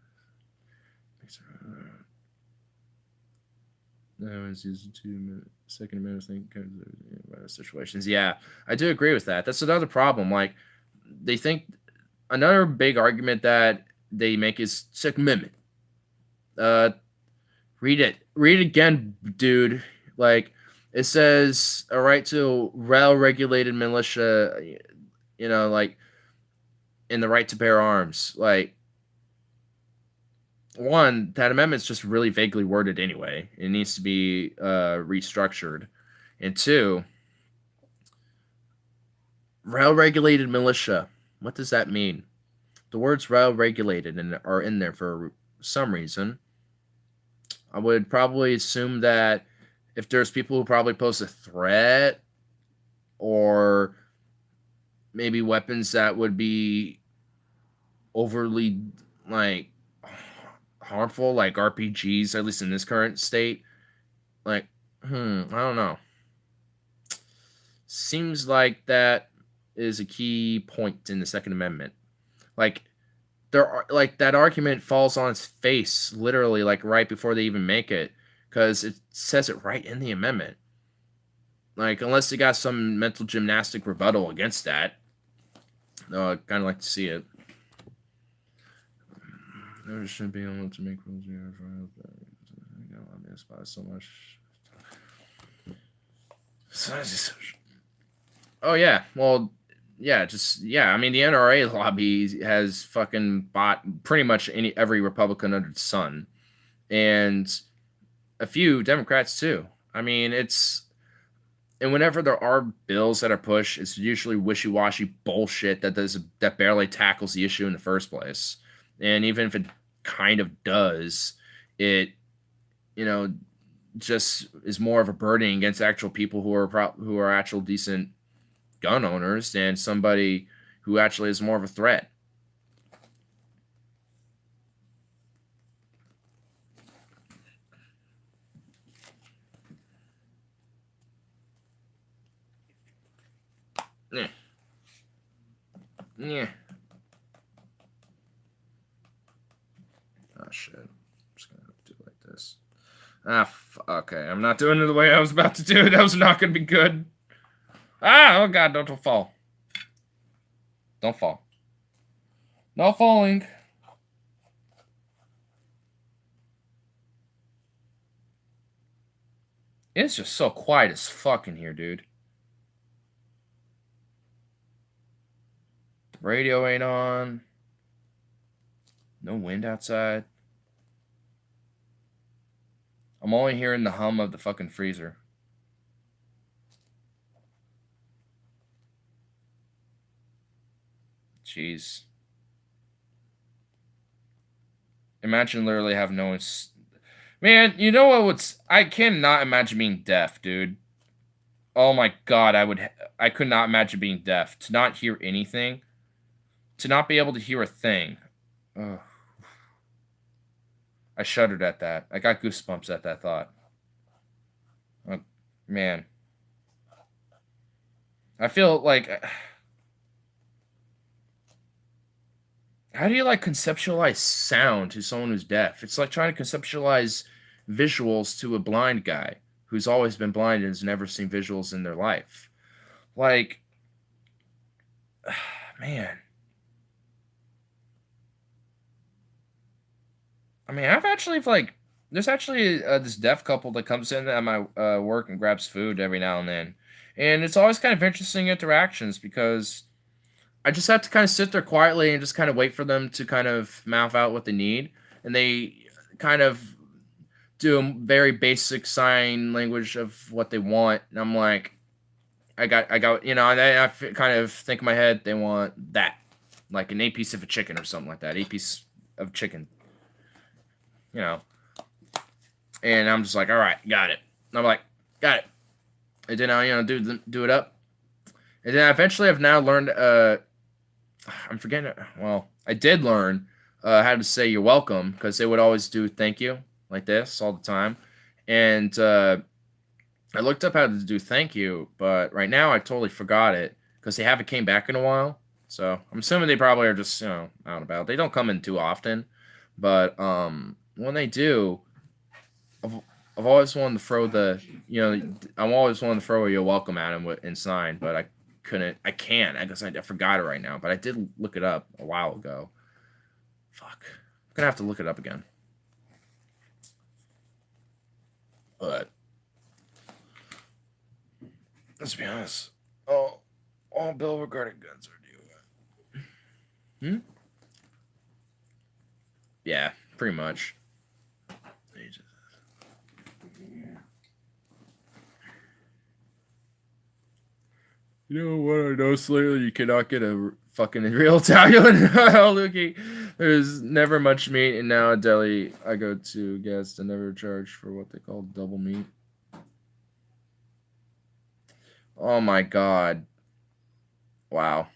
it's used 2 minutes, Second Amendment thing kind of situations. Yeah, I do agree with that. That's another problem. Like, they think another big argument that they make is Second Amendment. Read it again, dude. Like, it says a right to well-regulated militia, like, and the right to bear arms. Like, one, that amendment's just really vaguely worded anyway. It needs to be restructured. And two, well-regulated militia. What does that mean? The words well-regulated are in there for some reason. I would probably assume that if there's people who probably pose a threat, or maybe weapons that would be overly like harmful, like RPGs, at least in this current state, like I don't know. Seems like that is a key point in the Second Amendment. Like, there are, like, that argument falls on its face literally, like, right before they even make it, because it says it right in the amendment. Like, unless you got some mental gymnastic rebuttal against that, I'd kind of like to see it. There shouldn't be able to make rules here. I miss by so much. Oh yeah, well, yeah, I mean, the NRA lobby has fucking bought pretty much every Republican under the sun, and a few Democrats too. I mean, and whenever there are bills that are pushed, it's usually wishy-washy bullshit that barely tackles the issue in the first place. And even if it kind of does, it, just is more of a burden against actual people who are actual decent gun owners than somebody who actually is more of a threat. Yeah. Oh shit. I'm just gonna have to do it like this. Okay. I'm not doing it the way I was about to do it. That was not gonna be good. Oh god, don't fall. Don't fall. No falling. It's just so quiet as fuck in here, dude. Radio ain't on. No wind outside. I'm only hearing the hum of the fucking freezer. Jeez. Imagine literally having no one. Man, you know what? I cannot imagine being deaf, dude. Oh my god, I could not imagine being deaf. To not hear anything. To not be able to hear a thing. Ugh. I shuddered at that. I got goosebumps at that thought. Oh, man. I feel like... How do you, like, conceptualize sound to someone who's deaf? It's like trying to conceptualize visuals to a blind guy who's always been blind and has never seen visuals in their life. Like... Man... I mean, I've actually, like, there's actually this deaf couple that comes in at my work and grabs food every now and then. And it's always kind of interesting interactions because I just have to kind of sit there quietly and just kind of wait for them to kind of mouth out what they need. And they kind of do a very basic sign language of what they want. And I'm like, I got, you know, and I kind of think in my head, they want that. Like an 8-piece of a chicken or something like that. 8-piece of chicken. You know, and I'm just like, all right, got it. And I'm like, got it. And then I, do it up. And then eventually I've now learned, I'm forgetting it. Well, I did learn how to say you're welcome because they would always do thank you like this all the time. And I looked up how to do thank you, but right now I totally forgot it because they haven't came back in a while. So I'm assuming they probably are just, out and about. They don't come in too often, but, when they do, I've always wanted to throw I'm always wanting to throw a you're welcome at them in sign, but I couldn't. I can't. I guess I forgot it right now, but I did look it up a while ago. Fuck. I'm gonna have to look it up again. But let's be honest. All bill regarding guns are due. Yeah, pretty much. You know what I noticed lately? You cannot get a fucking real Italian looking. There's never much meat, and now at deli I go to guess they never charge for what they call double meat. Oh my god. Wow.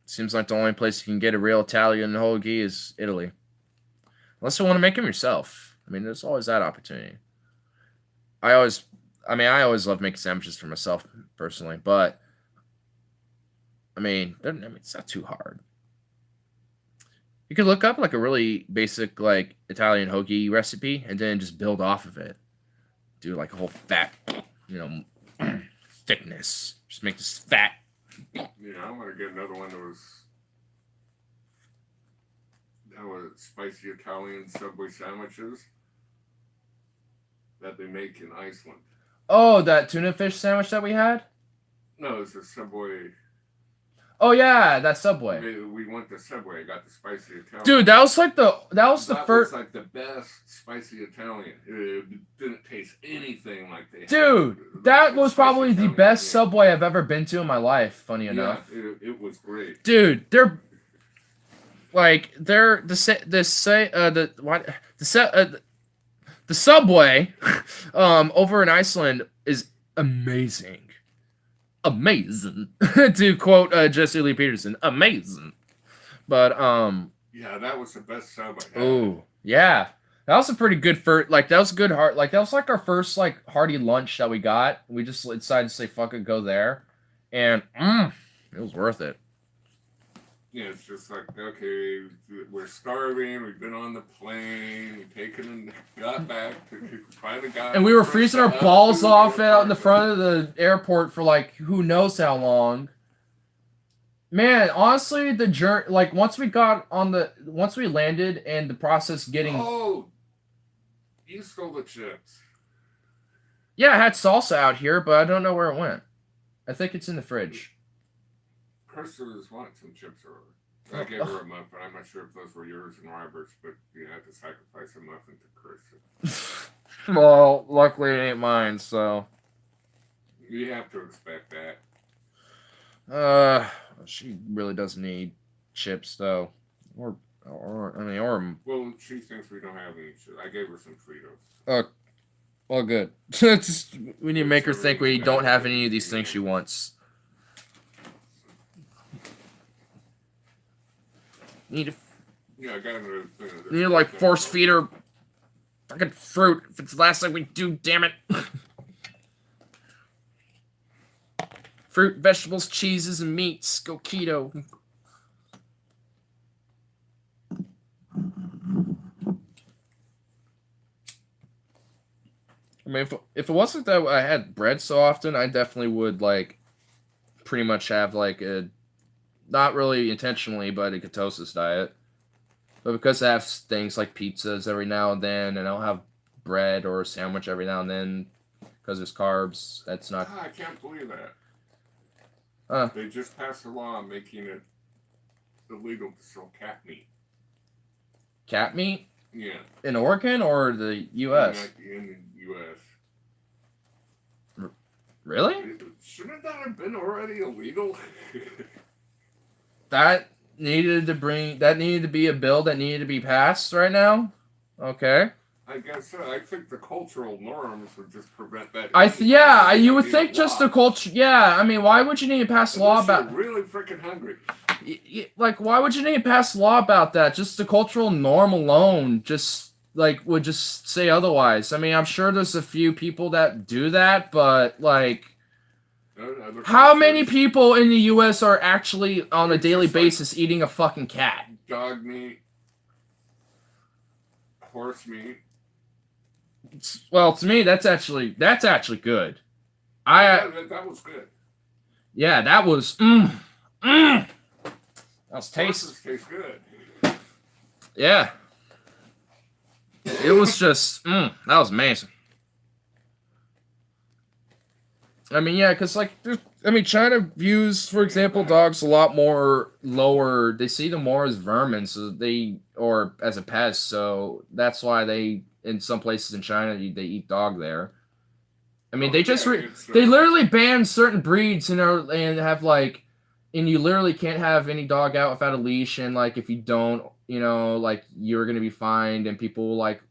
Seems like the only place you can get a real Italian hoagie is Italy. Unless you want to make them yourself. I mean, there's always that opportunity. I always love making sandwiches for myself, personally, but, it's not too hard. You could look up, like, a really basic, like, Italian hoagie recipe, and then just build off of it. Do, like, a whole fat, thickness. Just make this fat. Yeah, I'm going to get another one that was spicy Italian Subway sandwiches that they make in Iceland. Oh, that tuna fish sandwich that we had? No, it's a Subway. Oh yeah, that Subway. We went to Subway. I got the spicy Italian. Dude, that was the first. Was like the best spicy Italian. It didn't taste anything like they. Dude, that was probably the best Subway I've ever been to in my life. Funny enough. It was great. Dude, the Subway over in Iceland is amazing. Amazing. To quote Jesse Lee Peterson, amazing. But yeah, that was the best Subway. Oh, yeah. That was a pretty good first. Like that was a good heart. Like that was like our first like hearty lunch that we got. We just decided to say fuck it, go there, and it was worth it. Yeah, it's just like, okay, we're starving, we've been on the plane, we've got back, finally got... And we were freezing our balls off out in the front of the airport for like who knows how long. Man, honestly, the journey, like once we landed and the process getting... Oh! You stole the chips. Yeah, I had salsa out here, but I don't know where it went. I think it's in the fridge. Krista was wanting some chips earlier. I gave her a muffin. I'm not sure if those were yours and Robert's, but you had to sacrifice a muffin to Krista. Well, luckily it ain't mine, so. You have to expect that. She really doesn't need chips though, or. Well, she thinks we don't have any chips. I gave her some Fritos. Well, good. Just, we need to make her think we don't have any of these things she wants. Yeah, I got another thing. Need to like force feed her fucking fruit if it's the last thing we do. Damn it. Fruit, vegetables, cheeses, and meats. Go keto. I mean, if it wasn't that I had bread so often, I definitely would like pretty much have like a, not really intentionally, but a ketosis diet. But because I have things like pizzas every now and then, and I'll have bread or a sandwich every now and then because there's carbs, that's not... I can't believe that. Huh. They just passed a law making it illegal to sell cat meat. Cat meat? Yeah. In Oregon or the U.S.? In the U.S. Really? Shouldn't that have been already illegal? That needed to be a bill that needed to be passed right now? Okay. I guess so. I think the cultural norms would just prevent that. You would think just the culture. Yeah, I mean, why would you need to pass a law about? Really freaking hungry. Like, why would you need to pass a law about that? Just the cultural norm alone, just like would just say otherwise. I mean, I'm sure there's a few people that do that, but like, how many people in the U.S. are actually on a daily basis eating a fucking cat? Dog meat, horse meat. Well, to me, that's actually good. That was good. Yeah, that was that was tasty. Horses taste good. Yeah, it was just that was amazing. I mean, yeah, because like, China views, for example, dogs a lot more lower. They see them more as vermin, or as a pest. So that's why they, in some places in China, they eat dog there. I mean, they literally ban certain breeds and have like, and you literally can't have any dog out without a leash. And like, if you don't, like you're gonna be fined, and people like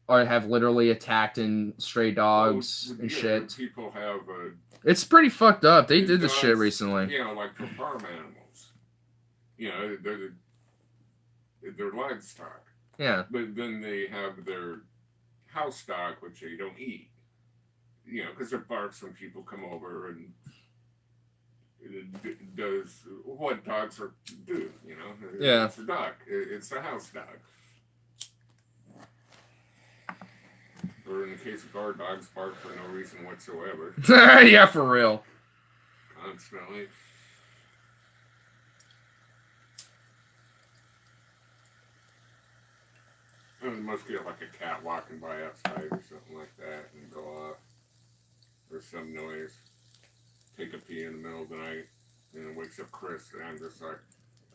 have literally attacked and stray dogs and shit. People have it's pretty fucked up. They did this shit recently. Like for farm animals. They're livestock. Yeah. But then they have their house dog, which they don't eat. Because it barks when people come over and it does what dogs do, Yeah. It's a dog. It's a house dog. Or in the case of guard dogs, bark for no reason whatsoever. Yeah, for real. Constantly. And it must get like a cat walking by outside or something like that and go off. Or some noise. Take a pee in the middle of the night. And it wakes up Chris. And I'm just like,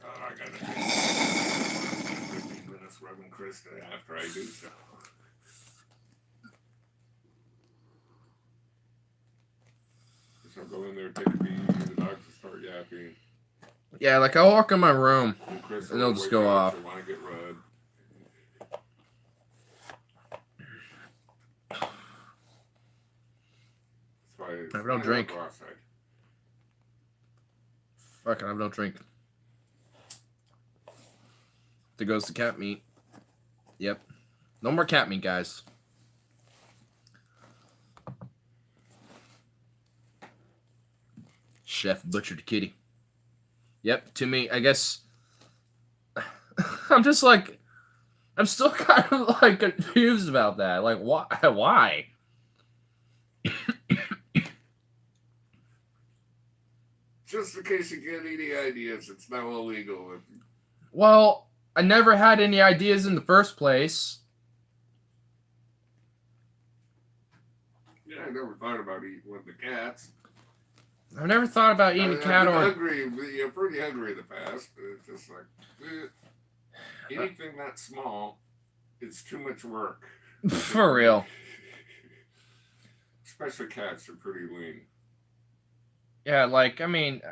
oh, I gotta take 15 minutes rubbing Chris after I do so. So go in there, take a pee, the dogs will start yapping. Yeah, like I'll walk in my room and they'll just go off. Want to get rubbed. That's why I don't drink. Fucking, I don't drink. There goes the cat meat. Yep. No more cat meat, guys. Chef butchered kitty. Yep, to me, I guess. I'm just like, I'm still kind of like confused about that. Like, why? Why? Just in case you get any ideas, it's now illegal. Well, I never had any ideas in the first place. Yeah, I never thought about eating with the cats. I've never thought about eating a cat I've been or. hungry, yeah, pretty hungry in the past, but it's just like anything that small, it's too much work. For real. Especially cats are pretty lean. Yeah, like, I mean,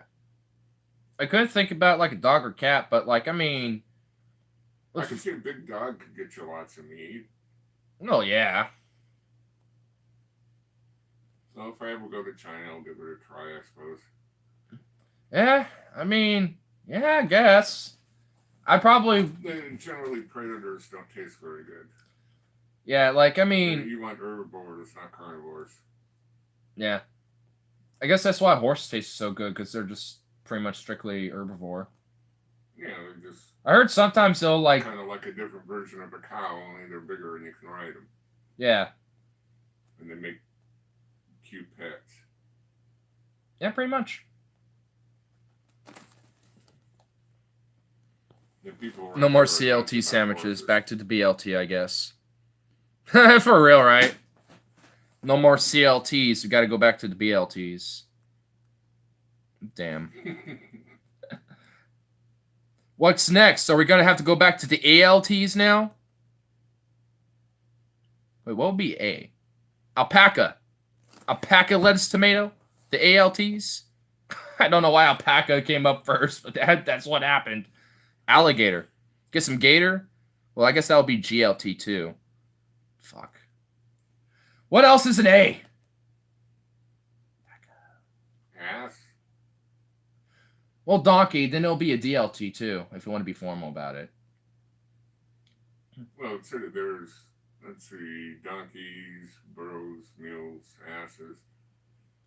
I couldn't think about like a dog or cat, but like, I mean, I could see a big dog could get you lots of meat. oh yeah. So if I ever go to China, I'll give it a try, I suppose. Yeah, I mean, yeah, I guess. I probably. Generally, predators don't taste very good. Yeah, like, I mean. You want herbivores, not carnivores. Yeah. I guess that's why horse tastes so good, because they're just pretty much strictly herbivore. Yeah, they're just. I heard sometimes they'll like. Kind of like a different version of a cow, only they're bigger and you can ride them. Yeah. And they make cute pets. Yeah, pretty much. No more CLT sandwiches. Back to the BLT, I guess. For real, right? No more CLTs. We got to go back to the BLTs. Damn. What's next? Are we going to have to go back to the ALTs now? Wait, what would be A? Alpaca. Alpaca, lettuce, tomato? The ALTs? I don't know why alpaca came up first, but that's what happened. Alligator. Get some gator? Well, I guess that would be GLT too. Fuck. What else is an A? Ass. Well, donkey, then it'll be a DLT too, if you want to be formal about it. Well, there's, let's see, donkeys, burros, mules, asses.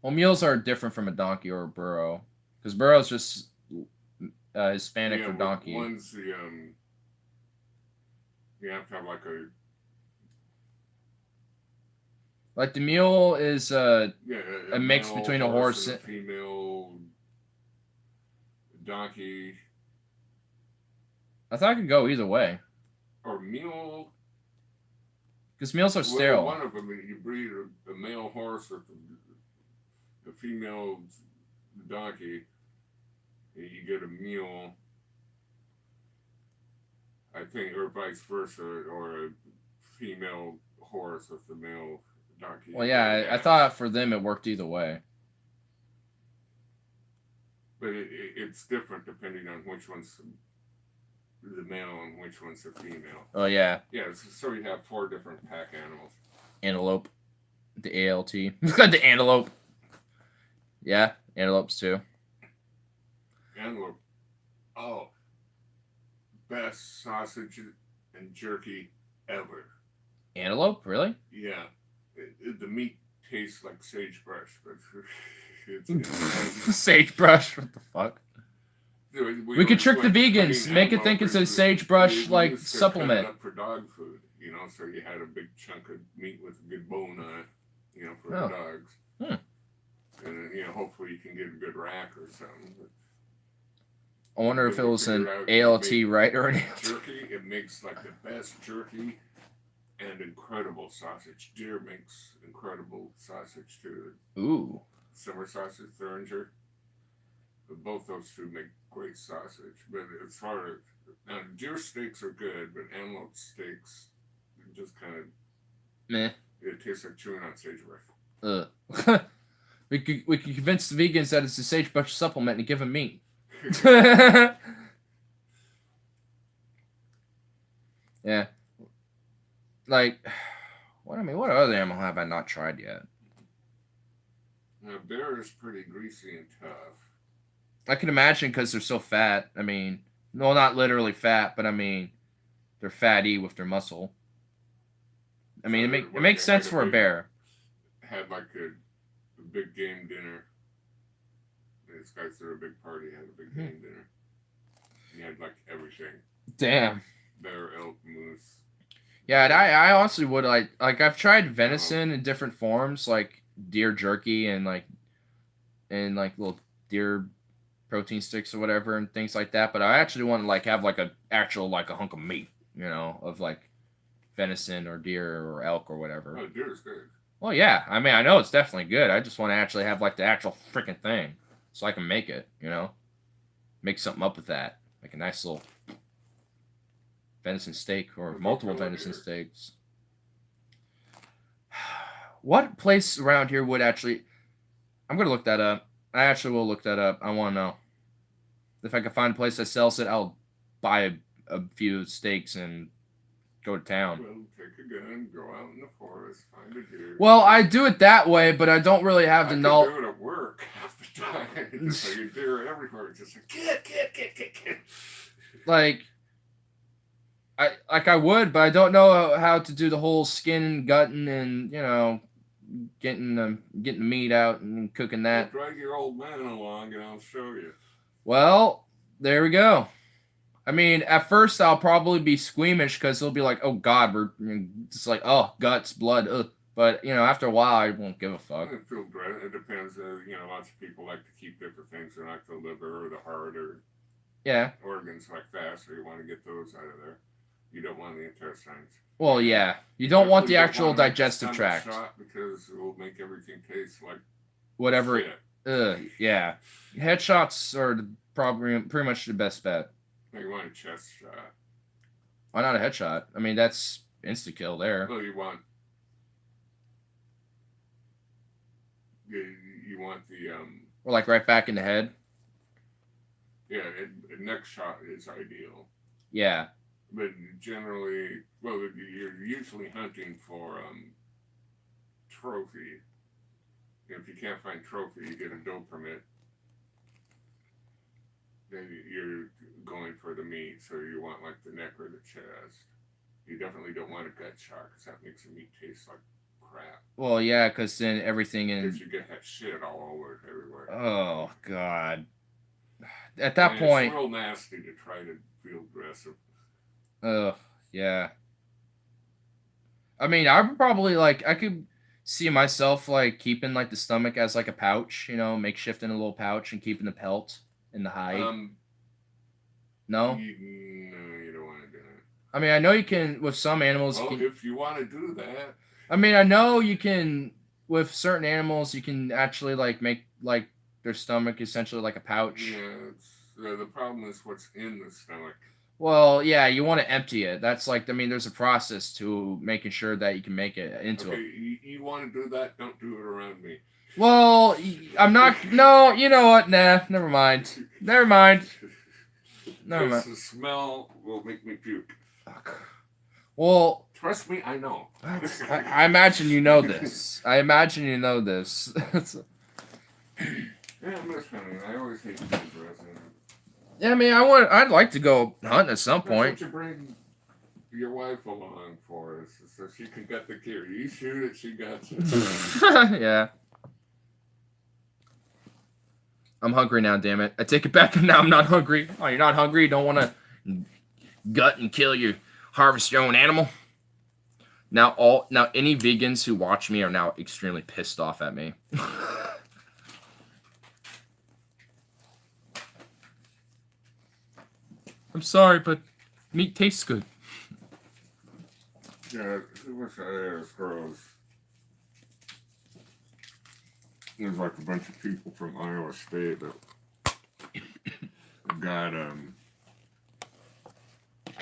Well, mules are different from a donkey or a burro. Because burro's just Hispanic for donkey. One's the, you have to have like a... Like the mule is a mix between a horse and a female donkey. I thought I could go either way. Or mule. Because mules are sterile. One of them, you breed a male horse with a female donkey, and you get a mule. I think, or vice versa, or a female horse with a male donkey. Well, yeah, I thought for them it worked either way. But it's different depending on which one's the male and which one's the female. Oh, yeah. Yeah, so you have 4 different pack animals. Antelope. The ALT. The antelope. Yeah, antelopes too. Antelope. Oh. Best sausage and jerky ever. Antelope? Really? Yeah. The meat tastes like sagebrush, but it's sagebrush? What the fuck? We could trick the vegans, make it think it's a sagebrush like supplement. Up for dog food, you know, so you had a big chunk of meat with a good bone on it, you know, for the dogs. And then, you know, hopefully you can get a good rack or something. But I wonder if it was an ALT right or an ALT. Jerky, it makes like the best jerky and incredible sausage. Deer makes incredible sausage too. Ooh. Summer sausage, Thuringer. But both those two make great sausage. But as far as now, deer steaks are good, but antelope steaks just kind of meh. It tastes like chewing on sagebrush. we could convince the vegans that it's a sagebrush supplement and give them meat. Yeah. Like, what other animal have I not tried yet? Now, bear is pretty greasy and tough. I can imagine because they're so fat. I mean, well, not literally fat, but I mean, they're fatty with their muscle. I mean, So, it makes sense for a bear. Had like a big game dinner. This guy threw a big party, had a big game dinner. He had like everything. Damn. Bear, elk, moose. Yeah, and I honestly would like I've tried venison in different forms, like deer jerky and like little deer protein sticks or whatever and things like that. But I actually want to like have like a actual like a hunk of meat, you know, of like venison or deer or elk or whatever. Oh, deer is good. Well, yeah. I mean, I know it's definitely good. I just want to actually have like the actual freaking thing, so I can make it. You know, make something up with that, like a nice little venison steak or multiple venison steaks. What place around here would actually? I'm gonna look that up. I actually will look that up. I want to know if I can find a place that sells it. I'll buy a few steaks and go to town. Well, take a gun, go out in the forest, find a deer. Well, I do it that way, but I don't really have the knowledge. I do it at work half the time. Just like a deer everywhere. Just like get. Like, I would, but I don't know how to do the whole skin and gutting and, you know, getting the meat out and cooking that. Drag your old man along and I'll show you. Well, there we go. I mean, at first I'll probably be squeamish because it'll be like, oh God, we're just like, oh, guts, blood, ugh. But, you know, after a while, I won't give a fuck. It depends. You know, lots of people like to keep different things. They're like the liver or the heart or organs like that. So you want to get those out of there. You don't want the intestines. Well, yeah. You don't want the actual digestive tract. Shot because it will make everything taste like whatever. Shit. Yeah. Headshots are probably pretty much the best bet. You want a chest shot. Why not a headshot? I mean, that's insta kill there. Well, you want the or like right back in the head. Yeah, a neck shot is ideal. Yeah. But generally, well, you're usually hunting for trophy. If you can't find trophy, you get a doe permit. Then you're going for the meat, so you want like the neck or the chest. You definitely don't want a gut shot because that makes the meat taste like crap. Well, yeah, because then everything in. Because you get that shit all over everywhere. Oh God. At that point, it's real nasty to try to feel aggressive. Oh yeah. I mean, I would probably I could see myself like keeping like the stomach as like a pouch, you know, makeshifting a little pouch and keeping the pelt in the hide. No? You don't want to do it. I mean, I know you can with some animals. Well, if you want to do that. I mean, I know you can with certain animals. You can actually make their stomach essentially like a pouch. Yeah, the problem is what's in the stomach. Well, yeah, you want to empty it. That's there's a process to making sure that you can make it into it. You want to do that? Don't do it around me. Well, I'm not. No, you know what? Nah, never mind. Never mind. The smell will make me puke. Well, trust me, I know. I imagine you know this. I imagine you know this. Yeah, I'm just funny. I always hate being dressing. Yeah, I mean, I'd like to go hunting at some point. That's what you bring your wife along for, so she can get the gear. You shoot it, she got you. Yeah. I'm hungry now, damn it. I take it back, and now I'm not hungry. Oh, you're not hungry? You don't want to gut and kill harvest your own animal? Now any vegans who watch me are now extremely pissed off at me. I'm sorry, but meat tastes good. Yeah, I wish I asked girls. There's like a bunch of people from Iowa State that got kind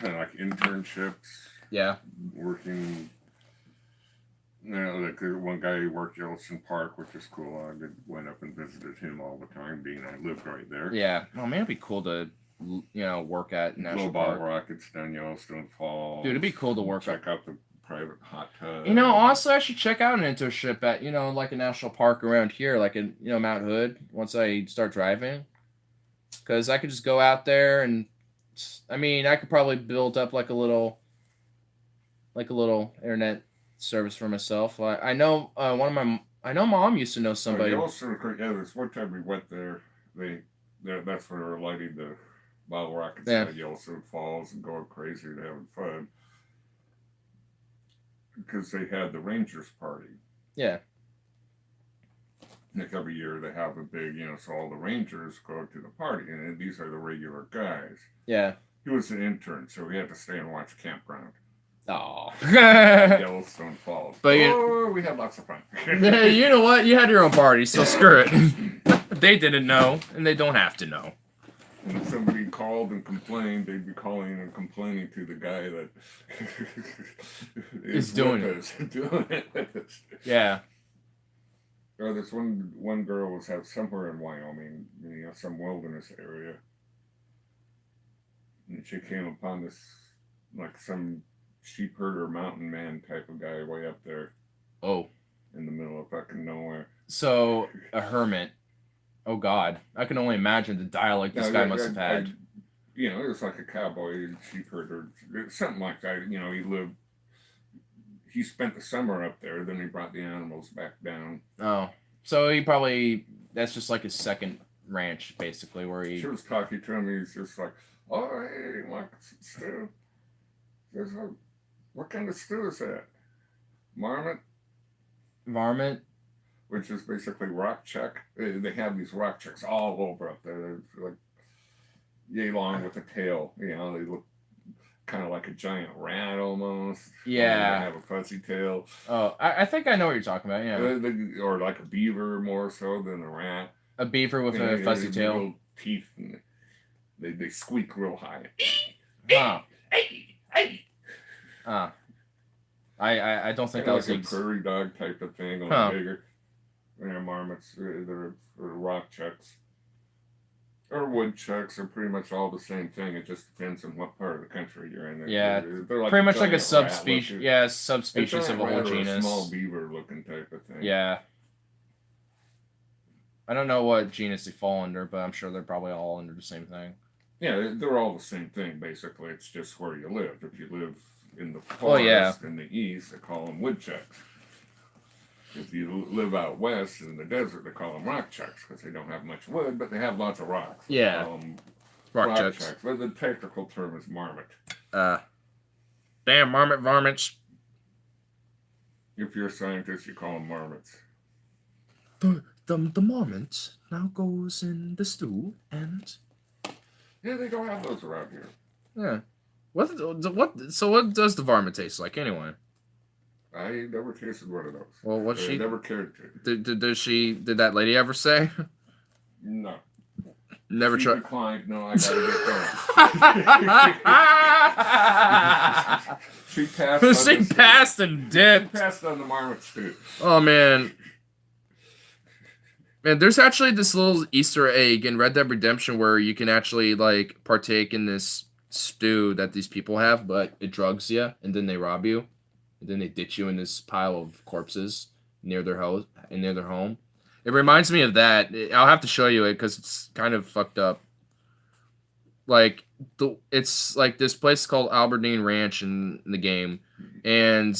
of like internships. Yeah. Working. You know, like one guy who worked Yellowstone Park, which is cool. I went up and visited him all the time, being I lived right there. Yeah. Oh man, it'd be cool to work at National Park. Rockets down Yellowstone Falls. Dude, it'd be cool to work check out the private hot tub. Honestly, I should check out an internship at like a national park around here, like in Mount Hood. Once I start driving, because I could just go out there and, I mean, I could probably build up like a little internet service for myself. I know I know Mom used to know somebody. There's one time we went there. That's where they were lighting the bottle rockets Yeah. at Yellowstone Falls and going crazy and having fun because they had the Rangers party. Yeah. Like every year they have a big, so all the Rangers go to the party, and these are the regular guys. Yeah. He was an intern, so he had to stay and watch campground. Oh. Yellowstone Falls. But we had lots of fun. Yeah, you know what? You had your own party, so screw it. They didn't know, and they don't have to know. And if somebody called and complained, they'd be calling and complaining to the guy that is doing it. Yeah. Oh, this one girl was somewhere in Wyoming, some wilderness area, and she came upon this some sheep herder mountain man type of guy way up there. Oh. In the middle of fucking nowhere. So a hermit. Oh God, I can only imagine the dialect this guy must have had. It was like a cowboy sheep herder, something like that. He spent the summer up there, then he brought the animals back down. Oh, so that's just like his second ranch, basically, where he... She was talking to him, he's just like, oh, hey, like stew? What kind of stew is that? Marmot? Varmint? Which is basically rock chuck. They have these rock chucks all over up there. They're like yay long with a tail. They look kind of like a giant rat almost. Yeah. They have a fuzzy tail. Oh, I think I know what you're talking about, yeah. Or like a beaver more so than a rat. A beaver with a fuzzy tail. Little teeth. And they squeak real high. Huh. I don't think that was like a prairie dog type of thing, only bigger. Marmots, they're rock chucks. Or woodchucks are pretty much all the same thing. It just depends on what part of the country you're in. Yeah, they're like pretty much like a subspecies. Yeah, subspecies of a whole genus. A small beaver-looking type of thing. Yeah. I don't know what genus they fall under, but I'm sure they're probably all under the same thing. Yeah, they're all the same thing, basically. It's just where you live. If you live in the forest in the east, they call them woodchucks. If you live out west in the desert, they call them rock chucks because they don't have much wood, but they have lots of rocks. Yeah. Rock chucks. But the technical term is marmot. Damn marmot varmints. If you're a scientist, you call them marmots. The marmot now goes in the stew and... Yeah, they don't have those around here. Yeah. So what does the varmint taste like anyway? I never tasted one of those. Well, I never cared to. Did that lady ever say? No. Never tried. Declined. No, I gotta get going. She passed. She passed and dipped. She passed on the marmots too. Oh man. Man, there's actually this little Easter egg in Red Dead Redemption where you can actually partake in this stew that these people have, but it drugs you and then they rob you. And then they ditch you in this pile of corpses near their house and near their home. It reminds me of that. I'll have to show you it because it's kind of fucked up. It's like this place called Aberdeen Ranch in the game, and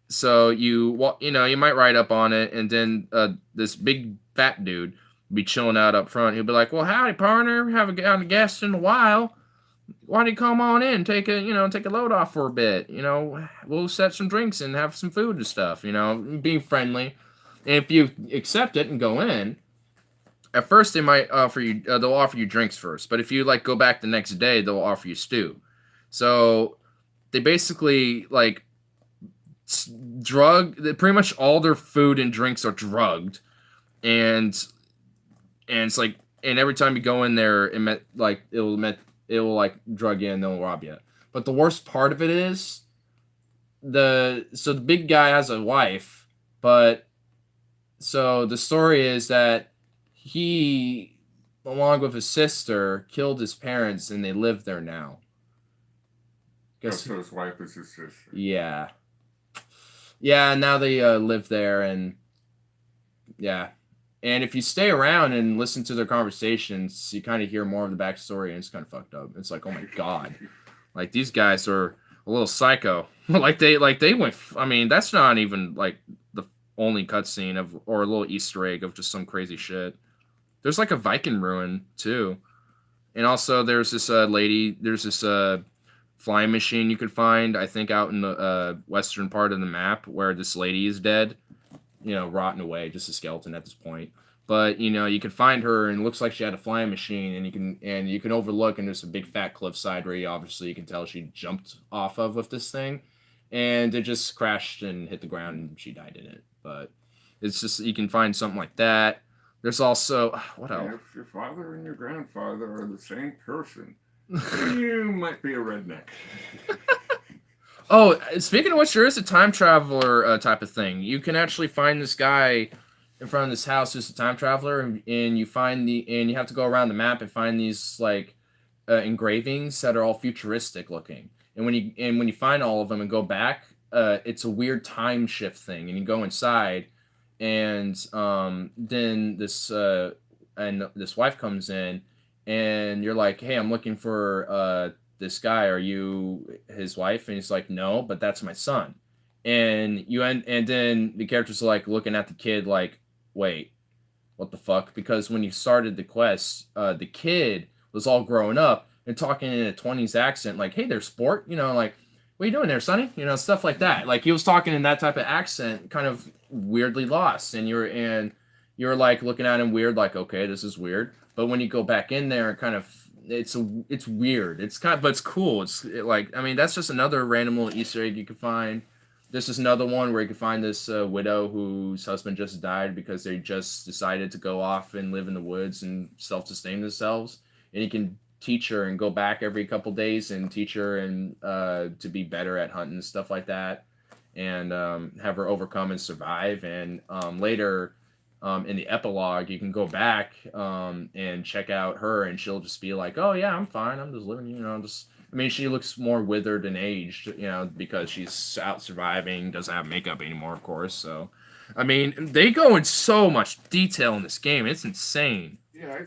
so you might ride up on it, and then this big fat dude will be chilling out up front. He'll be like, "Well, howdy, partner. Haven't got a guest in a while. Why don't you come on in, take a load off for a bit? We'll set some drinks and have some food and stuff, being friendly. And if you accept it and go in, at first they might offer you, they'll offer you drinks first. But if you go back the next day, they'll offer you stew. So they basically pretty much all their food and drinks are drugged. And it's and every time you go in there, it will drug you and they'll rob you. But the worst part of it is the big guy has a wife, but so the story is that he, along with his sister, killed his parents and they live there now. So his wife is his sister. Yeah. Yeah, now they live there and yeah. And if you stay around and listen to their conversations, you kind of hear more of the backstory, and it's kind of fucked up. It's like, oh my god. These guys are a little psycho. like they went. I mean, that's not even like the only cutscene of or a little Easter egg of just some crazy shit. There's like a Viking ruin too, and also there's this lady. There's this flying machine you could find. I think out in the western part of the map where this lady is dead. Rotting away, just a skeleton at this point. But you can find her, and it looks like she had a flying machine, and you can overlook, and there's a big fat cliffside where you can tell she jumped off of with this thing, and it just crashed and hit the ground, and she died in it. But it's just you can find something like that. There's also what else? If your father and your grandfather are the same person, you might be a redneck. Oh, speaking of which, there is a time traveler type of thing. You can actually find this guy in front of this house who's a time traveler, and you have to go around the map and find these like engravings that are all futuristic looking. And when you find all of them and go back, it's a weird time shift thing. And you go inside, and then this wife comes in, and you're like, "Hey, I'm looking for this guy. Are you his wife?" And he's like, "No, but that's my son." And then the characters are like looking at the kid like, "Wait, what the fuck?" Because when you started the quest, the kid was all grown up and talking in a 20s accent, like, "Hey there, sport," like, "What are you doing there, sonny?" Stuff like that. Like he was talking in that type of accent, kind of weirdly lost, and you're like looking at him weird, like, okay, this is weird. But when you go back in there, it's weird. But it's cool. That's just another random little Easter egg you can find. This is another one where you can find this widow whose husband just died because they just decided to go off and live in the woods and self-sustain themselves. And you can teach her and go back every couple days and teach her and to be better at hunting and stuff like that, and have her overcome and survive. And later in the epilogue, you can go back and check out her, and she'll just be like, "Oh yeah, I'm fine. I'm just living, she looks more withered and aged, because she's out surviving, doesn't have makeup anymore, of course. So, they go in so much detail in this game. It's insane. Yeah, I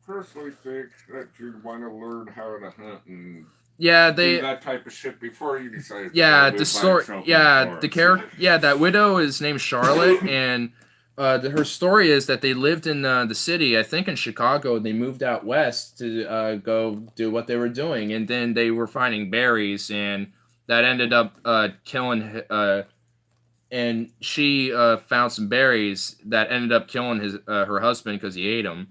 personally think that you want to learn how to hunt and do that type of shit before you decide. The story. The character. Yeah, that widow is named Charlotte, and her story is that they lived in the city, I think in Chicago. They moved out west to go do what they were doing, and then they were finding berries, and that ended up killing. And she found some berries that ended up killing her husband because he ate them.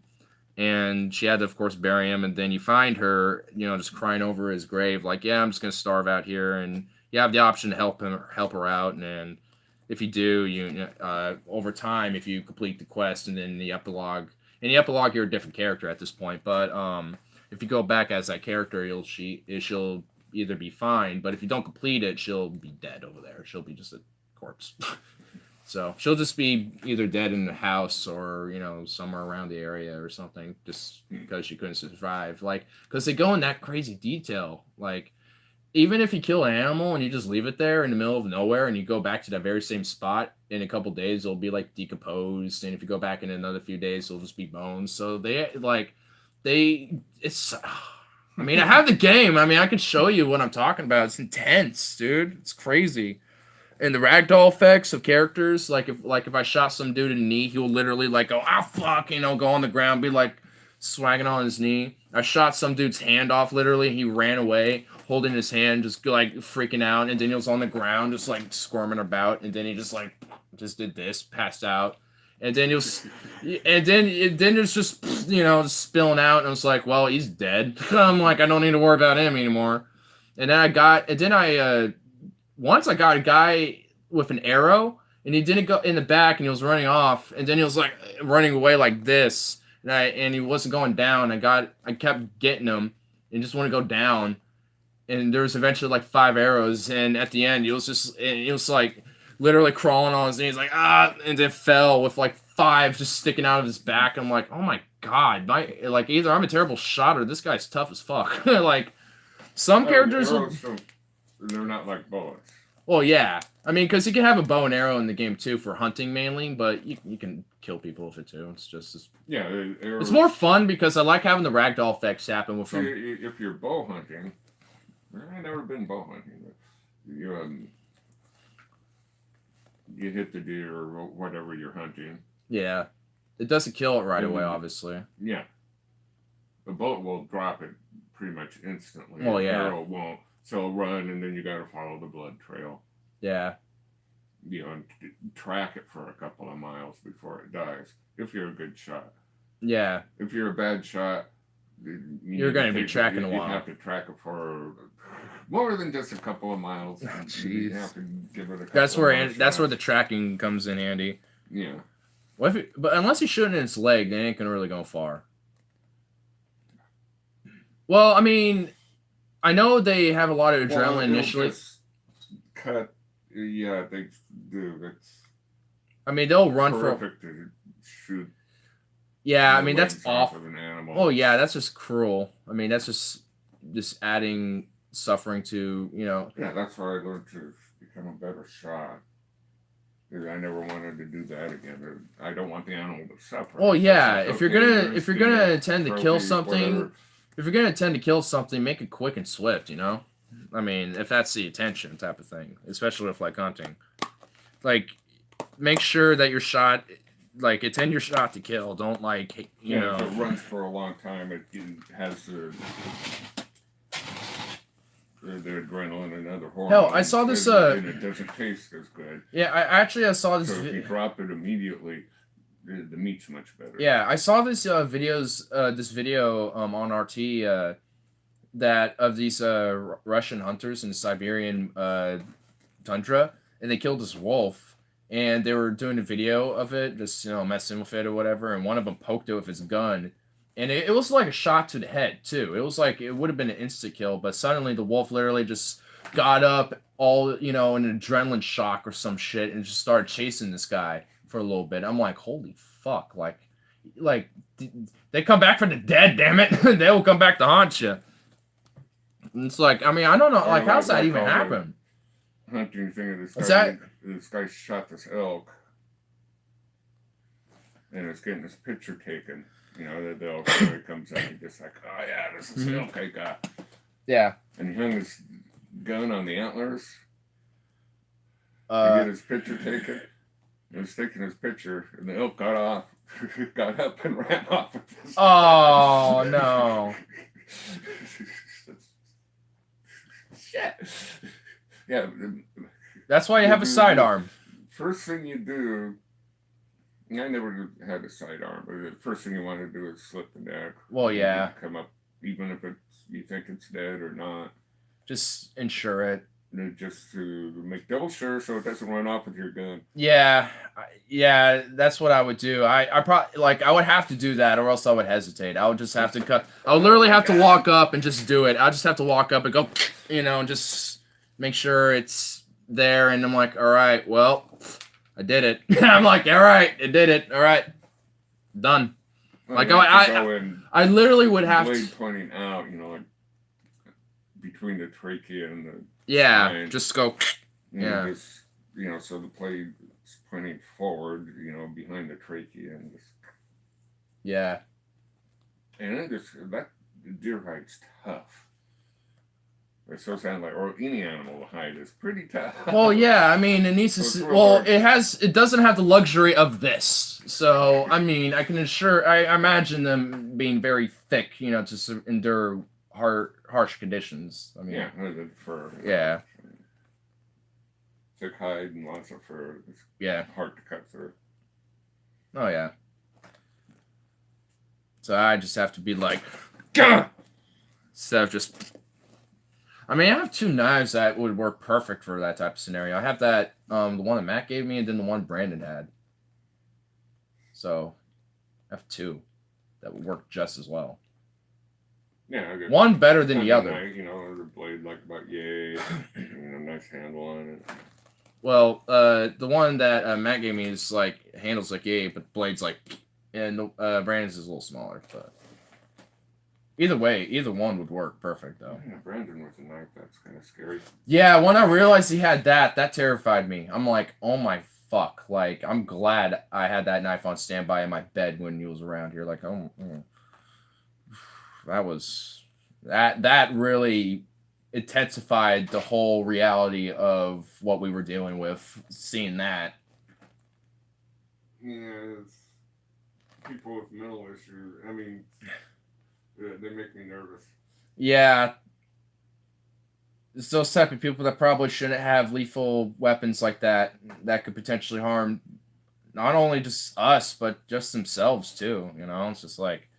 And she had to, of course, bury him. And then you find her, just crying over his grave, like, "Yeah, I'm just gonna starve out here." And you have the option to help her out. And if you do, over time, if you complete the quest, and then the epilogue, you're a different character at this point. But if you go back as that character, she'll either be fine, but if you don't complete it, she'll be dead over there. She'll be just a corpse. So she'll just be either dead in the house or, somewhere around the area or something, just because she couldn't survive. Like, because they go in that crazy detail. Like, even if you kill an animal and you just leave it there in the middle of nowhere and you go back to that very same spot in a couple days, it'll be like decomposed. And if you go back in another few days, it'll just be bones. So I have the game. I can show you what I'm talking about. It's intense, dude. It's crazy. And the ragdoll effects of characters, like if I shot some dude in the knee, he will literally like go, "Ah, fuck," go on the ground, be like swagging on his knee. I shot some dude's hand off, literally. He ran away, holding his hand, just like freaking out. And then he was on the ground, just like squirming about. And then he just did this, passed out. And then it's just, just spilling out. And I was like, well, he's dead. I'm like, I don't need to worry about him anymore. And then once I got a guy with an arrow, and he didn't go in the back, and he was running off, and then he was like running away like this, and he wasn't going down. I kept getting him, and just want to go down, and there was eventually like 5 arrows, and at the end he was like literally crawling on his knees, like and then fell with like 5 just sticking out of his back. I'm like, oh my god, either I'm a terrible shot or this guy's tough as fuck. Like some characters. They're not like bullets. Well, yeah. Because you can have a bow and arrow in the game, too, for hunting mainly, but you can kill people with it, too. It's just... Yeah, it's more fun because I like having the ragdoll effects happen with them. If you're bow hunting... I've never been bow hunting, but you hit the deer or whatever you're hunting. Yeah. It doesn't kill it right Mhm. away, obviously. Yeah. The bullet will drop it pretty much instantly. Well, The yeah. arrow won't. So it'll run, and then you got to follow the blood trail. Yeah. And track it for a couple of miles before it dies. If you're a good shot. Yeah. If you're a bad shot, you're going to be tracking a while. You have to track it for more than just a couple of miles. Jeez. You have to give it a couple that's of where more that's where shots. the tracking comes in handy. Yeah. What if but unless you're shooting in its leg, they ain't gonna really go far. Well, I mean, I know they have a lot of adrenaline initially. Cut. Yeah, they do. That's. I mean, they'll run terrific to shoot. Yeah, I mean that's off awful. of an animal. Oh yeah, that's just cruel. I mean, that's just adding suffering to Yeah, that's why I learned to become a better shot. Because I never wanted to do that again. I don't want the animal to suffer. Well, yeah, like, if you're gonna intend to kill something, whatever. if you're gonna intend to kill something, make it quick and swift. I mean, if that's the intention type of thing, especially with like hunting, like make sure that your shot, like intend your shot to kill. Don't like you know. If it runs for a long time, it has the adrenaline and other hormones. Hell, I saw this. And it doesn't taste as good. Yeah, I saw this. So if you drop it immediately, the meat's much better. Yeah, I saw this this video on RT that of these Russian hunters in the Siberian tundra, and they killed this wolf, and they were doing a video of it, just messing with it or whatever, and one of them poked it with his gun. And it was like a shot to the head, too. It was like, it would have been an instant-kill, but suddenly the wolf literally just got up all, in an adrenaline shock or some shit and just started chasing this guy for a little bit. I'm like, holy fuck. Like they come back from the dead, damn it. They will come back to haunt you. And it's like, I mean, I don't know, like, how's that even happen? Hunting thing of this guy shot this elk, and it's getting this picture taken. The elk comes out and just like, oh yeah, this is the elk I got. Yeah. And he hung his gun on the antlers to get his picture taken. He was taking his picture, and the elk got up and ran off with his Oh, no. Shit. Yeah. That's why you have a sidearm. First thing you do, I never had a sidearm, but the first thing you want to do is slip the neck. Well, yeah. Come up, even if you think it's dead or not. Just insure it. Just to make double sure so it doesn't run off with your gun. Yeah, that's what I would do. I probably I would have to do that, or else I would hesitate. I would just have to cut. I would literally have to walk up and just do it. I just have to walk up and go, and just make sure it's there. And I'm like, all right, well, I did it. I'm like, all right, I did it. All right, done. Like I literally would have blade to pointing out, like between the trachea and the spine, just go. Just so the blade is pointing forward, behind the trachea and just. Yeah. And then that deer hide's tough. It so sounds like, or any animal hide is pretty tough. Well, yeah, I mean, it needs to. Well, it doesn't have the luxury of this. So, I mean, I imagine them being very thick, to endure harsh conditions. I mean, yeah, fur. Yeah. Thick hide and lots of fur. It's hard to cut through. Oh yeah. So I just have to be like, gah! Instead of just. I mean, I have two knives that would work perfect for that type of scenario. I have that, the one that Matt gave me, and then the one Brandon had. So, I have two that would work just as well. Yeah, one better than the other. The blade about yay, nice handle on it. Well, the one that Matt gave me is handles like yay, but blade's and Brandon's is a little smaller, but. Either way, either one would work perfect, though. Yeah, Brandon with a knife, that's kind of scary. Yeah, when I realized he had that terrified me. I'm like, oh my fuck. I'm glad I had that knife on standby in my bed when he was around here. That was... That really intensified the whole reality of what we were dealing with. Seeing that. Yeah, it's people with mental issues. I mean, they make me nervous. Yeah. It's those type of people that probably shouldn't have lethal weapons like that could potentially harm not only just us but just themselves too. You know, it's just like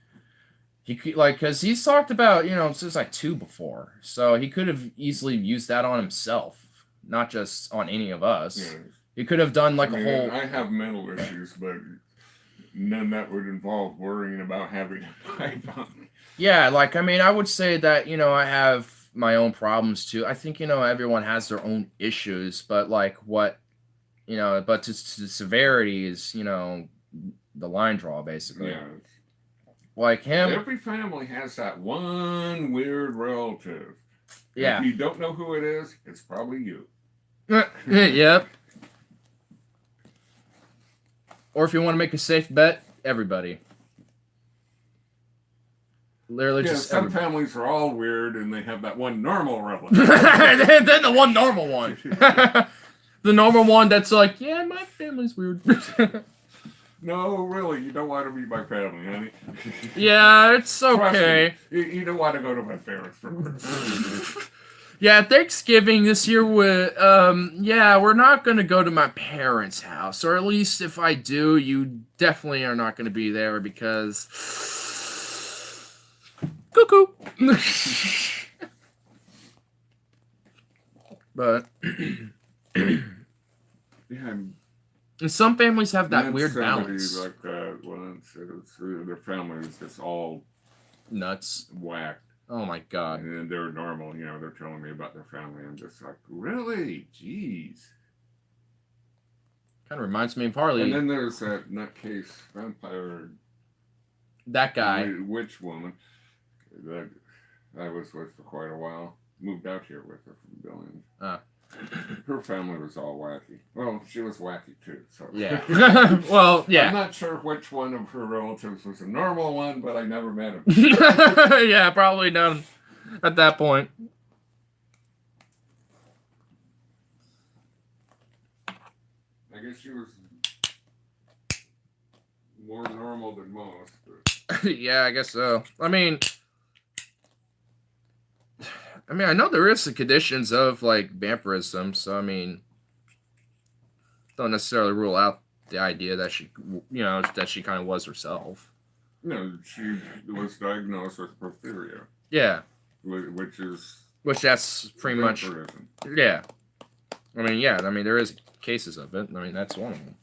he could, like, because he's talked about, you know, since like 2 before, so he could have easily used that on himself, not just on any of us. Yeah. He could have done like I mean, a whole. I have mental issues, but none that would involve worrying about having a python. Yeah, like, I mean, I would say that, you know, I have my own problems too. I think, you know, everyone has their own issues, but like what, you know, but to severity is, you know, the line draw basically. Yeah. Like him. Every family has that one weird relative. Yeah. If you don't know who it is, it's probably you. Yep. Or if you want to make a safe bet, everybody. Literally, Yeah, just some families are all weird, and they have that one normal relative. then the one normal one. The normal one that's like, yeah, my family's weird. No, really, you don't want to be my family, honey. Yeah, it's okay. You don't want to go to my parents for Christmas. Yeah, Thanksgiving this year, yeah, we're not going to go to my parents' house. Or at least if I do, you definitely are not going to be there because... Cuckoo! But... Yeah, and some families have that weird somebody balance. like that once, their family was just all Nuts. whacked. Oh my god. And they're normal, you know, they're telling me about their family. I'm just like, really? Jeez. Kind of reminds me of Harley. And then there's that nutcase vampire. That guy. Witch woman that I was with for quite a while. Moved out here with her from Billings. Her family was all wacky. Well, she was wacky too. So yeah. Well, yeah. I'm not sure which one of her relatives was a normal one, but I never met him. Yeah, probably none at that point. I guess she was more normal than most. But... Yeah, I guess so. I mean, I know there is the conditions of like vampirism, so I mean, don't necessarily rule out the idea that she, you know, that she kind of was herself. No, she was diagnosed with porphyria. Yeah. Which that's pretty vampirism. much. Yeah. I mean, yeah. I mean, there is cases of it. I mean, that's one of them.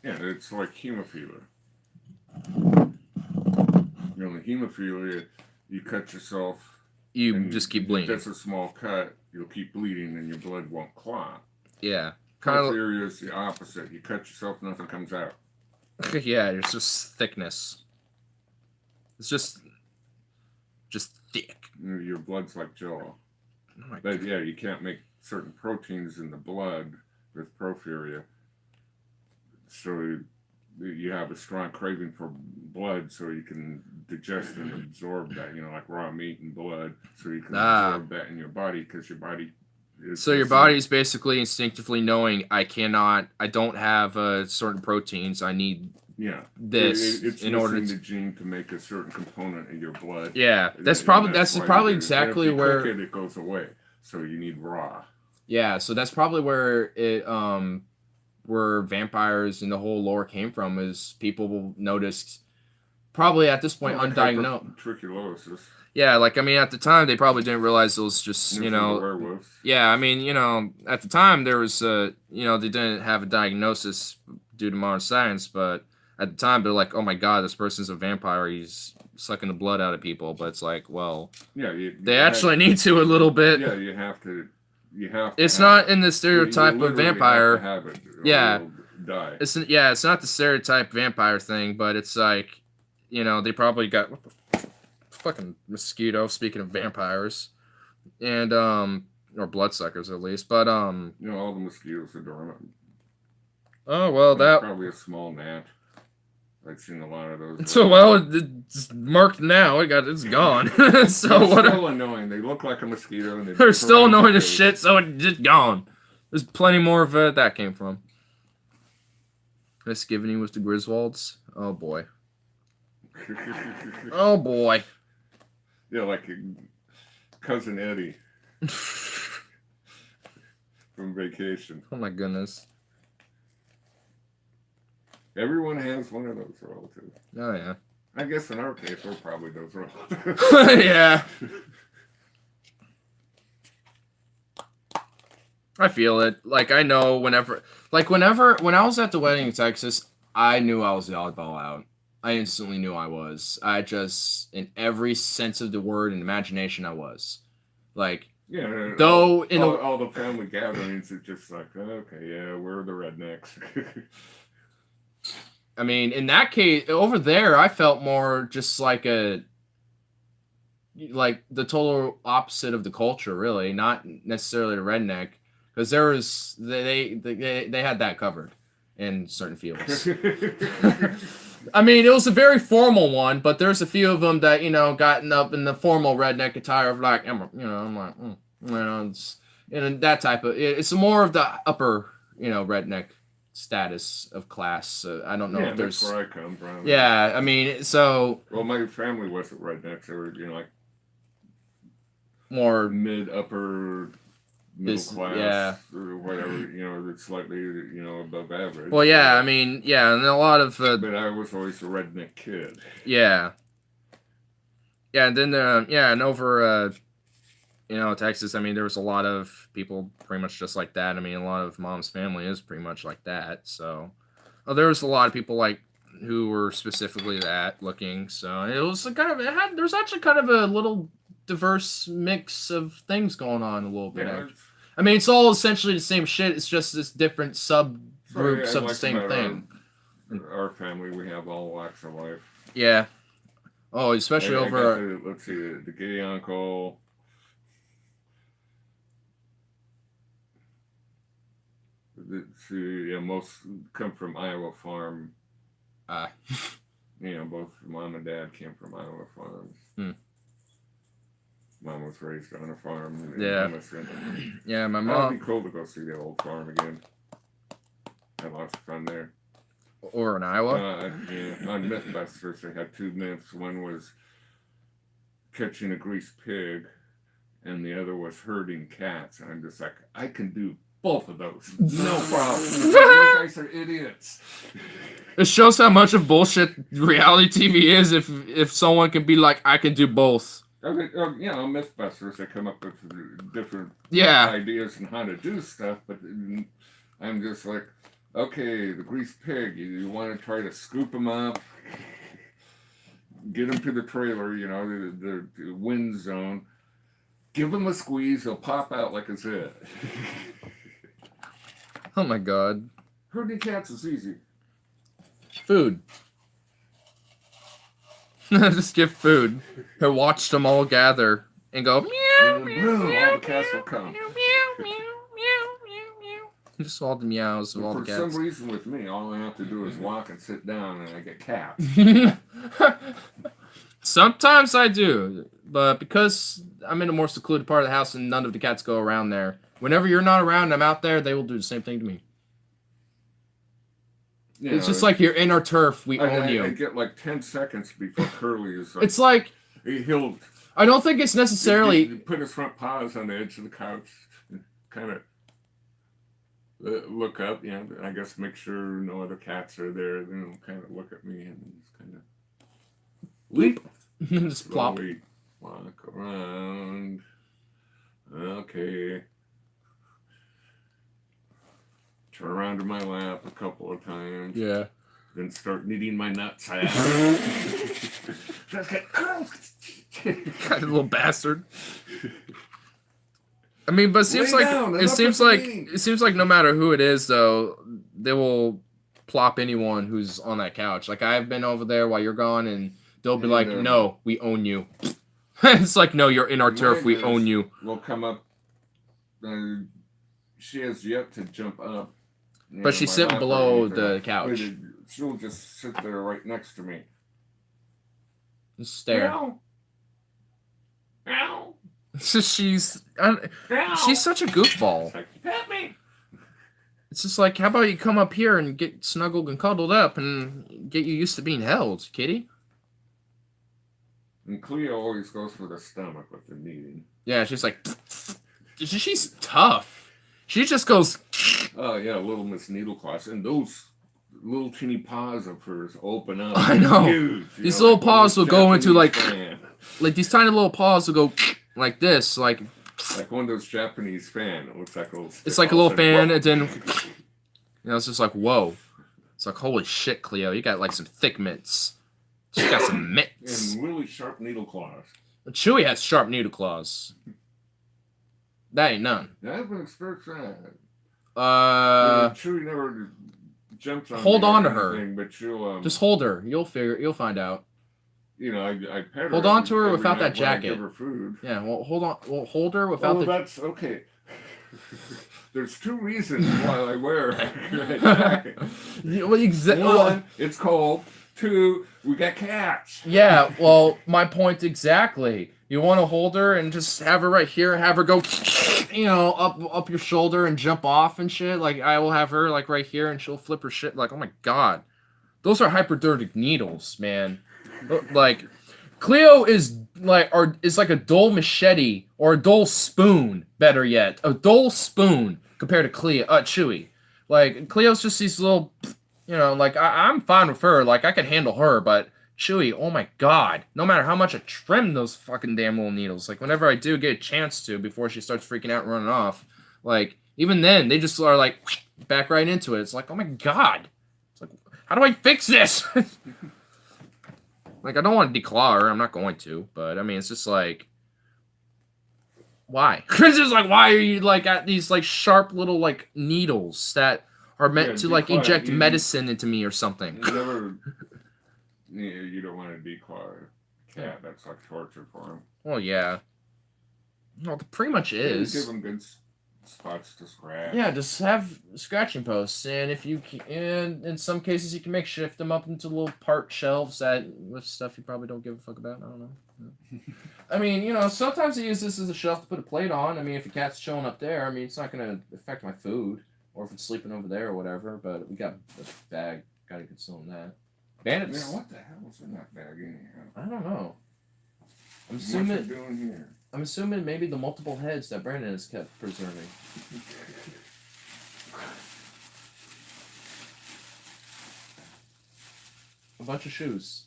Yeah, it's like hemophilia. You know, the hemophilia, you cut yourself. You just keep bleeding. That's a small cut. You'll keep bleeding, and your blood won't clot. Yeah. Porphyria is the opposite. You cut yourself, nothing comes out. Yeah, it's just thickness. It's just thick. Your blood's like Jello. Oh my But God. yeah, you can't make certain proteins in the blood with porphyria. So you have a strong craving for blood, so you can digest and absorb that. You know, like raw meat and blood, so you can absorb that in your body because your body. So your body's basically instinctively knowing I don't have certain proteins. I need this it's in order to the gene to make a certain component in your blood. Yeah, that's probably exactly if you where cook it goes away. So you need raw. Yeah, so that's probably where it where vampires and the whole lore came from, is people noticed probably at this point undiagnosed tuberculosis. Yeah, like, I mean, at the time, they probably didn't realize it was just, you know... werewolves. Yeah, I mean, you know, at the time, there was, you know, they didn't have a diagnosis due to modern science, but at the time, they're like, oh my god, this person's a vampire, he's sucking the blood out of people, but it's like, well... Yeah, they actually need to a little bit. Yeah, you have to... It's not in the stereotype of vampire. Have it, yeah. Die. It's not the stereotype vampire thing, but it's like, you know, they probably got... What the fucking mosquito, speaking of vampires, and or bloodsuckers at least, but you know, all the mosquitoes are dormant. Oh well, that probably a small gnat. I've seen a lot of those. So well, it's marked now. It's gone. So They're what? still annoying. They look like a mosquito. And They're still around annoying the as face. shit. So it's just gone. There's plenty more of that came from. This Givney was the Griswolds. Oh boy. Oh boy. Yeah, like cousin Eddie from Vacation. Oh my goodness. Everyone has one of those relatives. Oh yeah. I guess in our case, we're probably those relatives. Yeah. I feel it. Like I know whenever when I was at the wedding in Texas, I knew I was the oddball out. I instantly knew I was. I just, in every sense of the word and imagination, I was. Like, Yeah, though all the family gatherings, it's just like, okay, yeah, we're the rednecks. I mean, in that case, over there, I felt more just like the total opposite of the culture, really, not necessarily the redneck, because there was they had that covered in certain fields. I mean, it was a very formal one, but there's a few of them that, gotten up in the formal redneck attire of like, I'm like, and that type of, it's more of the upper, redneck status of class. I don't know if there's. That's where I come from. Yeah, I mean, so. Well, my family wasn't rednecks. They were, like more mid-upper. Middle class, yeah, or whatever, that's slightly, above average. Well, yeah, I mean, yeah, and a lot of. But I was always a redneck kid. Yeah. Yeah, and then, and over, Texas, I mean, there was a lot of people pretty much just like that. I mean, a lot of Mom's family is pretty much like that. So, there was a lot of people who were specifically that looking. So it was there was actually kind of a little diverse mix of things going on a little bit. Yeah, I mean, it's all essentially the same shit. It's just this different subgroups of the same thing. Our family, we have all walks of life. Yeah. Oh, especially over. Let's see, the gay uncle. Most come from Iowa Farm. Both mom and dad came from Iowa farms. Mom was raised on a farm. Yeah. Yeah, my mom. It'd be cool to go see the old farm again. Had lots of fun there. Or in Iowa? On Mythbusters, they had 2 myths. One was catching a greased pig, and the other was herding cats. And I'm just like, I can do both of those. No problem. You guys are idiots. It shows how much of bullshit reality TV is if someone can be like, I can do both. Okay, Mythbusters, they come up with different Yeah. ideas on how to do stuff, but I'm just like, okay, the greased pig, you want to try to scoop him up, get him to the trailer, the wind zone, give him a squeeze, he'll pop out like a zit. Oh my god. Herding cats is easy. Food. Just give food. I watched them all gather and go meow, meow, all the cats will come. Just all the meows of all the cats. For some reason with me, all I have to do is walk and sit down and I get cats. Sometimes I do, but because I'm in a more secluded part of the house and none of the cats go around there, whenever you're not around and I'm out there, they will do the same thing to me. It's just like you're in our turf, we own you. I get like 10 seconds before Curly is like... It's like... He'll... I don't think it's necessarily... He'll put his front paws on the edge of the couch and kind of look up, I guess make sure no other cats are there, then he'll kind of look at me and just kind of... Leap. Just plop. Slowly walk around. Okay. Turn around to my lap a couple of times. Yeah. Then start kneading my nutsack. God, little bastard. I mean, but it seems like no matter who it is, though, they will plop anyone who's on that couch. Like I've been over there while you're gone, and they'll be like, "No, we own you." It's like, "No, you're in our turf. We own you." We'll come up. She has yet to jump up. But she's sitting below the couch. she'll just sit there right next to me. Just stare. Meow. Meow. She's Meow. she's such a goofball. It's like, pet me. It's just like, how about you come up here and get snuggled and cuddled up and get you used to being held, kitty? And Cleo always goes for the stomach with the kneading. Yeah, she's like, she's tough. She just goes. Oh yeah, little Miss Needleclaws, and those little teeny paws of hers open up. I know. Huge, These little paws will go into like fan. these tiny little paws will go like this, like one of those Japanese fan. It looks like a little. It's like a little fan, and then it's just like whoa. It's like holy shit, Cleo, you got like some thick mitts. She got some mitts. And really sharp needle claws. Chewie has sharp needle claws. That ain't none. I haven't experienced that. Chewie never jumps on. Hold on to anything, her. But she'll just hold her. You'll find out. You know, I pet her. Hold on to her every without that night when I jacket. give her food. Yeah, well, hold on. Well, hold her without the. That's okay. There's two reasons why I wear a jacket. One, it's cold. Two, we got cats. Yeah, well, my point exactly. You want to hold her and just have her right here, have her go, up your shoulder and jump off and shit. Like, I will have her, like, right here, and she'll flip her shit. Like, oh my god. Those are hypodermic needles, man. Like, Cleo is like a dull machete or a dull spoon, better yet. A dull spoon compared to Chewie. Like, Cleo's just these little... like, I'm fine with her. Like, I can handle her, but Chewie, oh my god. No matter how much I trim those fucking damn little needles, like, whenever I do get a chance to, before she starts freaking out and running off, like, even then, they just are like, back right into it. It's like, oh my god. It's like, how do I fix this? Like, I don't want to declaw her. I'm not going to, but, I mean, it's just like, why? It's just like, why are you, like, at these, like, sharp little, like, needles that... are meant to, like, inject medicine into me or something. You don't want to declaw a cat. That's like torture for him. Well, yeah. Well, it pretty much is. Give him good spots to scratch. Yeah, just have scratching posts. And if you and in some cases, you can shift them up into little part shelves with stuff you probably don't give a fuck about. I don't know. I mean, sometimes I use this as a shelf to put a plate on. I mean, if a cat's chilling up there, I mean, it's not going to affect my food. Or if it's sleeping over there or whatever, but we got the bag. Gotta consume that. Bandits. Man, what the hell was in that bag anyhow? I don't know. What's it doing here? I'm assuming maybe the multiple heads that Brandon has kept preserving. A bunch of shoes.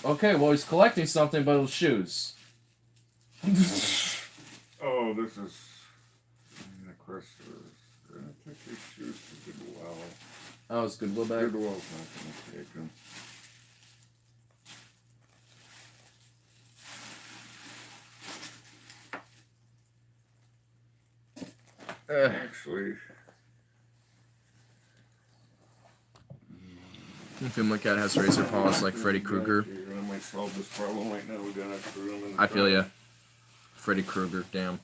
Okay, well he's collecting something, but it was shoes. Oh, this is Christmas. Take these shoes to Goodwill. Oh, it's Goodwill bag? Goodwill's not going to take them. Actually... I feel my cat has razor paws like Freddy Krueger. I might solve this problem right now. We got an extra room in the I feel ya. Freddy Krueger, damn.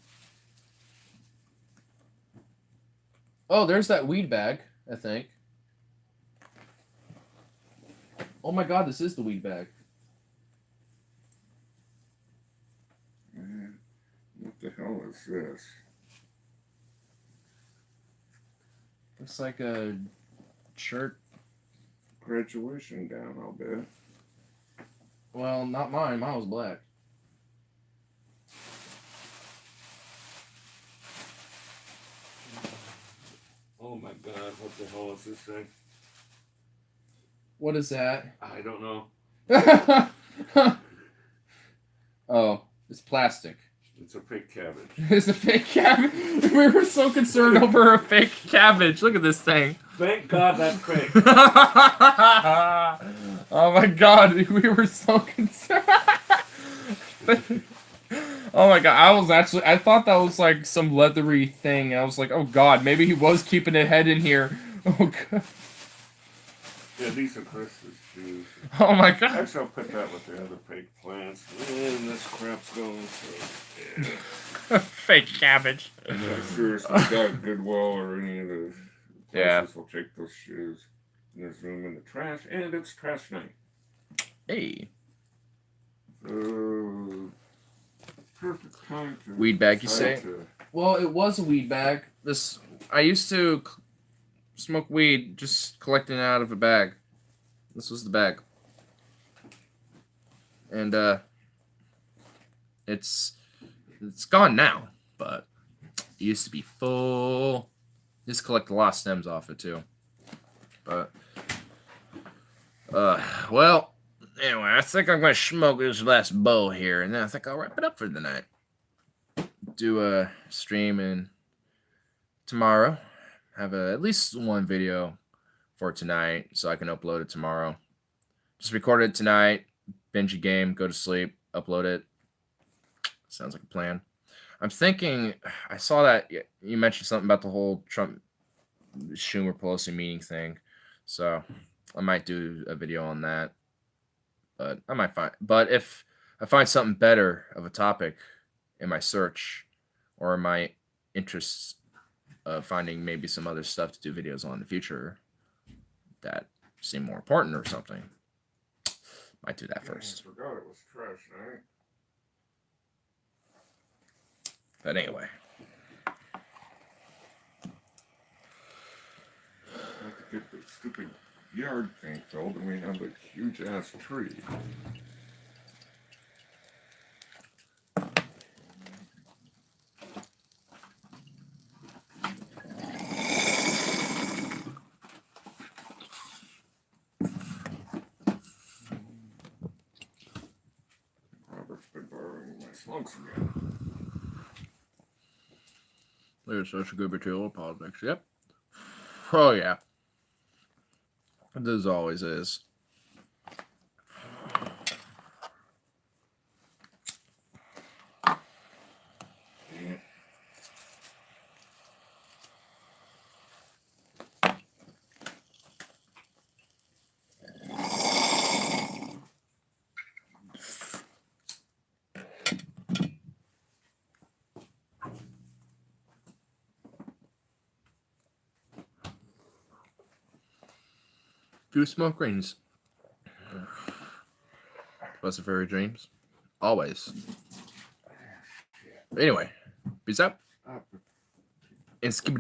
Oh, there's that weed bag, I think. Oh my god, this is the weed bag. What the hell is this? Looks like a shirt. Graduation gown, I'll bet. Well, not mine. Mine was black. Oh my god, what the hell is this thing? What is that? I don't know. Oh, it's plastic. It's a fake cabbage. It's a fake cabbage. We were so concerned over a fake cabbage. Look at this thing. Thank God that's fake. Oh my god, we were so concerned. Oh my god, I thought that was like some leathery thing. I was like, oh god, maybe he was keeping a head in here. Oh god. Yeah, these are Christmas shoes. Oh my god. Actually, I'll put that with the other fake plants. And this crap's going, so, yeah. Fake cabbage. I'm seriously got Goodwill or any of those places will take those shoes. there's room in the trash, and it's trash night. Hey. So, perfect time to Weed bag, you decide say? to- Well, it was a weed bag. I used to smoke weed just collecting it out of a bag. This was the bag. And it's gone now, but it used to be full. Used to collect a lot of stems off it too. But well, anyway, I think I'm gonna smoke this last bowl here, and then I think I'll wrap it up for the night. Do a stream and tomorrow have at least one video for tonight, so I can upload it tomorrow. Just record it tonight, binge a game, go to sleep, upload it. Sounds like a plan. I'm thinking, I saw that you mentioned something about the whole Trump Schumer Pelosi meeting thing, so I might do a video on that. But if I find something better of a topic in my search or in my interests of finding maybe some other stuff to do videos on in the future that seem more important or something, might do that first. I forgot it was trash night. But anyway. I have to get the stupid yard thing filled, and we have a huge ass tree. Robert's been borrowing my slugs again. There's such a good material of politics. Yep. Oh, yeah. This always is. Do smoke rings. Plus, fairy dreams. Always. Anyway, peace out. And skip